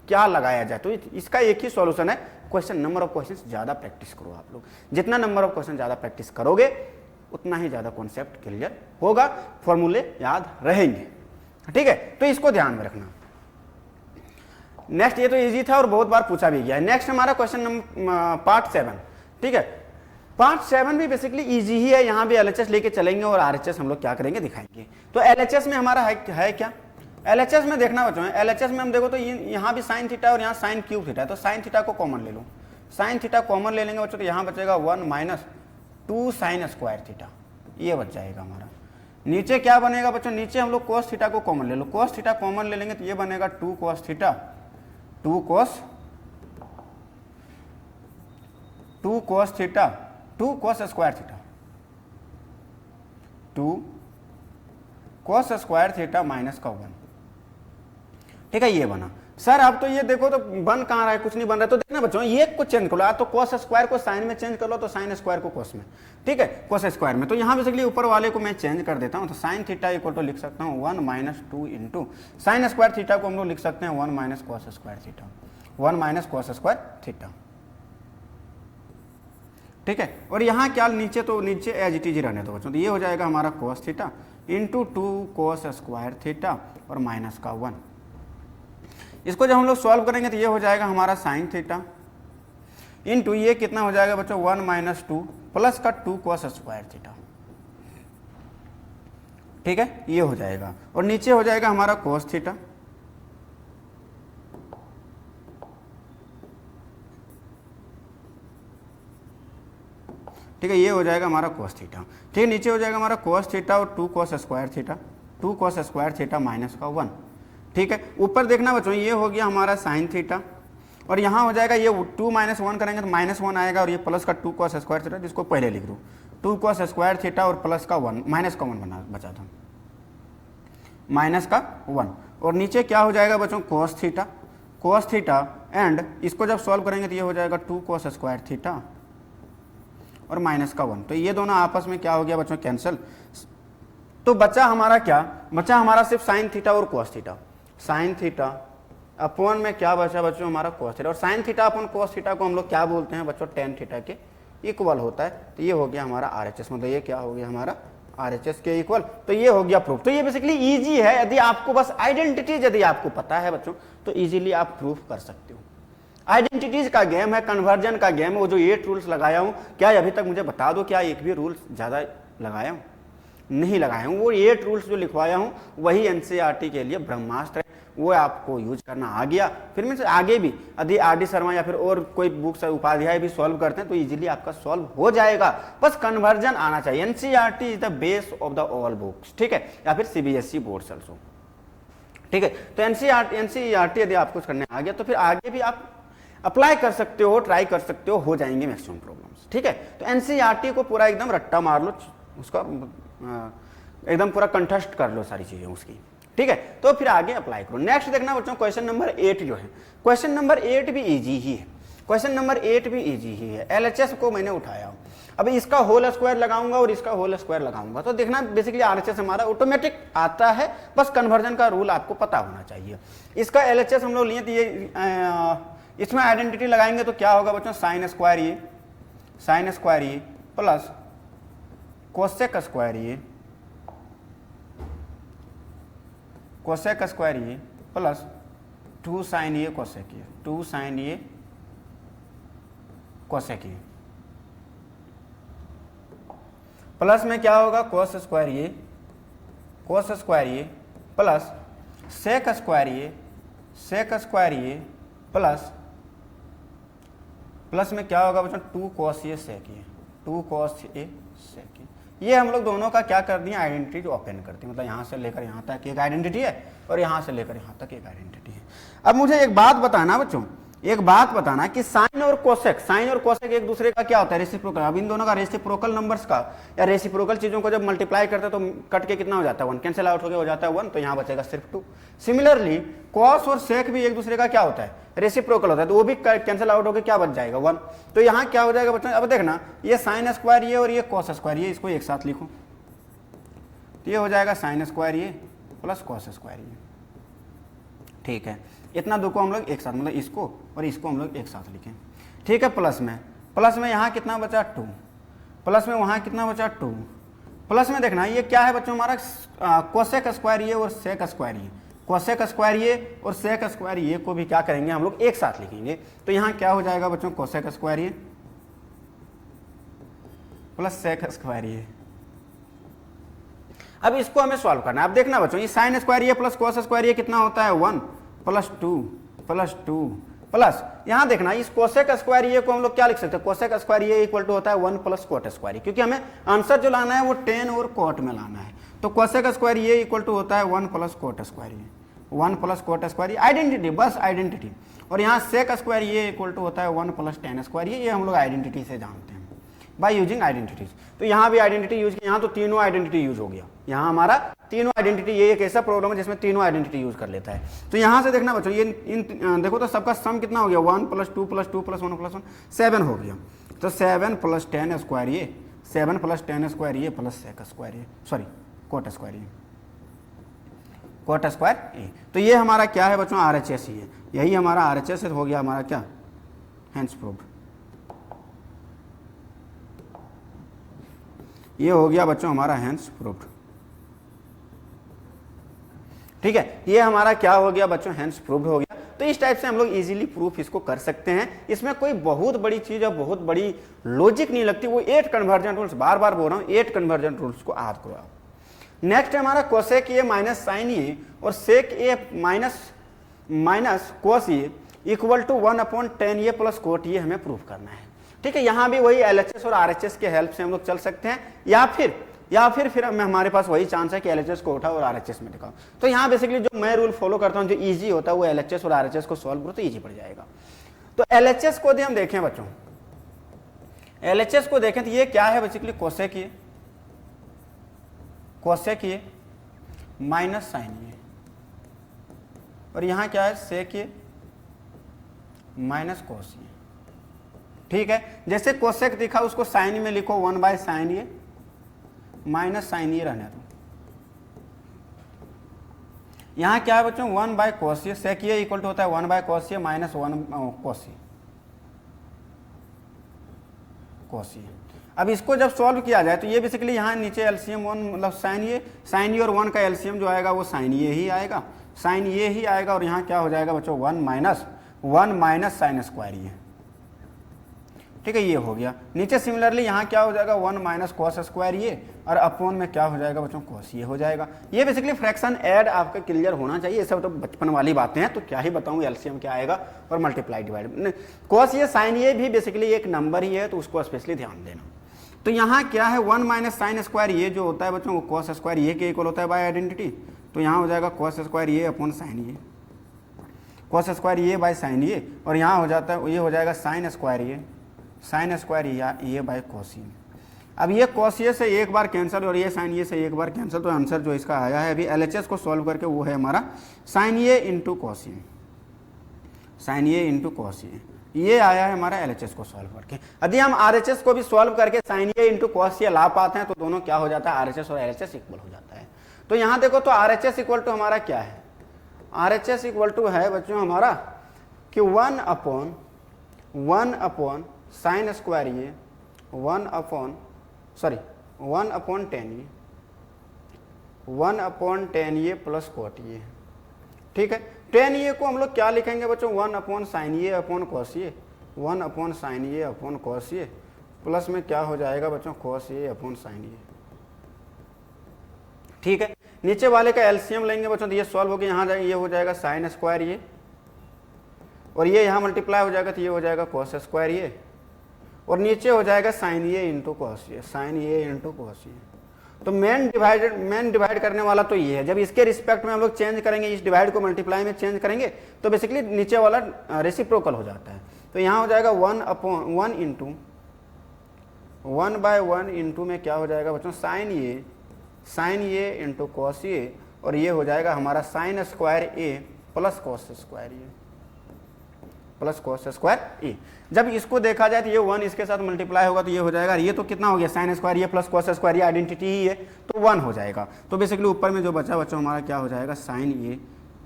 क्या लगाया जाए। तो इसका एक ही सॉल्यूशन है, क्वेश्चन, नंबर ऑफ क्वेश्चन ज्यादा प्रैक्टिस करो आप लोग। जितना नंबर ऑफ क्वेश्चन ज्यादा प्रैक्टिस करोगे उतना ही ज्यादा कॉन्सेप्ट क्लियर होगा, फॉर्मूले याद रहेंगे, ठीक है। तो इसको ध्यान में रखना। नेक्स्ट, ये तो इजी था और बहुत बार पूछा भी गया है। नेक्स्ट हमारा क्वेश्चन नंबर पार्ट 7, ठीक है। पार्ट 7 भी बेसिकली इजी ही है। यहाँ भी एलएचएस लेके चलेंगे और आरएचएस हम लोग क्या करेंगे, दिखाएंगे। तो एलएचएस में हमारा है क्या, एलएचएस में देखना बच्चों, एलएचएस में हम देखो तो यहाँ भी साइन थीटा और यहाँ साइन क्यूब थीटा है। तो साइन थीटा को कॉमन ले लो, साइन थीटा कॉमन ले लेंगे बच्चों, तो यहाँ बचेगा 1 माइनस 2 साइन स्क्वायर थीटा, ये बच जाएगा हमारा। नीचे क्या बनेगा बच्चों, नीचे हम लोग कोस थीटा को कॉमन ले लो, कोस थीटा कॉमन ले लेंगे तो ये बनेगा 2 कोस थीटा, 2 कोस थीटा, 2 कोस स्क्वायर थीटा, 2 कोस स्क्वायर थीटा माइनस का 1, ठीक है। ये बना। सर अब तो ये देखो तो बन कहाँ रहा है, कुछ नहीं बन रहा है। तो देखना बच्चों, ये को चेंज कर लो, तो कोस स्क्वायर को साइन में चेंज कर लो, तो साइन स्क्वायर को कोस में, ठीक है, कोस स्क्वायर में। तो यहाँ बेसिकली ऊपर वाले को मैं चेंज कर देता हूँ। तो साइन थीटा इक्वल टू लिख सकता हूँ 1 minus 2 into sine square theta को हम लोग लिख सकते हैं 1 minus cos square theta, 1 minus cos square theta, ठीक है। और यहाँ क्या, नीचे तो नीचे एज इट इज रहने दो बच्चों। तो ये हो जाएगा हमारा कोस थीटा इंटू 2 कोस स्क्वायर थीटा और माइनस का 1। इसको जब हम लोग सॉल्व करेंगे तो ये हो जाएगा हमारा साइन थीटा इंटू ये कितना हो जाएगा बच्चों, 1 माइनस 2 प्लस का 2 कोस स्क्वायर थीटा, ठीक है, ये हो जाएगा। और नीचे हो जाएगा हमारा कोस थीटा, ठीक है, ये हो जाएगा हमारा कोस थीटा, ठीक है। नीचे हो जाएगा हमारा कोस थीटा और 2 कोस स्क्वायर थीटा, 2 कोस स्क्वायर थीटा माइनस का 1, ठीक है। ऊपर देखना बच्चों, ये हो गया हमारा साइन थीटा, और यहाँ हो जाएगा ये 2 माइनस 1 करेंगे तो माइनस 1 आएगा, और ये प्लस का 2 कोस स्क्वायर थीटा, जिसको पहले लिख दूँ 2 कोस स्क्वायर थीटा और प्लस का 1, माइनस का 1 बना बचा था, माइनस का 1। और नीचे क्या हो जाएगा बच्चों, cos थीटा एंड इसको जब सॉल्व करेंगे तो ये हो जाएगा 2 cos स्क्वायर थीटा और माइनस का 1। तो ये दोनों आपस में क्या हो गया बच्चों, कैंसिल। तो बचा हमारा क्या, बचा हमारा सिर्फ साइन थीटा और cos theta. Sign theta upon में क्या बचा बच्चों, हमारा cos थीटा। और sign theta upon cos theta को हम लोग क्या बोलते हैं बच्चों, tan थीटा के इक्वल होता है। तो ये हो गया हमारा RHS, मतलब ये क्या हो गया हमारा RHS के इक्वल। तो ये हो गया प्रूफ। तो ये बेसिकली इजी है, यदि आपको बस आइडेंटिटीज यदि आपको पता है बच्चों तो इजीली आप प्रूफ कर सकते हो। आइडेंटिटीज का गेम है, कन्वर्जन का गेम है। वो जो 8 रूल्स लगाया हूं, क्या अभी तक मुझे बता दो क्या एक भी रूल्स ज्यादा लगाया हूं, नहीं लगाया हूं। वो 8 रूल्स जो लिखवाया हूं वही एनसीईआरटी के लिए ब्रह्मास्त्र है, वो आपको यूज करना आ गया। फिर मैं आगे भी यदि RD शर्मा या फिर और कोई बुक्स उपाध्याय भी सॉल्व करते हैं तो इजीली आपका सॉल्व हो जाएगा, बस कन्वर्जन आना चाहिए। NCERT is the base of the all books, ठीक है, या फिर CBSE बोर्ड्स ऑल्सो, ठीक है। तो एनसीईआरटी यदि आपको करने आ गया तो फिर आगे भी आप अप्लाई कर सकते हो, ट्राई कर सकते हो जाएंगे मैक्सिमम प्रॉब्लम्स, ठीक है। तो एनसीईआरटी को पूरा एकदम रट्टा मार लो, उसका एकदम पूरा कंठस्थ कर लो सारी चीजें उसकी, ठीक है। तो फिर आगे अप्लाई करो। नेक्स्ट देखना बच्चों क्वेश्चन नंबर 8 जो है, क्वेश्चन नंबर 8 भी इजी ही है। क्वेश्चन नंबर 8 भी इजी ही है। LHS को मैंने उठाया, अब इसका होल स्क्वायर लगाऊंगा और इसका होल स्क्वायर लगाऊंगा तो देखना बेसिकली RHS हमारा ऑटोमेटिक आता है, बस कन्वर्जन का रूल आपको पता होना चाहिए। इसका LHS हम लोग लिए तो ये इसमें आइडेंटिटी लगाएंगे तो क्या होगा बच्चों, साइन स्क्वायर ये प्लस कोसेक स्क्वायर ये प्लस 2 साइन ये कोसेक ये, 2 साइन ये कोसेक ये, प्लस में क्या होगा कोस स्क्वायर ये प्लस सेक स्क्वायर ये प्लस में क्या होगा बच्चों 2 cos ये सेक ये, 2 cos ये सेक ये हम लोग दोनों का क्या कर दिया, आइडेंटिटी ओपन करती है। मतलब यहाँ से लेकर यहाँ तक एक आइडेंटिटी है और यहाँ से लेकर यहाँ तक एक आइडेंटिटी है। अब मुझे एक बात बताना बच्चों, एक बात बताना कि साइन और कोसेक एक दूसरे का क्या होता है, रेसिप्रोकल। अब इन दोनों का रेसिप्रोकल नंबर्स का या रेसिप्रोकल चीजों को जब मल्टीप्लाई करते हैं तो कट के कितना हो जाता है 1, कैंसिल आउट हो जाता है 1, तो यहाँ बचेगा सिर्फ 2। सिमिलरली कॉस और सेक भी एक दूसरे का क्या होता है, रेसिप्रोकल होता है, तो वो भी कैंसिल आउट होकर क्या बच जाएगा 1। तो यहाँ क्या हो जाएगा बच्चों, अब देखना ये साइन स्क्वायर ये और ये कॉस स्क्वायर ये, इसको एक साथ लिखो तो ये हो जाएगा साइन स्क्वायर ये प्लस कॉस स्क्वायर ये, ठीक है। इतना दो को हम लोग एक साथ, मतलब इसको और इसको हम लोग एक साथ लिखें, ठीक है। प्लस में यहाँ कितना बचा 2, प्लस में वहाँ कितना बचा 2, प्लस में देखना ये क्या है बच्चों हमारा कोसेक स्क्वायर ये और सेक स्क्वायर ये, कोसेक स्क्वायर ये और सेक स्क्वायर ये को भी क्या करेंगे हम लोग एक साथ लिखेंगे। तो यहाँ क्या हो जाएगा बच्चों कोसेक स्क्वायर ये प्लस सेक स्क्वायर ये। अब इसको हमें सॉल्व करना है। अब देखना बच्चों ये साइन स्क्वायर ये प्लस कोस स्क्वायर ये कितना होता है 1 प्लस 2 प्लस यहाँ देखना इस कोसेक स्क्वायर ये को हम लोग क्या लिख सकते हैं, कोसेक स्क्वायर ये इक्वल टू होता है 1 प्लस कोट स्क्वायर, क्योंकि हमें आंसर जो लाना है वो टेन और कोट में लाना है। तो कोसेक स्क्वायर ये इक्वल टू होता है 1 प्लस कोट स्क्वायर ये, 1 प्लस कोट स्क्वायर, आइडेंटिटी, बस आइडेंटिटी। और यहाँ सेक स्क्वायर ये इक्वल टू होता है 1 प्लस टेन स्क्वायर ये हम लोग आइडेंटिटी से जानते हैं बाय यूजिंग आइडेंटिटीज। तो यहाँ भी आइडेंटिटी यूज की, यहाँ तो तीनों आइडेंटिटी यूज हो गया, यहाँ हमारा तीनों आइडेंटिटी, ये एक ऐसा प्रॉब्लम है जिसमें तीनों आइडेंटिटी यूज कर लेता है। तो यहाँ से देखना बच्चों ये इन देखो तो सबका सम कितना हो गया 1 प्लस 2 प्लस 2 प्लस 1 प्लस 1 7 हो गया। तो 7 प्लस 10 स्क्वायर ये, 7 प्लस 10 स्क्वायर ये प्लस सेक स्क्वायर ये, सॉरी कोट स्क्वायर ये, कोट स्क्वायर ए। तो ये हमारा क्या है बच्चों RHS ही है, यही हमारा RHS हो गया हमारा क्या, हेंस प्रूव्ड। ये हो गया बच्चों हमारा हेंस प्रूव्ड, ठीक है। ये हमारा क्या हो गया बच्चों, हेंस प्रूव्ड हो गया। तो इस टाइप से हम लोग इजीली प्रूफ इसको कर सकते हैं। इसमें कोई बहुत बड़ी चीज और बहुत बड़ी लॉजिक नहीं लगती। वो 8 कन्वर्जन रूल्स, बार बार बोल रहा हूँ, 8 कन्वर्जन रूल्स को याद करो आप। नेक्स्ट है हमारा cosec A minus sine A और sec A minus cos A equal to 1/10 A plus cot ये हमें प्रूफ करना है, ठीक है। यहाँ भी वही LHS और RHS के हेल्प से हम लोग चल सकते हैं, या फिर हमारे पास वही चांस है कि LHS को उठाओ और RHS में दिखाओ। तो यहाँ बेसिकली जो मैं रूल फॉलो करता हूँ, जो इजी होता है वो LHS और RHS को सॉल्व करो तो इजी पड़ जाएगा। तो LHS को यदि हम देखें बच्चों, LHS को देखें तो ये क्या है बेसिकली कोसेक ये माइनस साइन ये, और यहाँ क्या है सेक ए माइनस कोस ए। ठीक है, जैसे कोसेक दिखा उसको साइन में लिखो 1 by sine A minus sine A रहने दो। यहाँ क्या है बच्चों 1 by cos A, sec A equal to होता है 1 बाय कोस ए माइनस 1 कोस ए। अब इसको जब सॉल्व किया जाए तो ये बेसिकली यहाँ नीचे एलसीएम 1 मतलब साइन ए और 1 का एलसीएम जो आएगा वो साइन ए ही आएगा, साइन ए ही आएगा। और यहाँ क्या हो जाएगा बच्चों 1 माइनस साइन स्क्वायर ए। ठीक है, ये हो गया। नीचे सिमिलरली यहाँ क्या हो जाएगा 1 माइनस कॉस स्क्वायर ए और अपॉन में क्या हो जाएगा बच्चों कॉस ये हो जाएगा। ये बेसिकली फ्रैक्शन ऐड आपका क्लियर होना चाहिए, ये सब तो बचपन वाली बातें हैं तो क्या ही बताऊँ एलसीएम क्या आएगा और मल्टीप्लाई डिवाइड। कॉस ये साइन ये भी बेसिकली एक नंबर ही है तो उसको स्पेशली ध्यान देना। तो यहाँ क्या है 1 माइनस साइन स्क्वायर ये जो होता है बच्चों वो कॉस स्क्वायर ये के इक्वल होता है बाय आइडेंटिटी। तो यहाँ हो जाएगा कॉस स्क्वायर ये अपॉन साइन ये, कॉस स्क्वायर ये बाय साइन ये, और यहाँ हो जाता है ये हो जाएगा साइन स्क्वायर ये बाय कॉस ये। अब ये कॉस ये से एक बार कैंसिल और ये साइन ये से एक बार कैंसिल, तो आंसर जो इसका आया है अभी एलएचएस को सॉल्व करके वो है हमारा साइन ये इंटू कॉस ये, साइन ये इंटू कॉस ये आया है हमारा एलएचएस को सॉल्व करके। यदि हम आरएचएस को भी सॉल्व करके साइन ये इंटू कॉस ये ला पाते हैं तो दोनों क्या हो जाता है आरएचएस और एलएचएस इक्वल हो जाता है। तो यहाँ देखो तो आरएचएस इक्वल टू हमारा क्या है, आरएचएस इक्वल टू है बच्चों हमारा कि 1 अपॉन साइन स्क्वायर ये 1 अपॉन 10 ये प्लस कॉट ये। ठीक है, 10 ये को हम लोग क्या लिखेंगे बच्चों 1 अपॉन साइन ये अपॉन कॉस ये, 1 अपॉन साइन ये अपॉन कॉस ये प्लस में क्या हो जाएगा बच्चों कॉस ये अपॉन साइन ये। ठीक है, नीचे वाले का एलसीएम लेंगे बच्चों तो ये सॉल्व हो गया, यहाँ जाएगा ये हो जाएगा साइन स्क्वायर ये और ये यहाँ मल्टीप्लाई हो जाएगा तो ये हो जाएगा कॉस स्क्वायर ये और नीचे हो जाएगा साइन ये इंटू कॉस ये, साइन ये इंटू कॉस ये। तो मेन डिवाइड करने वाला तो ये है। जब इसके रिस्पेक्ट में हम लोग चेंज करेंगे, इस डिवाइड को मल्टीप्लाई में चेंज करेंगे तो बेसिकली नीचे वाला रेसिप्रोकल हो जाता है। तो यहाँ हो जाएगा 1 इंटू में क्या हो जाएगा बच्चों साइन ये इंटू कॉस ये और ये हो जाएगा हमारा sine square A plus cos square ये प्लस कॉस स्क्वायर ए। जब इसको देखा जाए तो ये 1 इसके साथ मल्टीप्लाई होगा तो ये हो जाएगा, ये तो कितना हो गया साइन स्क्वायर ये प्लस कॉस स्क्वायर ये आइडेंटिटी ही है तो 1 हो जाएगा। तो बेसिकली ऊपर में जो बचा बच्चों हमारा क्या हो जाएगा sine A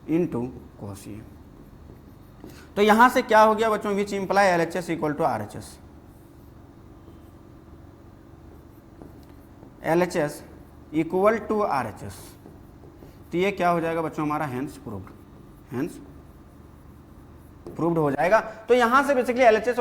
into cos A. तो यहाँ से क्या हो गया बच्चों which imply LHS equal to RHS, LHS equal to RHS. तो ये क्या हो जाएगा बच्चों हमारा हेंस प्रूव्ड हो जाएगा। तो यहां से बेसिकली एलएचएस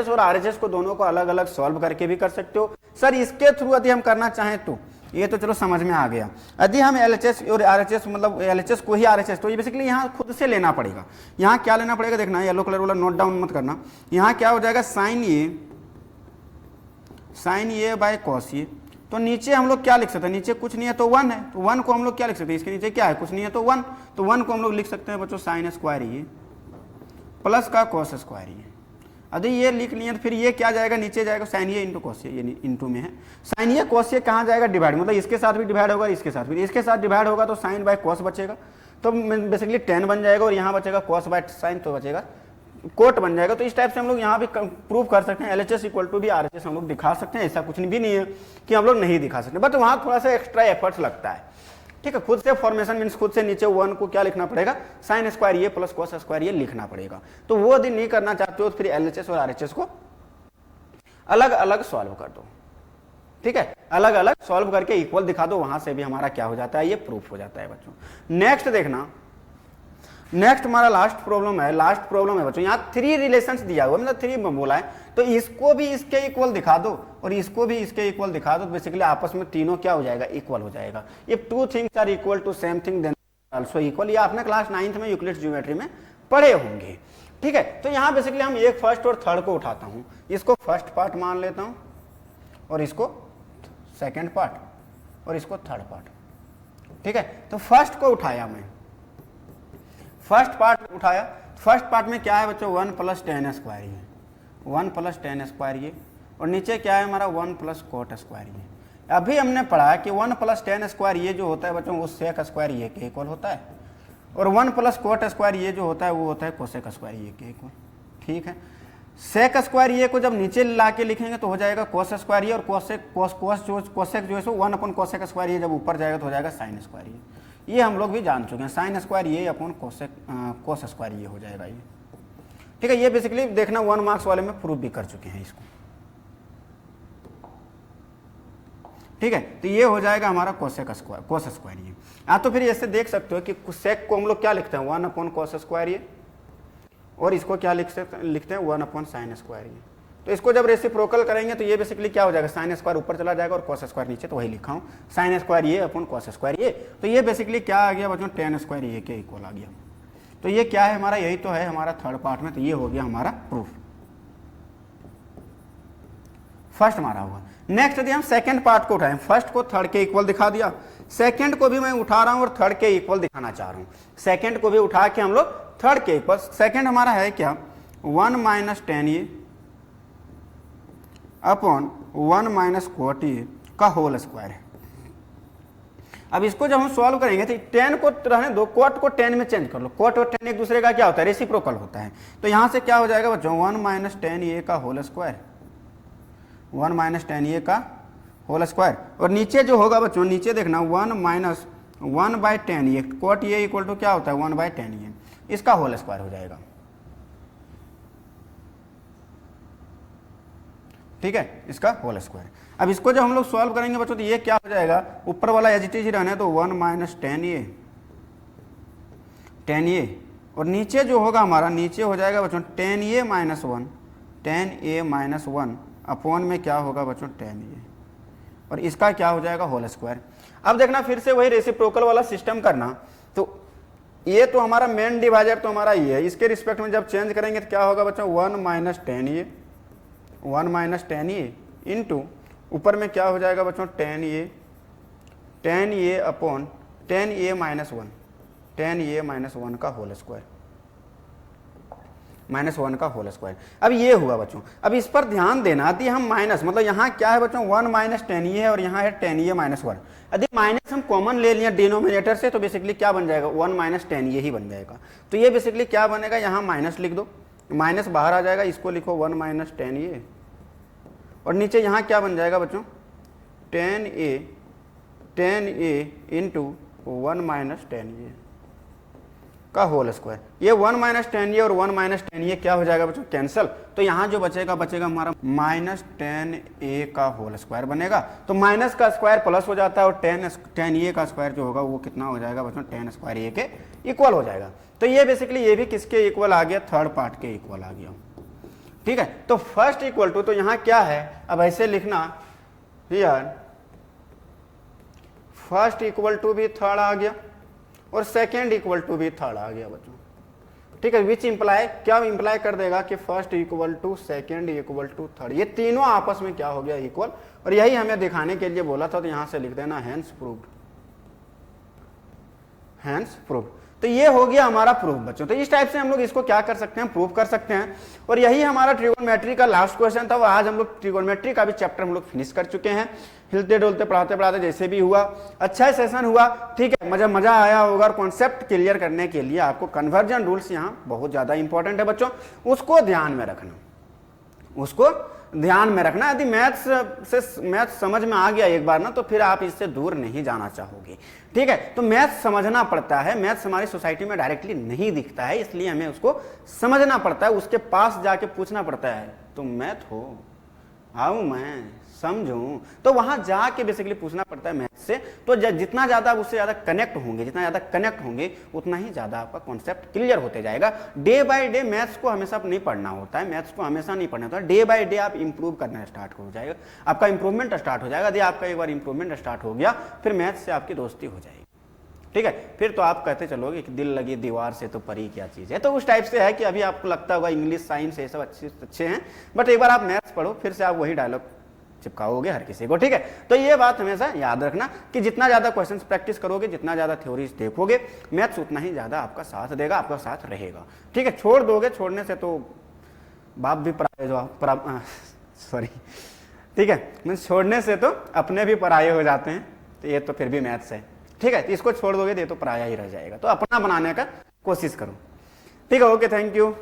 और आरएचएस को दोनों को अलग अलग सॉल्व करके भी कर सकते हो। सर इसके थ्रू यदि हम करना चाहें तो ये तो चलो समझ में आ गया। यदि हम एलएचएस और आरएचएस मतलब एलएचएस को ही आरएचएस तो ये बेसिकली यहाँ खुद से लेना पड़ेगा। यहाँ क्या लेना पड़ेगा देखना, येलो कलर वाला नोट डाउन मत करना। यहाँ क्या हो जाएगा साइन ये बाय कॉस ये। तो नीचे हम लोग क्या लिख सकते हैं, नीचे कुछ नहीं है तो 1 है, तो 1 को हम लोग क्या लिख सकते हैं, इसके नीचे क्या है कुछ नहीं है तो 1, तो 1 को हम लोग लिख सकते हैं बच्चों साइन स्क्वायर ये प्लस का कॉस स्क्वायर ये। यदि ये लिख लिया तो फिर ये क्या जाएगा नीचे जाएगा साइन ये इंटू कॉस ये इंटू में है साइन ये कॉस ये कहाँ जाएगा डिवाइड, मतलब इसके साथ भी डिवाइड होगा इसके साथ भी, इसके साथ डिवाइड होगा तो साइन बाय कॉस बचेगा तो बेसिकली 10 बन जाएगा और यहाँ बचेगा कॉस बाय साइन तो बचेगा कोट बन जाएगा। तो इस टाइप से हम लोग यहाँ भी प्रूव कर सकते हैं एलएचएस इक्वल टू भी आरएचएस हम लोग दिखा सकते हैं। ऐसा कुछ भी नहीं है कि हम लोग नहीं दिखा सकते, बट वहाँ थोड़ा सा एक्स्ट्रा एफर्ट्स लगता है। ठीक है, खुद से फॉर्मेशन मीन्स खुद से नीचे 1 को क्या लिखना पड़ेगा साइन स्क्वायर ये प्लस कॉस स्क्वायर ये लिखना पड़ेगा। तो वो यदि नहीं करना चाहते हो तो फिर एलएचएस और आरएचएस को अलग अलग सॉल्व कर दो। ठीक है, अलग अलग सॉल्व करके इक्वल दिखा दो, वहां से भी हमारा क्या हो जाता है ये प्रूफ हो जाता है बच्चों। नेक्स्ट देखना, नेक्स्ट हमारा लास्ट प्रॉब्लम है बच्चों। यहाँ 3 रिलेशंस दिया हुआ मतलब 3 बोला है, तो इसको भी इसके इक्वल दिखा दो और इसको भी इसके इक्वल दिखा दो। बेसिकली आपस में तीनों क्या हो जाएगा इक्वल हो जाएगा। If 2 things are equal to same thing then also equal, ये आपने क्लास 9th में यूक्लिड्स ज्योमेट्री में पढ़े होंगे। ठीक है, तो यहाँ बेसिकली हम एक फर्स्ट और थर्ड को उठाता हूँ, इसको फर्स्ट पार्ट मान लेता हूँ और इसको सेकेंड पार्ट और इसको थर्ड पार्ट। ठीक है, तो फर्स्ट को उठाया मैं, फर्स्ट पार्ट में क्या है बच्चों 1 प्लस टेन स्क्वायर ये, 1 प्लस टेन स्क्वायर ये और नीचे क्या है हमारा 1 प्लस कोट स्क्वायर ये। अभी हमने पढ़ा कि 1 प्लस टेन स्क्वायर ये जो होता है बच्चों वो सेक स्क्वायर ये के इक्वल होता है और 1 प्लस कोट स्क्वायर ये जो होता है वो होता है कोसेक स्क्वायर ये के इक्वल, ठीक है। सेक स्क्वायर ये को जब नीचे ला के लिखेंगे तो हो जाएगा कोस स्क्वायर ये, और कोसेक जो है सो 1 अपन कोसेक स्क्वायर ये, जब ऊपर जाएगा तो हो जाएगा साइन स्क्वायर ये हम लोग भी जान चुके हैं, साइन स्क्वायर ये अपन कोस स्क्वायर ये हो जाएगा ये, ठीक है। ये बेसिकली देखना 1 मार्क्स वाले में प्रूव भी कर चुके हैं इसको, ठीक है। तो ये हो जाएगा हमारा कोस स्क्वायर ये। तो फिर ऐसे देख सकते हो कि सेक को हम लोग क्या लिखते हैं 1 अपॉन कोस स्क्वायर ये, और इसको क्या लिखते हैं 1 अपॉन साइन स्क्वायर ये। तो इसको जब रेसिप्रोकल करेंगे तो ये बेसिकली क्या हो जाएगा, साइन स्क्वायर ऊपर चला जाएगा और कोस स्क्वायर नीचे, तो वही लिखा हूँ साइन स्क्वायर ये अपॉन कोस स्क्वायर ये। तो ये बेसिकली क्या आ गया बच्चों, tan स्क्वायर ये के इक्वल आ गया। तो ये क्या है हमारा, यही तो है हमारा थर्ड पार्ट में, तो ये हो गया हमारा प्रूफ, फर्स्ट हमारा हुआ। नेक्स्ट यदि हम सेकंड पार्ट को उठाएं, फर्स्ट को थर्ड के इक्वल दिखा दिया, सेकंड को भी मैं उठा रहा हूं और थर्ड के इक्वल दिखाना चाह रहा हूं। सेकंड को भी उठा के हम लोग थर्ड के इक्वल, सेकंड हमारा है क्या 1 माइनस टेन ये अपॉन 1 माइनस कोट ये का होल स्क्वायर है। अब इसको जब हम सॉल्व करेंगे तो 10 को रहने दो, कोट को 10 में चेंज कर लो, कोट और 10 एक दूसरे का क्या होता है, रेसिप्रोकल होता है। तो यहां से क्या हो जाएगा बच्चों 1 माइनस टेन ये का होल स्क्वायर, 1 माइनस टेन ये का होल स्क्वायर, और नीचे जो होगा बच्चों नीचे देखना 1 माइनस 1 बाई 10 ये, कोट ये इक्वल टू क्या होता है 1 बाई 10 ये, इसका होल स्क्वायर हो जाएगा, ठीक है, इसका होल स्क्वायर। अब इसको जब हम लोग सॉल्व करेंगे बच्चों तो ये क्या हो जाएगा, ऊपर वाला एज इट इज ही रहना, तो 1 माइनस 10 ये, और नीचे जो होगा हमारा नीचे हो जाएगा बच्चों 10 ये माइनस 1, 10 ए माइनस 1 अपॉन में क्या होगा बच्चों 10 ये, और इसका क्या हो जाएगा होल स्क्वायर। अब देखना फिर से वही रेसिप्रोकल वाला सिस्टम करना, तो ये तो हमारा मेन डिवाइजर तो हमारा ये है, इसके रिस्पेक्ट में जब चेंज करेंगे तो क्या होगा बच्चों 1 माइनस 10 ये, 1 माइनस 10 ये इंटू ऊपर में क्या हो जाएगा बच्चों 10 ये अपॉन 10 ए माइनस 1, 10 ए माइनस 1 का होल स्क्वायर, -1 का होल स्क्वायर। अब ये हुआ बच्चों, अब इस पर ध्यान देना, यदि हम माइनस मतलब यहाँ क्या है बच्चों 1 माइनस 10 ये है और यहाँ है 10 ये माइनस 1, यदि माइनस हम कॉमन ले लिया डिनोमिनेटर से तो बेसिकली क्या बन जाएगा 1 माइनस 10 ये ही बन जाएगा। तो ये बेसिकली क्या बनेगा, यहाँ माइनस लिख दो, माइनस बाहर आ जाएगा, इसको लिखो 1 माइनस 10 ये, और नीचे यहाँ क्या बन जाएगा बच्चों 10 ए इंटू 1 माइनस 10 ये का होल स्क्वायर। ये 1 माइनस 10 ये और 1 माइनस 10 ये क्या हो जाएगा बच्चों कैंसिल, तो यहाँ जो बचेगा हमारा माइनस 10 ए का होल स्क्वायर बनेगा। तो माइनस का स्क्वायर प्लस हो जाता है और 10 ए का स्क्वायर जो होगा वो कितना हो जाएगा बच्चों 10 स्क्वायर ए के इक्वल हो जाएगा। तो ये बेसिकली ये भी किसके इक्वल आ गया, थर्ड पार्ट के इक्वल आ गया, ठीक है। तो फर्स्ट इक्वल टू, तो यहाँ क्या है, अब ऐसे लिखना हियर फर्स्ट इक्वल टू भी थर्ड आ गया और सेकेंड इक्वल टू भी थर्ड आ गया बच्चों, ठीक है। विच इंप्लाई क्या इंप्लाई कर देगा कि first equal to second equal to third, ये तीनों आपस में क्या हो गया इक्वल, और यही हमें दिखाने के लिए बोला था, तो यहां से लिख देना हैंस प्रूव्ड, हैंस प्रूव्ड। तो ये हो गया हमारा प्रूफ बच्चों। तो इस टाइप से हम लोग इसको क्या कर सकते हैं, प्रूफ कर सकते हैं। और यही हमारा ट्रिगोनोमेट्री का लास्ट क्वेश्चन था। आज हम लोग ट्रिगोनोमेट्री का भी चैप्टर हम लोग फिनिश कर चुके हैं, हिलते डोलते पढ़ाते पढ़ाते जैसे भी हुआ, अच्छा सेशन हुआ, ठीक है, मजा आया होगा। और कॉन्सेप्ट क्लियर करने के लिए आपको कन्वर्जन रूल्स यहाँ बहुत ज्यादा इंपॉर्टेंट है बच्चों, उसको ध्यान में रखना, उसको ध्यान में रखना। यदि मैथ्स समझ में आ गया एक बार ना, तो फिर आप इससे दूर नहीं जाना चाहोगे, ठीक है। तो मैथ्स समझना पड़ता है, मैथ्स हमारी सोसाइटी में डायरेक्टली नहीं दिखता है, इसलिए हमें उसको समझना पड़ता है, उसके पास जाके पूछना पड़ता है तुम मैथ हो, आओ मैं समझूं, तो वहां जाके बेसिकली पूछना पड़ता है मैथ्स से। तो जितना ज्यादा आप उससे ज्यादा कनेक्ट होंगे, जितना ज्यादा कनेक्ट होंगे उतना ही ज्यादा आपका कॉन्सेप्ट क्लियर होते जाएगा। डे बाय डे मैथ्स को हमेशा नहीं पढ़ना होता है, मैथ्स को हमेशा नहीं पढ़ना होता है, डे बाय डे आप इंप्रूव करना स्टार्ट हो जाएगा, आपका इंप्रूवमेंट स्टार्ट हो जाएगा। यदि आपका एक बार इंप्रूवमेंट स्टार्ट हो गया, फिर मैथ्स से आपकी दोस्ती हो जाएगी, ठीक है। फिर तो आप कहते चलोगे कि दिल लगी दीवार से तो परी क्या चीज है। तो उस टाइप से है कि अभी आपको लगता होगा इंग्लिश साइंस ये सब अच्छे हैं, बट एक बार आप मैथ्स पढ़ो, फिर से आप वही डायलॉग चिपकाओगे हर किसी को, ठीक है। तो ये बात हमेशा याद रखना कि जितना ज्यादा क्वेश्चंस प्रैक्टिस करोगे, जितना ज्यादा थ्योरीज देखोगे, मैथ्स उतना ही ज्यादा आपका साथ देगा, आपका साथ रहेगा, ठीक है। छोड़ दोगे, छोड़ने से तो बाप भी पराये जो सॉरी, ठीक है, मीन्स छोड़ने से तो अपने भी पराये हो जाते हैं। तो ये तो फिर भी मैथ्स है, ठीक है, तो इसको छोड़ दोगे तो ये तो पराया ही रह जाएगा, तो अपना बनाने का कोशिश करो। ठीक है, ओके, थैंक यू।